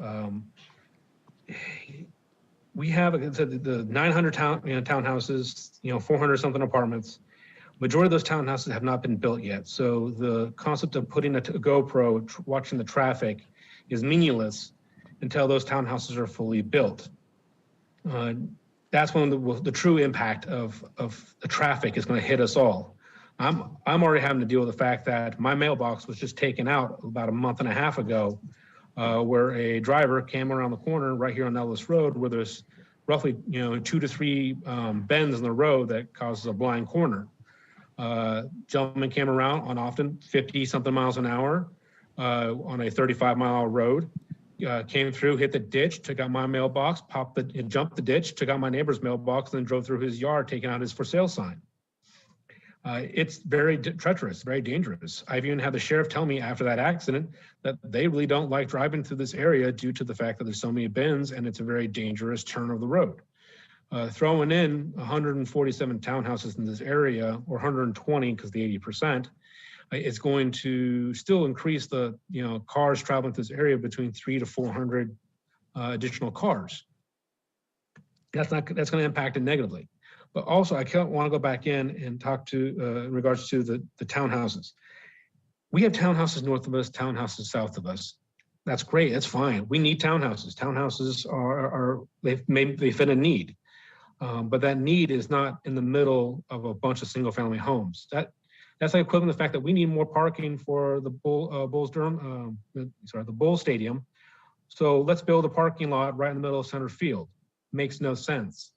We have the 900 townhouses, 400 something apartments. Majority of those townhouses have not been built yet. So the concept of putting a GoPro watching the traffic is meaningless until those townhouses are fully built. That's when the true impact of the traffic is going to hit us all. I'm already having to deal with the fact that my mailbox was just taken out about a month and a half ago, where a driver came around the corner right here on Ellis Road, where there's roughly 2 to 3 bends in the road that causes a blind corner. Gentleman came around on often 50 something miles an hour on a 35-mile road. Came through, hit the ditch, took out my mailbox, jumped the ditch, took out my neighbor's mailbox, then drove through his yard, taking out his for sale sign. It's very treacherous, very dangerous. I've even had the sheriff tell me after that accident that they really don't like driving through this area due to the fact that there's so many bends and it's a very dangerous turn of the road. Throwing in 147 townhouses in this area, or 120 because the 80%, it's going to still increase the cars traveling through this area between 300 to 400 additional cars. That's going to impact it negatively. But also, I want to go back in and talk to in regards to the townhouses. We have townhouses north of us, townhouses south of us. That's great. That's fine. We need townhouses. Townhouses they fit a need, but that need is not in the middle of a bunch of single-family homes. That's like equivalent to the fact that we need more parking for the Bull Stadium. So let's build a parking lot right in the middle of center field. Makes no sense.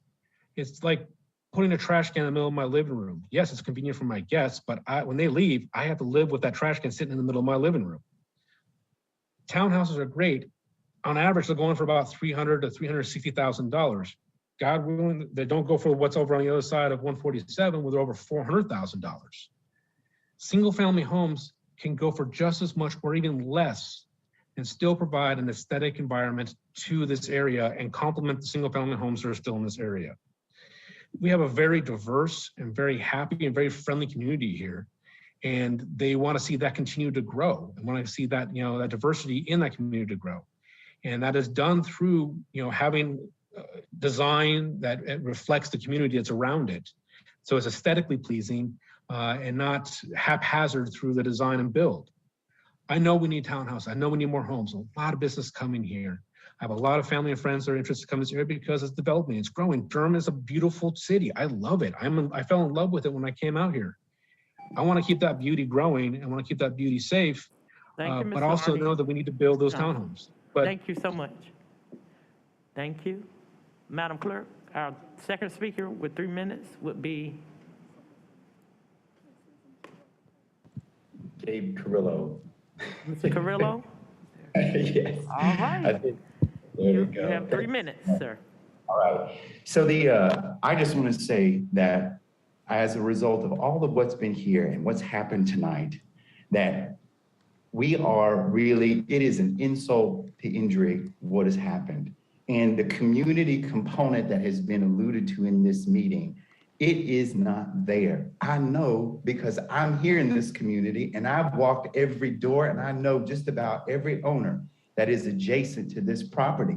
It's like putting a trash can in the middle of my living room. Yes, it's convenient for my guests, but when they leave, I have to live with that trash can sitting in the middle of my living room. Townhouses are great. On average, they're going for about $300,000 to $360,000. God willing, they don't go for what's over on the other side of 147, where they're over $400,000. Single-family homes can go for just as much or even less and still provide an aesthetic environment to this area and complement the single-family homes that are still in this area. We have a very diverse and very happy and very friendly community here, and they want to see that continue to grow and want to see that that diversity in that community to grow, and that is done through having design that reflects the community that's around it, so it's aesthetically pleasing and not haphazard through the design and build. I know we need townhouses. I know we need more homes. A lot of business coming here. I have a lot of family and friends that are interested to come to this area because it's developing, it's growing. Durham is a beautiful city. I love it. I fell in love with it when I came out here. I want to keep that beauty growing. I want to keep that beauty safe, Thank you, but Mr. also Arnie. know that we need to build those townhomes. But thank you so much. Thank you. Madam Clerk, our second speaker with 3 minutes would be Gabe Carrillo. Mr. Carrillo. Yes. All right. You have 3 minutes, sir. All right. So I just want to say that as a result of all of what's been here and what's happened tonight, that we are really, it is an insult to injury what has happened. And the community component that has been alluded to in this meeting It is not there. I know because I'm here in this community and I've walked every door and I know just about every owner that is adjacent to this property.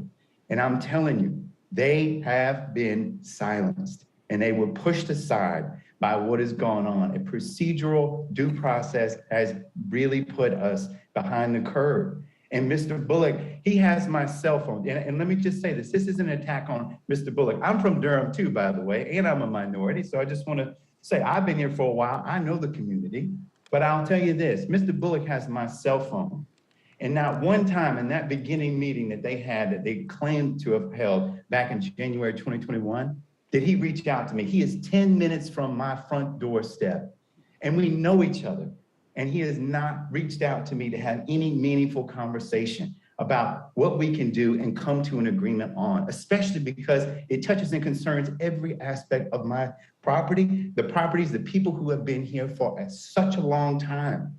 And I'm telling you, they have been silenced and they were pushed aside by what has gone on. A procedural due process has really put us behind the curve. And Mr. Bullock, he has my cell phone. And let me just say this isn't an attack on Mr. Bullock. I'm from Durham too, by the way, and I'm a minority. So I just want to say, I've been here for a while. I know the community, but I'll tell you this, Mr. Bullock has my cell phone. And not one time in that beginning meeting that they had, that they claimed to have held back in January 2021, did he reach out to me. He is 10 minutes from my front doorstep and we know each other. And he has not reached out to me to have any meaningful conversation about what we can do and come to an agreement on, especially because it touches and concerns every aspect of my property, the properties, the people who have been here for such a long time.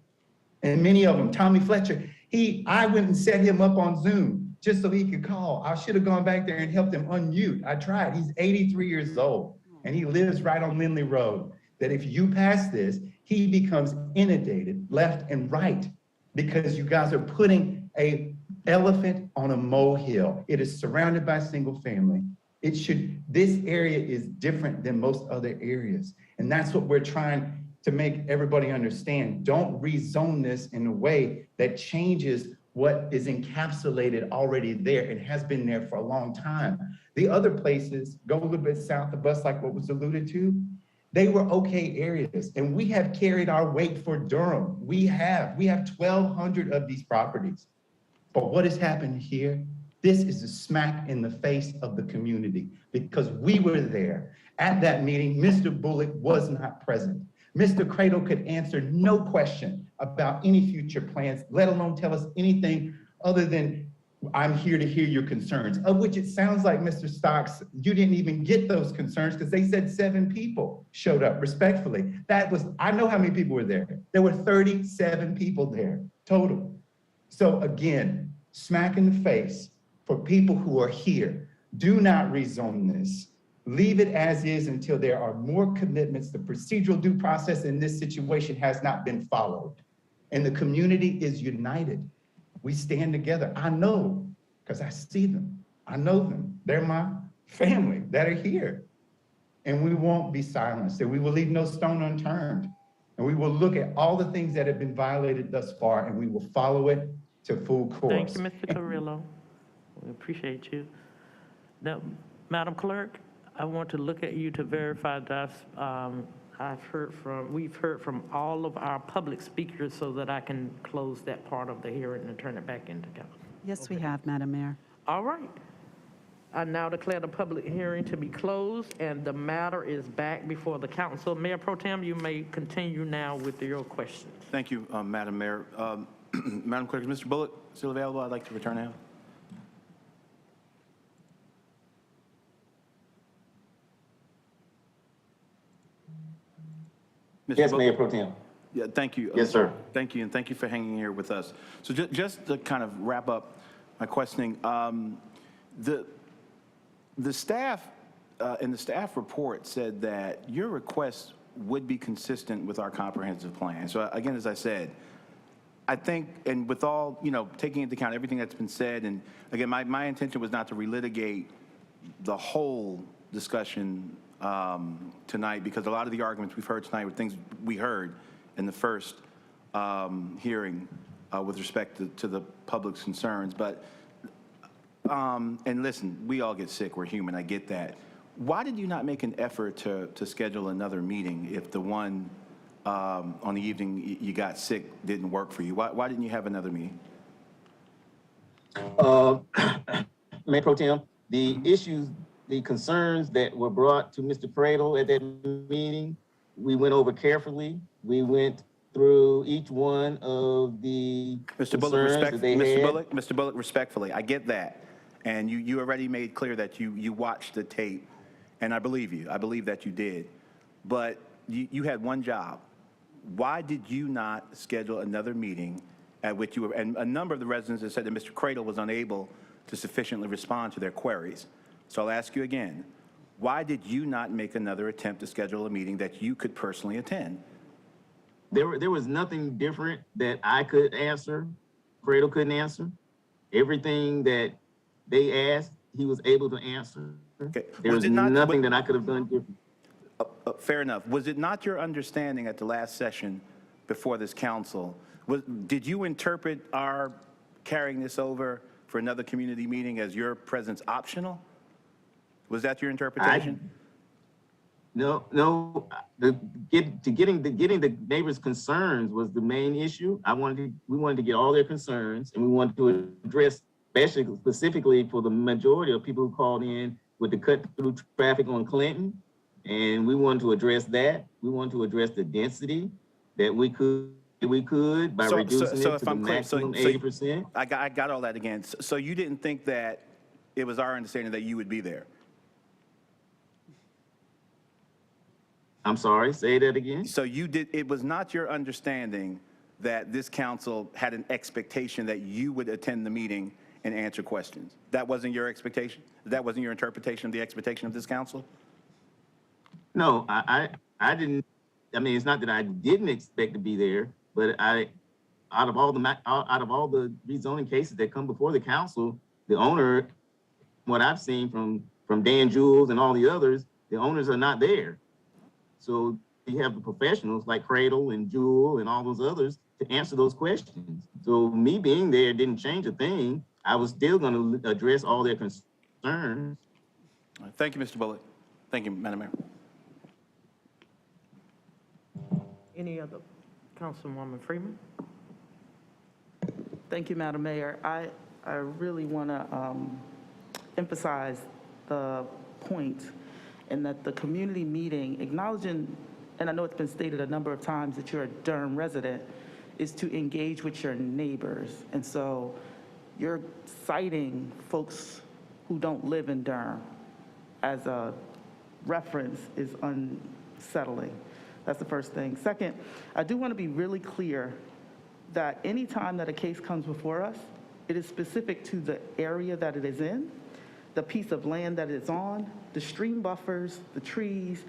And many of them, Tommy Fletcher, I went and set him up on Zoom just so he could call. I should have gone back there and helped him unmute. I tried. He's 83 years old and he lives right on Lindley Road. That if you pass this, he becomes inundated left and right because you guys are putting an elephant on a molehill. It is surrounded by single family. This area is different than most other areas. And that's what we're trying to make everybody understand. Don't rezone this in a way that changes what is encapsulated already there and has been there for a long time. The other places, go a little bit south of us, like what was alluded to, they were okay areas. And we have carried our weight for Durham. We have 1,200 of these properties. But what has happened here? This is a smack in the face of the community because we were there. At that meeting, Mr. Bullock was not present. Mr. Cradle could answer no question about any future plans, let alone tell us anything other than, I'm here to hear your concerns, of which it sounds like, Mr. Stocks, you didn't even get those concerns because they said 7 people showed up, respectfully. I know how many people were there. There were 37 people there, total. So again, smack in the face for people who are here. Do not rezone this. Leave it as is until there are more commitments. The procedural due process in this situation has not been followed. And the community is united. We stand together. I know, because I see them. I know them. They're my family that are here. And we won't be silenced. And we will leave no stone unturned. And we will look at all the things that have been violated thus far, and we will follow it to full course. Thank you, Mr. Carrillo. We appreciate you. Now, Madam Clerk, I want to look at you to verify that we've heard from all of our public speakers so that I can close that part of the hearing and turn it back into council. Yes, we have, Madam Mayor. All right. I now declare the public hearing to be closed and the matter is back before the council. Mayor Pro Tem, you may continue now with your questions. Thank you, Madam Mayor. Madam Clerk, is Mr. Bullock still available? I'd like to return now. Yes, Mayor Pro Tem. Yeah, thank you. Yes, sir. Thank you, and thank you for hanging here with us. So just to kind of wrap up my questioning, the staff in the staff report said that your request would be consistent with our comprehensive plan. So again, as I said, I think, and with all, taking into account everything that's been said, and again, my intention was not to relitigate the whole discussion tonight, because a lot of the arguments we've heard tonight were things we heard in the first hearing with respect to the public's concerns. But, and listen, we all get sick, we're human, I get that. Why did you not make an effort to schedule another meeting if the one on the evening you got sick didn't work for you? Why didn't you have another meeting? Mayor Pro Tem, the issues, the concerns that were brought to Mr. Cradle at that meeting, we went over carefully. We went through each one of the Mr. Bullock, respectfully, I get that. And you already made clear that you watched the tape, and I believe you. I believe that you did. But you had one job. Why did you not schedule another meeting at which you were, and a number of the residents have said that Mr. Cradle was unable to sufficiently respond to their queries. So I'll ask you again, Why did you not make another attempt to schedule a meeting that you could personally attend? There was nothing different that I could answer, Fredo couldn't answer. Everything that they asked, he was able to answer. Okay. There was nothing that I could have done different. Fair enough. Was it not your understanding at the last session before this council, did you interpret our carrying this over for another community meeting as your presence optional? Was that your interpretation? No. Getting the neighbors' concerns was the main issue. We wanted to get all their concerns, and we wanted to address, specifically for the majority of people who called in with the cut through traffic on Clinton, and we wanted to address that. We wanted to address the density that we could by reducing it to the maximum 80%. I got all that again. So you didn't think that it was our understanding that you would be there? I'm sorry, say that again. So it was not your understanding that this council had an expectation that you would attend the meeting and answer questions? That wasn't your expectation? That wasn't your interpretation of the expectation of this council? No, I didn't. I mean, it's not that I didn't expect to be there, but out of all the rezoning cases that come before the council, the owner, what I've seen from Dan Jules and all the others, the owners are not there. So you have the professionals like Cradle and Jewel and all those others to answer those questions. So me being there didn't change a thing. I was still going to address all their concerns. Thank you, Mr. Bullock. Thank you, Madam Mayor. Any other? Councilwoman Freeman? Thank you, Madam Mayor. I really want to emphasize the point in that the community meeting, acknowledging, and I know it's been stated a number of times that you're a Durham resident, is to engage with your neighbors. And so you're citing folks who don't live in Durham as a reference is unsettling. That's the first thing. Second, I do want to be really clear that any time that a case comes before us, it is specific to the area that it is in, the piece of land that it's on, the stream buffers, the trees,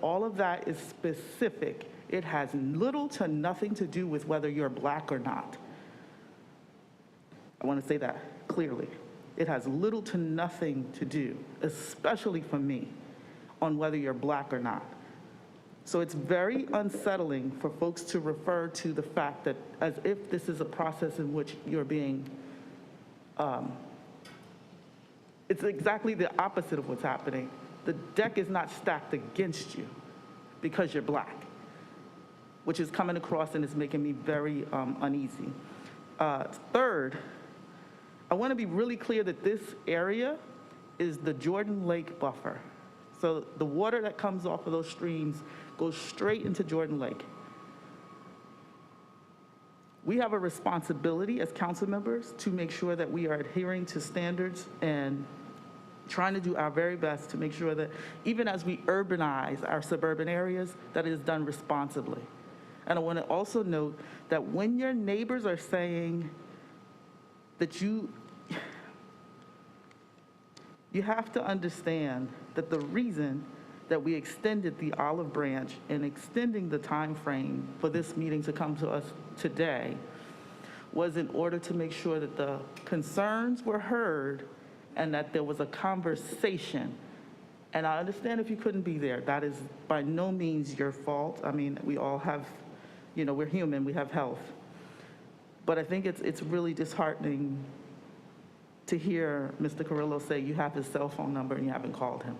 all of that is specific. It has little to nothing to do with whether you're black or not. I want to say that clearly. It has little to nothing to do, especially for me, on whether you're black or not. So it's very unsettling for folks to refer to the fact that as if this is a process in which you're being, it's exactly the opposite of what's happening. The deck is not stacked against you because you're black, which is coming across and is making me very uneasy. Third, I want to be really clear that this area is the Jordan Lake buffer. So the water that comes off of those streams goes straight into Jordan Lake. We have a responsibility as council members to make sure that we are adhering to standards and trying to do our very best to make sure that even as we urbanize our suburban areas, that it is done responsibly. And I want to also note that when your neighbors are saying that you have to understand that the reason that we extended the olive branch and extending the time frame for this meeting to come to us today was in order to make sure that the concerns were heard and that there was a conversation. And I understand if you couldn't be there, that is by no means your fault. I mean, we all have, we're human, we have health. But I think it's really disheartening to hear Mr. Carrillo say you have his cell phone number and you haven't called him.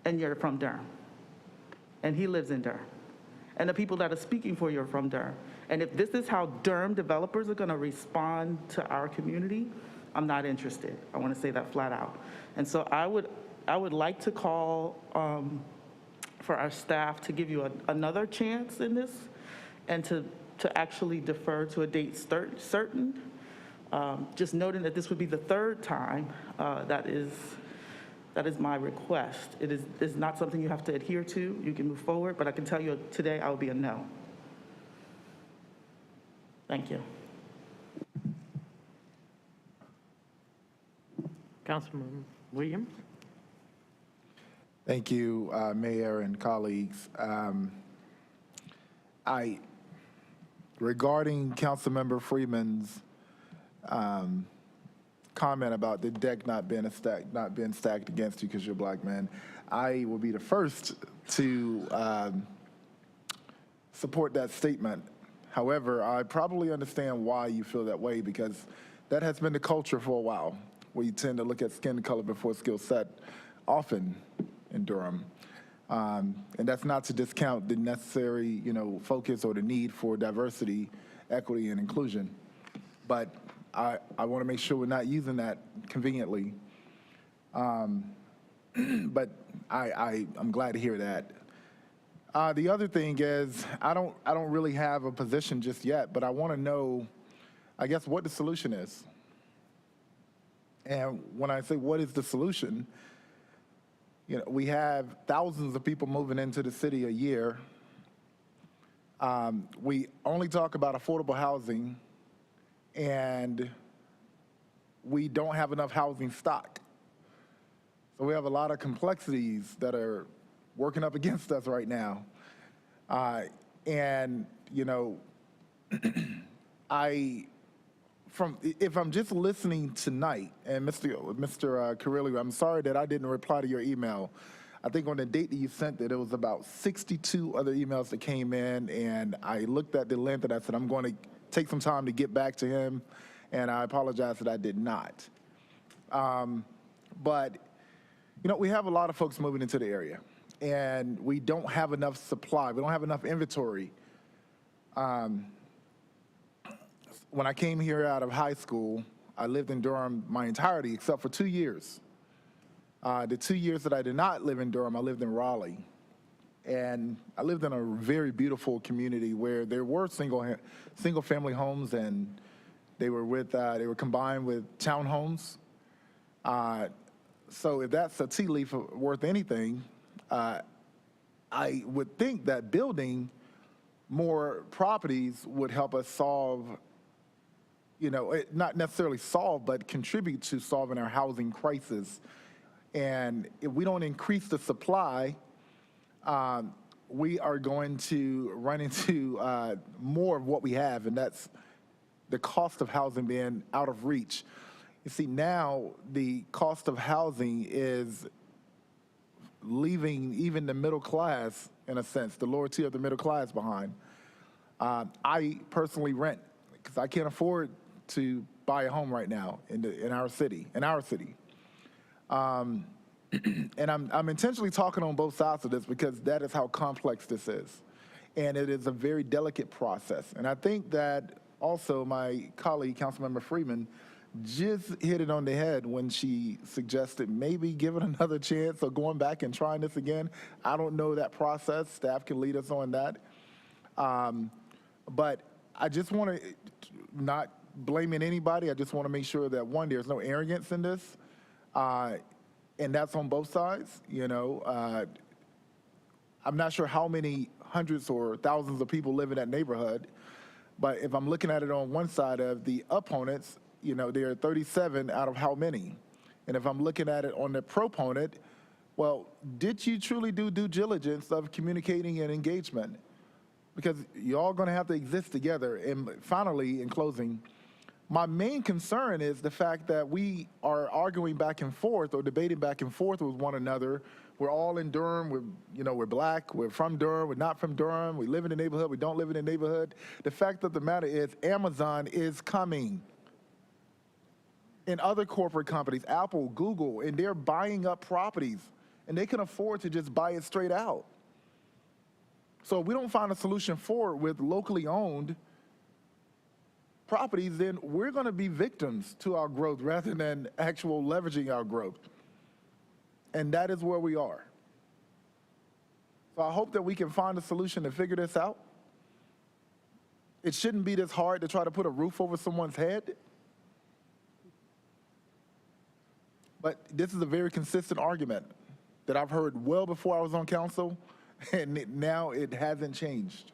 And you're from Durham. And he lives in Durham. And the people that are speaking for you are from Durham. And if this is how Durham developers are gonna respond to our community, I'm not interested. I wanna say that flat out. And so I would like to call for our staff to give you another chance in this and to actually defer to a date certain. Just noting that this would be the third time that is my request. It is not something you have to adhere to. You can move forward, but I can tell you today I will be a no. Thank you. Councilman Williams? Thank you, Mayor and colleagues. Regarding Councilmember Freeman's comment about the deck not being stacked against you because you're a black man, I will be the first to support that statement. However, I probably understand why you feel that way, because that has been the culture for a while, where you tend to look at skin color before skill set, often in Durham. And that's not to discount the necessary, focus or the need for diversity, equity, and inclusion. But I want to make sure we're not using that conveniently. But I'm glad to hear that. The other thing is, I don't really have a position just yet, but I want to know, I guess, what the solution is. And when I say what is the solution, we have thousands of people moving into the city a year. We only talk about affordable housing, and we don't have enough housing stock. So we have a lot of complexities that are working up against us right now. If I'm just listening tonight, and Mr. Carrillo, I'm sorry that I didn't reply to your email. I think on the date that you sent it, it was about 62 other emails that came in, and I looked at the length and I said, I'm going to take some time to get back to him, and I apologize that I did not. But we have a lot of folks moving into the area, and we don't have enough supply. We don't have enough inventory. When I came here out of high school, I lived in Durham my entirety except for 2 years. The 2 years that I did not live in Durham, I lived in Raleigh. And I lived in a very beautiful community where there were single family homes, and they were combined with townhomes. So if that's a tea leaf worth anything, I would think that building more properties would help us solve, not necessarily solve, but contribute to solving our housing crisis. And if we don't increase the supply, we are going to run into more of what we have, and that's the cost of housing being out of reach. You see, now the cost of housing is leaving even the middle class, in a sense, the lower tier of the middle class behind. I personally rent because I can't afford to buy a home right now in our city. And I'm intentionally talking on both sides of this because that is how complex this is. And it is a very delicate process. And I think that also my colleague, Councilmember Freeman, just hit it on the head when she suggested maybe giving another chance or going back and trying this again. I don't know that process. Staff can lead us on that. But I just want to, not blaming anybody, I just want to make sure that, one, there's no arrogance in this. And that's on both sides. I'm not sure how many hundreds or thousands of people live in that neighborhood, but if I'm looking at it on one side of the opponents, there are 37 out of how many? And if I'm looking at it on the proponent, well, did you truly do due diligence of communicating and engagement? Because you're all going to have to exist together. And finally, in closing, my main concern is the fact that we are arguing back and forth or debating back and forth with one another. We're all in Durham. We're black. We're from Durham. We're not from Durham. We live in the neighborhood. We don't live in the neighborhood. The fact of the matter is Amazon is coming. And other corporate companies, Apple, Google, and they're buying up properties. And they can afford to just buy it straight out. So if we don't find a solution for it with locally owned properties, then we're going to be victims to our growth rather than actual leveraging our growth. And that is where we are. So I hope that we can find a solution to figure this out. It shouldn't be this hard to try to put a roof over someone's head. But this is a very consistent argument that I've heard well before I was on council, and now it hasn't changed.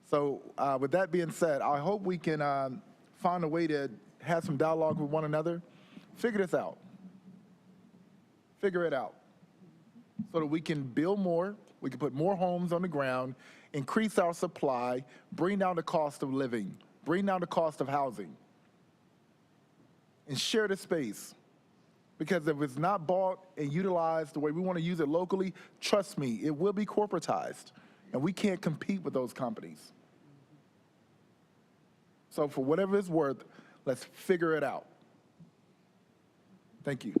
So with that being said, I hope we can find a way to have some dialogue with one another. Figure this out. Figure it out. so that we can build more, we can put more homes on the ground, increase our supply, bring down the cost of living, bring down the cost of housing, and share the space. Because if it's not bought and utilized the way we want to use it locally, trust me, it will be corporatized, and we can't compete with those companies. So for whatever it's worth, let's figure it out. Thank you.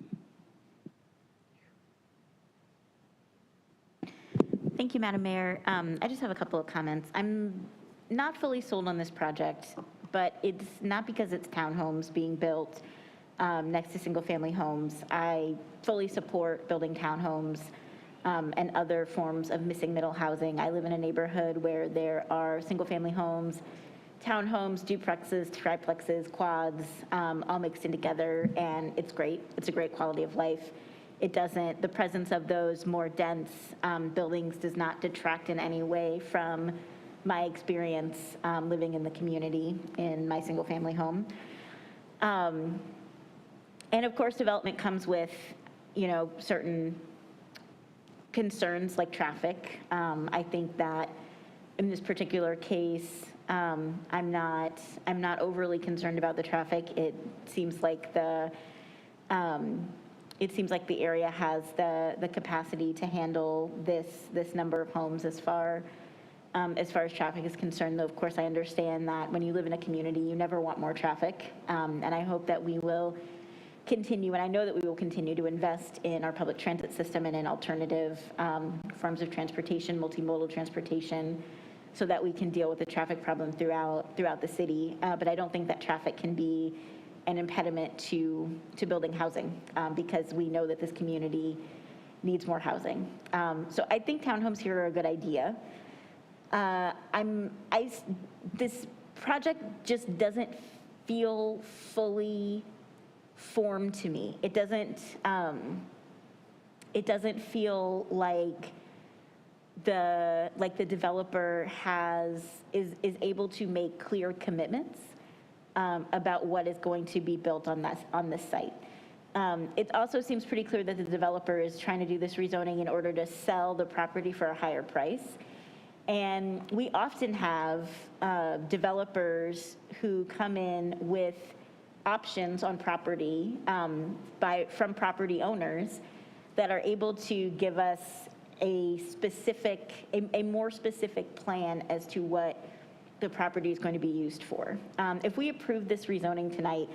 Thank you, Madam Mayor. I just have a couple of comments. I'm not fully sold on this project, but it's not because it's townhomes being built next to single-family homes. I fully support building townhomes and other forms of missing middle housing. I live in a neighborhood where there are single-family homes, townhomes, duplexes, triplexes, quads, all mixed in together, and it's great. It's a great quality of life. It doesn't, the presence of those more dense buildings does not detract in any way from my experience living in the community in my single family home. And of course, development comes with, you know, certain concerns like traffic. I think that in this particular case, I'm not overly concerned about the traffic. It seems like the area has the capacity to handle this number of homes as far as traffic is concerned. Though, of course, I understand that when you live in a community, you never want more traffic. And I hope that we will continue, and I know that we will continue to invest in our public transit system and in alternative forms of transportation, multimodal transportation, so that we can deal with the traffic problem throughout the city. But I don't think that traffic can be an impediment to building housing because we know that this community needs more housing. So I think townhomes here are a good idea. This project just doesn't feel fully formed to me. It doesn't feel like the developer is able to make clear commitments about what is going to be built on this site. It also seems pretty clear that the developer is trying to do this rezoning in order to sell the property for a higher price. And we often have developers who come in with options on property from property owners that are able to give us a more specific plan as to what the property is going to be used for. If we approve this rezoning tonight,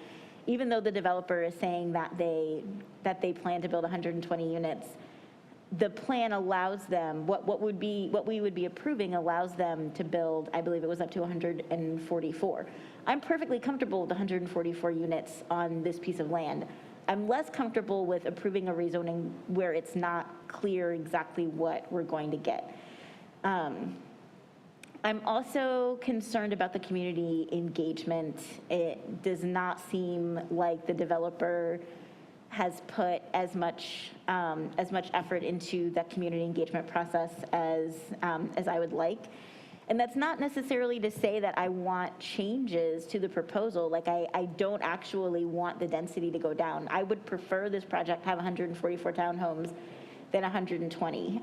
even though the developer is saying that they plan to build 120 units, the plan allows them, what we would be approving allows them to build, I believe it was up to 144. I'm perfectly comfortable with 144 units on this piece of land. I'm less comfortable with approving a rezoning where it's not clear exactly what we're going to get. I'm also concerned about the community engagement. It does not seem like the developer has put as much effort into that community engagement process as I would like. And that's not necessarily to say that I want changes to the proposal. Like I don't actually want the density to go down. I would prefer this project have 144 townhomes than 120.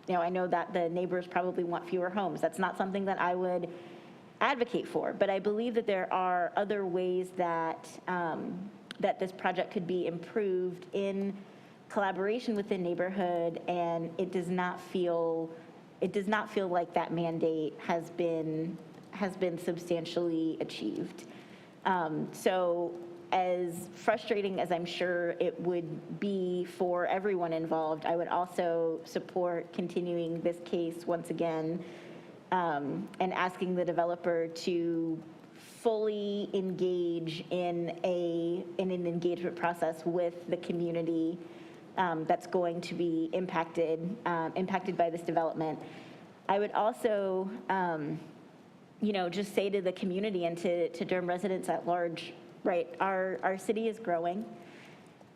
I know that the neighbors probably want fewer homes. That's not something that I would advocate for, but I believe that there are other ways that this project could be improved in collaboration with the neighborhood, and it does not feel like that mandate has been substantially achieved. So as frustrating as I'm sure it would be for everyone involved, I would also support continuing this case once again and asking the developer to fully engage in an engagement process with the community that's going to be impacted by this development. I would also, just say to the community and to Durham residents at large, right, our city is growing,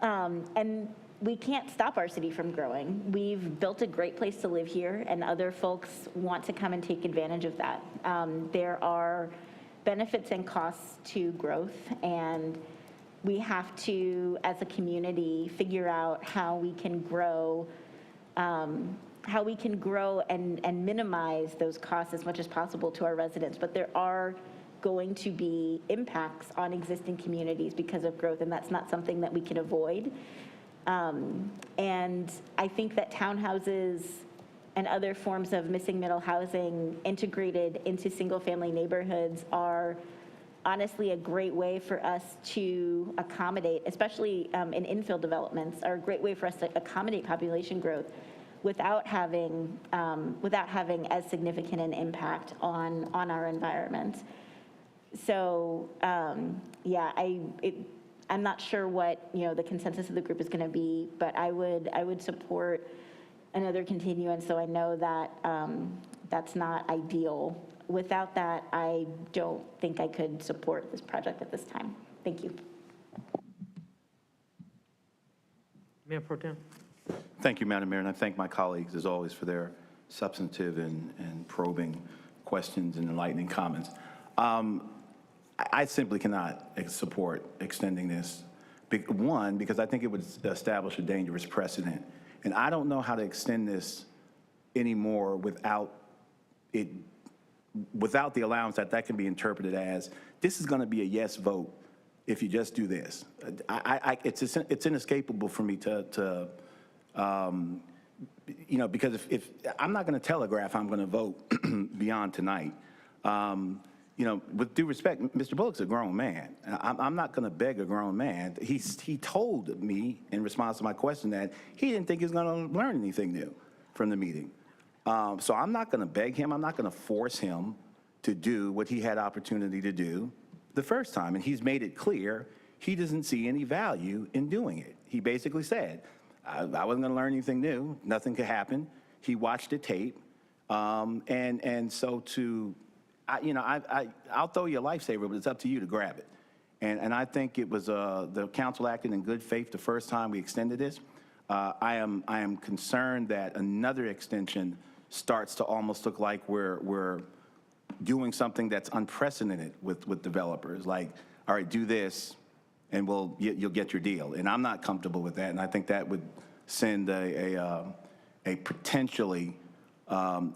and we can't stop our city from growing. We've built a great place to live here, and other folks want to come and take advantage of that. There are benefits and costs to growth, and we have to, as a community, figure out how we can grow and minimize those costs as much as possible to our residents. But there are going to be impacts on existing communities because of growth, and that's not something that we can avoid. And I think that townhouses and other forms of missing middle housing integrated into single-family neighborhoods are honestly a great way for us to accommodate, especially in infill developments, are a great way for us to accommodate population growth without having as significant an impact on our environment. So yeah, I'm not sure what the consensus of the group is going to be, but I would support another continuance. So I know that that's not ideal. Without that, I don't think I could support this project at this time. Thank you. Mayor Pro Tem. Thank you, Madam Mayor, and I thank my colleagues, as always, for their substantive and probing questions and enlightening comments. I simply cannot support extending this. One, because I think it would establish a dangerous precedent. And I don't know how to extend this anymore without the allowance that can be interpreted as, this is going to be a yes vote if you just do this. It's inescapable for me to because if I'm not going to telegraph I'm going to vote beyond tonight. With due respect, Mr. Bullock's a grown man. I'm not going to beg a grown man. He told me in response to my question that he didn't think he was going to learn anything new from the meeting. So I'm not going to beg him. I'm not going to force him to do what he had opportunity to do the first time. And he's made it clear he doesn't see any value in doing it. He basically said, I wasn't going to learn anything new. Nothing could happen. He watched the tape. And so I'll throw you a lifesaver, but it's up to you to grab it. And I think it was the council acted in good faith the first time we extended this. I am concerned that another extension starts to almost look like we're doing something that's unprecedented with developers. Like, all right, do this, and you'll get your deal. And I'm not comfortable with that. And I think that would send a potentially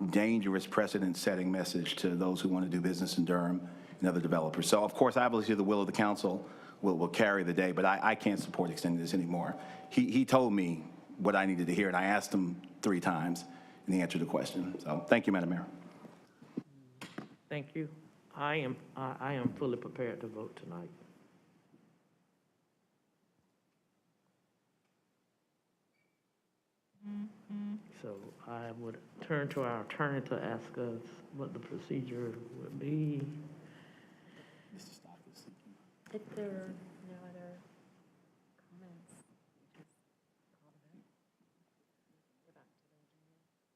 dangerous precedent-setting message to those who want to do business in Durham and other developers. So, of course, obviously the will of the council will carry the day, but I can't support extending this anymore. He told me what I needed to hear, and I asked him 3 times, and he answered the question. So, thank you, Madam Mayor. Thank you. I am fully prepared to vote tonight. So I would turn to our attorney to ask us what the procedure would be. If there are no other comments.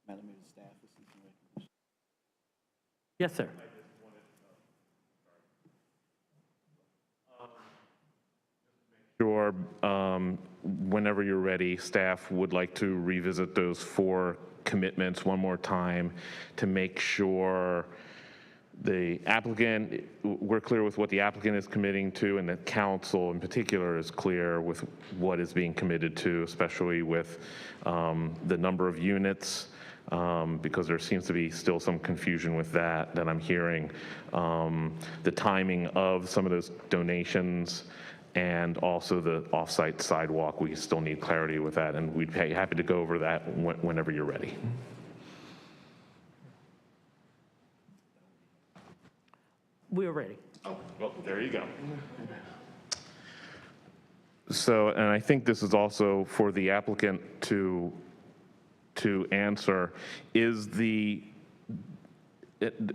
Madam Mayor, the staff is seeking recognition. Yes, sir. Sure. Whenever you're ready, staff would like to revisit those 4 commitments one more time to make sure the applicant, we're clear with what the applicant is committing to, and the council in particular is clear with what is being committed to, especially with the number of units, because there seems to be still some confusion with that I'm hearing. The timing of some of those donations, and also the off-site sidewalk. We still need clarity with that, and we'd be happy to go over that whenever you're ready. We're ready. Oh, well, there you go. So, and I think this is also for the applicant to answer,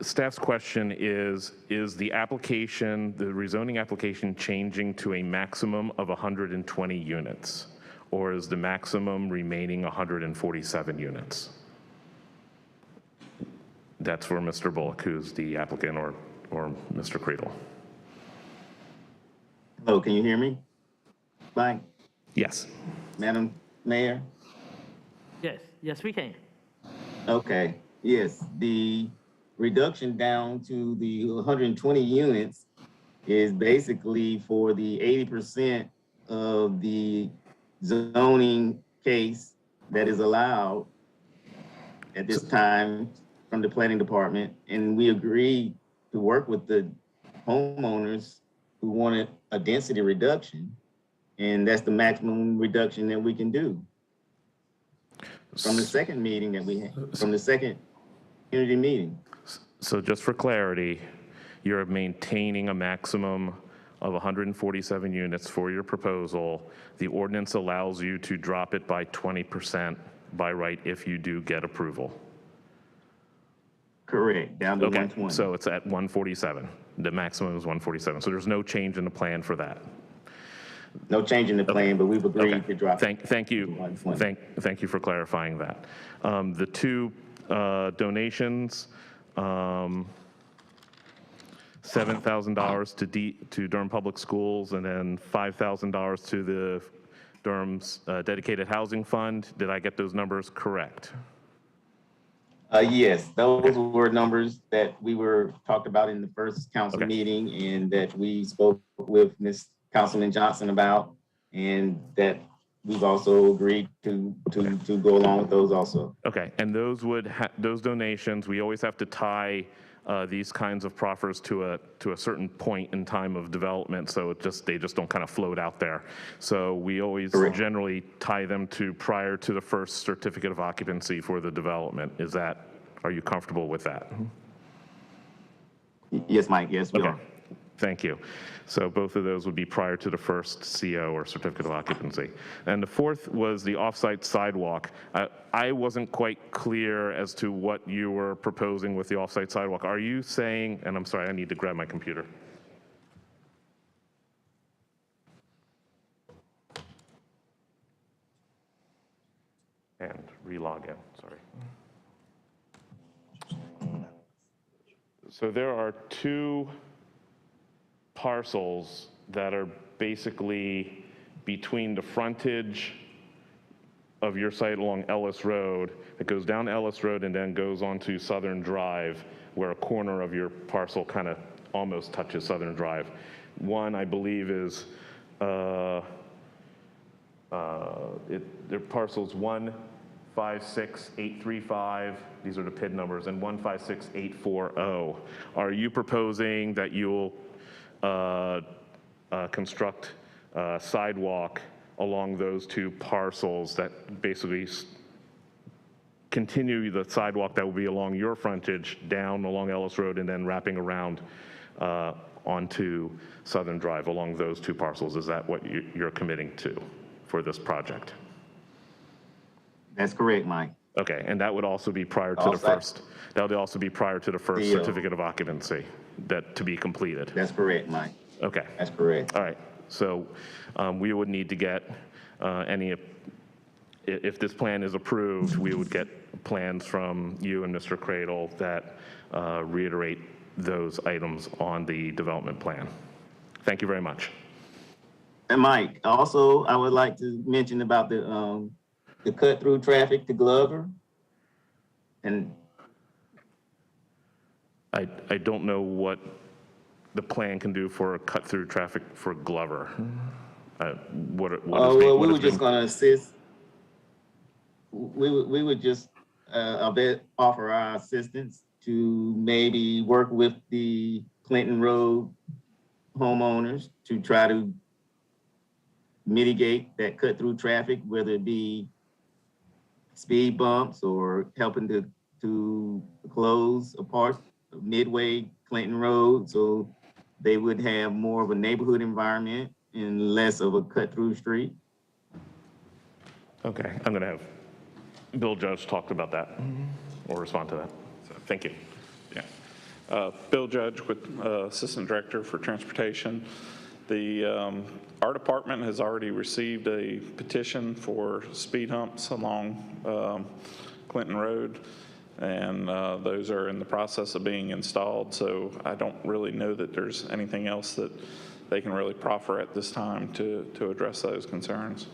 staff's question is the application, the rezoning application, changing to a maximum of 120 units, or is the maximum remaining 147 units? That's for Mr. Bullock, who's the applicant, or Mr. Creedle. Hello, can you hear me? Mike? Yes. Madam Mayor? Yes, we can. Okay, yes, the reduction down to the 120 units is basically for the 80% of the zoning case that is allowed at this time from the planning department. And we agreed to work with the homeowners who wanted a density reduction. And that's the maximum reduction that we can do. From the second meeting that we had, from the second community meeting. So just for clarity, you're maintaining a maximum of 147 units for your proposal. The ordinance allows you to drop it by 20% by right if you do get approval. Correct, down to Okay, 120. so it's at 147. The maximum is 147. So there's no change in the plan for that. No change in the plan, but we've agreed to drop it. Thank you. Thank you for clarifying that. The two donations, $7,000 to Durham Public Schools and then $5,000 to the Durham's Dedicated Housing Fund. Did I get those numbers correct? Yes, those were numbers that we were talked about in the first council meeting and that we spoke with Ms. Councilman Johnson about, and that we've also agreed to go along with those also. Okay, and those those donations, we always have to tie these kinds of proffers to a certain point in time of development, so they just don't kind of float out there. So we always generally tie them to prior to the first certificate of occupancy for the development. Are you comfortable with that? Yes, Mike, yes, we are. Thank you. So both of those would be prior to the first CO or certificate of occupancy. And the fourth was the offsite sidewalk. I wasn't quite clear as to what you were proposing with the offsite sidewalk. Are you saying, and I'm sorry, I need to grab my computer. And re-log in, sorry. So there are two parcels that are basically between the frontage of your site along Ellis Road. It goes down Ellis Road and then goes onto Southern Drive, where a corner of your parcel kind of almost touches Southern Drive. One, I believe, is their parcels 156,835. These are the PID numbers, and 156,840. Are you proposing that you'll construct a sidewalk along those two parcels that basically continue the sidewalk that will be along your frontage down along Ellis Road and then wrapping around onto Southern Drive along those two parcels? Is that what you're committing to for this project? That's correct, Mike. Okay, and that would also be prior to the first. That would also be prior to the first certificate of occupancy to be completed. That's correct, Mike. Okay. That's correct. All right. So we would need to get if this plan is approved, we would get plans from you and Mr. Cradle that reiterate those items on the development plan. Thank you very much. And Mike, also, I would like to mention about the cut through traffic to Glover. And I don't know what the plan can do for cut through traffic for Glover. We were just going to assist. We would just offer our assistance to maybe work with the Clinton Road homeowners to try to mitigate that cut through traffic, whether it be speed bumps or helping to close a part of Midway Clinton Road, so they would have more of a neighborhood environment and less of a cut through street. Okay, I'm going to have Bill Judge talk about that or respond to that. So, thank you. Yeah. Bill Judge with Assistant Director for Transportation. Our department has already received a petition for speed humps along Clinton Road, and those are in the process of being installed. So I don't really know that there's anything else that they can really proffer at this time to address those concerns.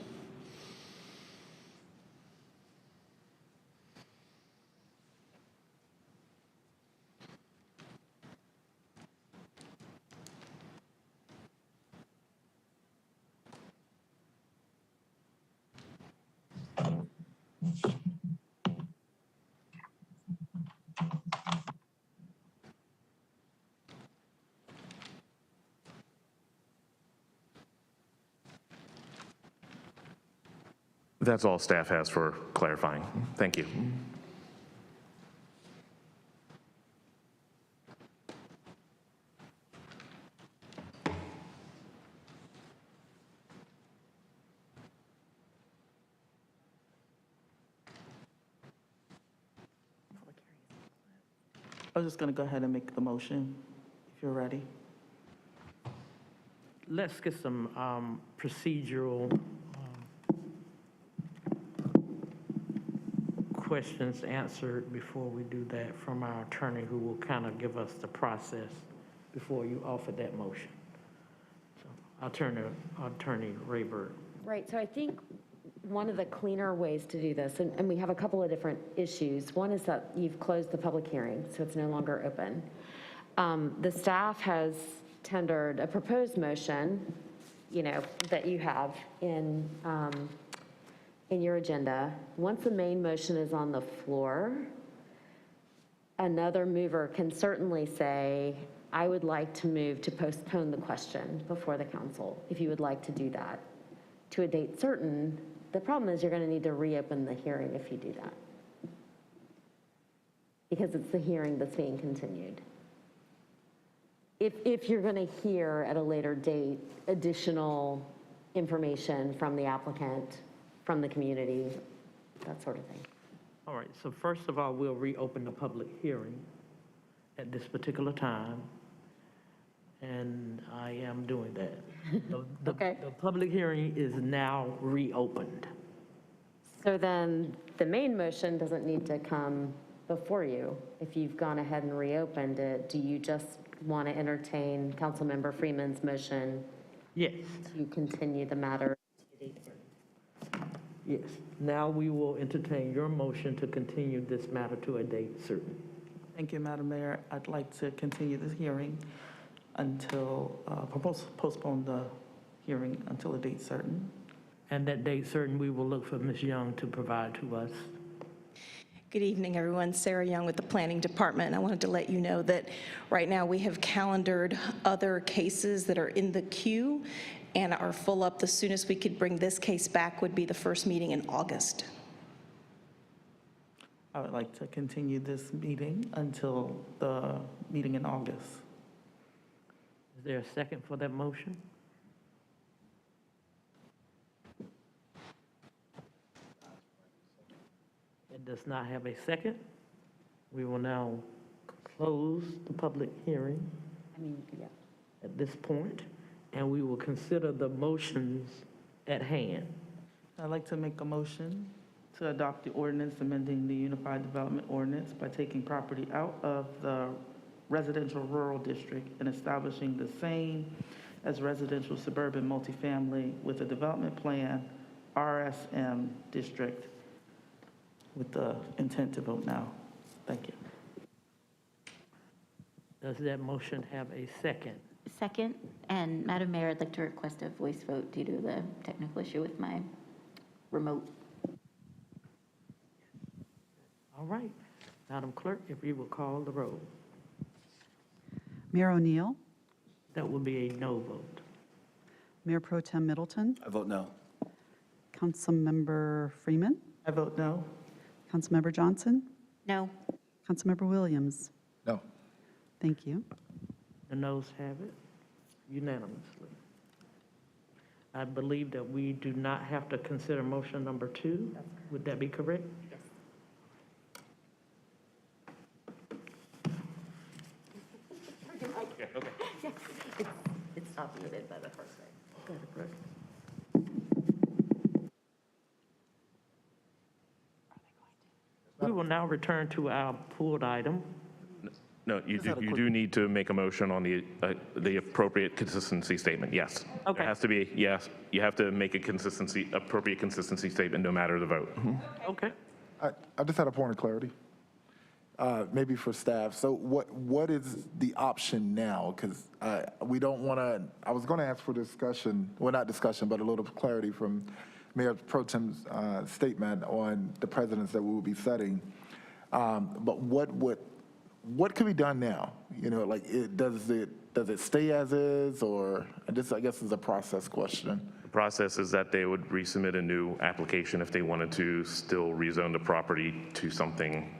That's all staff has for clarifying. Thank you. I was just going to go ahead and make the motion, if you're ready. Let's get some procedural questions answered before we do that from our attorney, who will kind of give us the process before you offer that motion. So I'll turn to Attorney Rayburg. Right, so I think one of the cleaner ways to do this, and we have a couple of different issues. One is that you've closed the public hearing, so it's no longer open. The staff has tendered a proposed motion, that you have in your agenda. Once the main motion is on the floor, another mover can certainly say, I would like to move to postpone the question before the council, if you would like to do that, to a date certain. The problem is you're going to need to reopen the hearing if you do that, because it's the hearing that's being continued. If you're going to hear at a later date additional information from the applicant, from the community, that sort of thing. All right, so first of all, we'll reopen the public hearing at this particular time, and I am doing that. Okay. The public hearing is now reopened. So then the main motion doesn't need to come before you. If you've gone ahead and reopened it, do you just want to entertain Councilmember Freeman's motion? Yes. To continue the matter? Yes. Now we will entertain your motion to continue this matter to a date certain. Thank you, Madam Mayor. I'd like to continue this hearing until, postpone the hearing until a date certain. And that date certain, we will look for Ms. Young to provide to us. Good evening, everyone. Sarah Young with the Planning Department. I wanted to let you know that right now we have calendared other cases that are in the queue and are full up. The soonest we could bring this case back would be the first meeting in August. I would like to continue this meeting until the meeting in August. Is there a second for that motion? It does not have a second. We will now close the public hearing at this point, and we will consider the motions at hand. I'd like to make a motion to adopt the ordinance amending the Unified Development Ordinance by taking property out of the residential rural district and establishing the same as residential suburban multifamily with a development plan, RSM district, with the intent to vote now. Thank you. Does that motion have a second? Second, and Madam Mayor, I'd like to request a voice vote due to the technical issue with my remote. All right. Madam Clerk, if you will call the roll. Mayor O'Neill, That will be a no vote. Mayor Pro Tem Middleton, I vote no. Councilmember Freeman, I vote no. Councilmember Johnson, No. Councilmember Williams. No. Thank you. The noes have it unanimously. I believe that we do not have to consider motion number 2. Would that be correct? Yes. Okay. It's obviated by the first name. We will now return to our pulled item. No, you do need to make a motion on the appropriate consistency statement, yes. Okay. There has to be, yes, you have to make a appropriate consistency statement no matter the vote. Okay. I just had a point of clarity, maybe for staff. So what is the option now? Because we don't want to, I was going to ask for discussion, well, not discussion, but a little clarity from Mayor Pro Tem's statement on the precedents that we will be setting. But what can be done now? You know, like, does it does it stay as is, or this, I guess, is a process question? The process is that they would resubmit a new application if they wanted to still rezone the property to something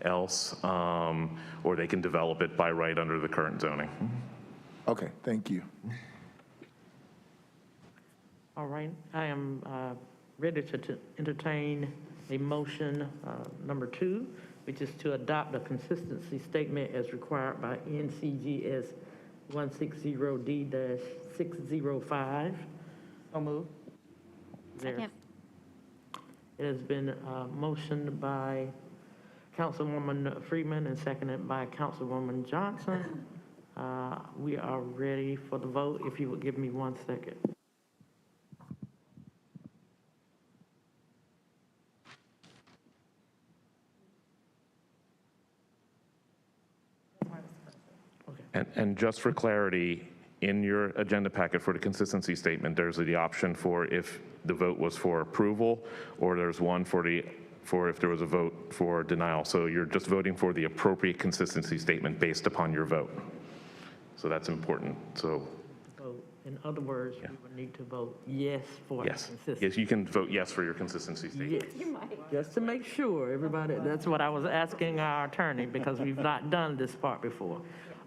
else, or they can develop it by right under the current zoning. Okay, thank you. All right, I am ready to entertain a motion number 2, which is to adopt a consistency statement as required by NCGS 160D-605. So moved. Second. It has been motioned by Councilwoman Freeman and seconded by Councilwoman Johnson. We are ready for the vote. If you would give me 1 second. And just for clarity, in your agenda packet for the consistency statement, there's the option for if the vote was for approval, or there's one for if there was a vote for denial. So you're just voting for the appropriate consistency statement based upon your vote. So that's important. So In other words, we would need to vote yes for yes, consistency. yes, you can vote yes for your consistency statement. Yes, just to make sure, everybody, that's what I was asking our attorney, because we've not done this part before.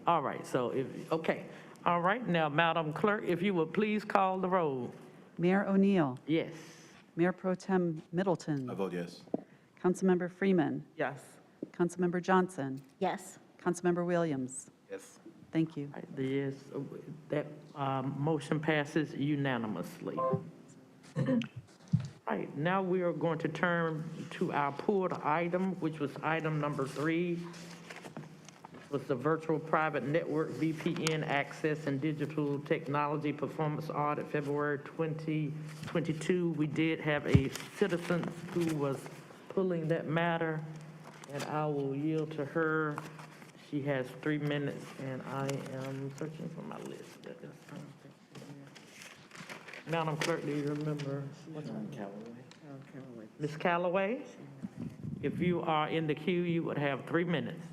All right, so okay. All right, now, Madam Clerk, if you would please call the roll. Mayor O'Neill, Yes. Mayor Pro Tem Middleton, I vote yes. Councilmember Freeman, Yes. Councilmember Johnson, Yes. Councilmember Williams. Yes. Thank you. The yes, that motion passes unanimously. Right, now we are going to turn to our pulled item, which was item number 3, was the Virtual Private Network VPN Access and Digital Technology Performance Audit, February 2022. We did have a citizen who was pulling that matter, and I will yield to her. She has 3 minutes, and I am searching for my list. Madam Clerk, do you remember? Ms. Calloway? If you are in the queue, you would have 3 minutes.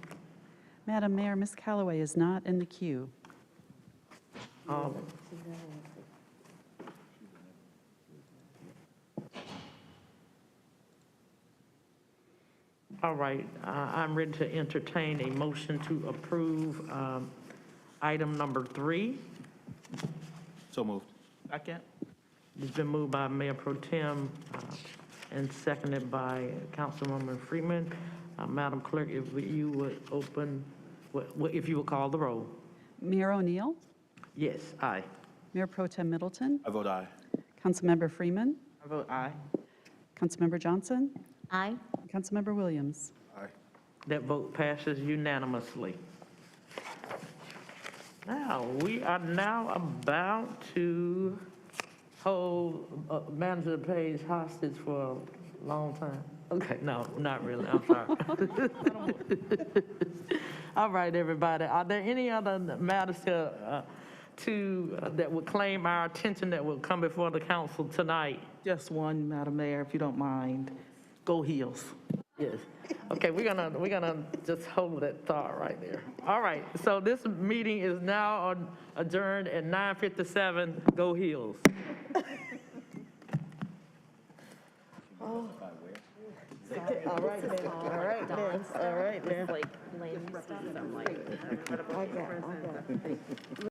Madam Mayor, Ms. Calloway is not in the queue. All right, I'm ready to entertain a motion to approve item number 3. So moved. Second. It's been moved by Mayor Pro Tem and seconded by Councilwoman Freeman. Madam Clerk, if you would open, if you would call the roll. Mayor O'Neill, Yes, aye. Mayor Pro Tem Middleton, I vote aye. Councilmember Freeman, I vote aye. Councilmember Johnson, Aye. and Councilmember Williams. That vote passes unanimously. Now, we are now about to hold Manager Page hostage for a long time. Okay, no, not really, I'm sorry. All right, everybody, are there any other matters that would claim our attention that will come before the council tonight? Just one, Madam Mayor, if you don't mind. Go Heels. Yes. Okay, we're gonna just hold that thought right there. All right, so this meeting is now adjourned at 9:57. Go Heels. All right, then. All right, then. All right, then. Like, lame stuff, I'm like, I got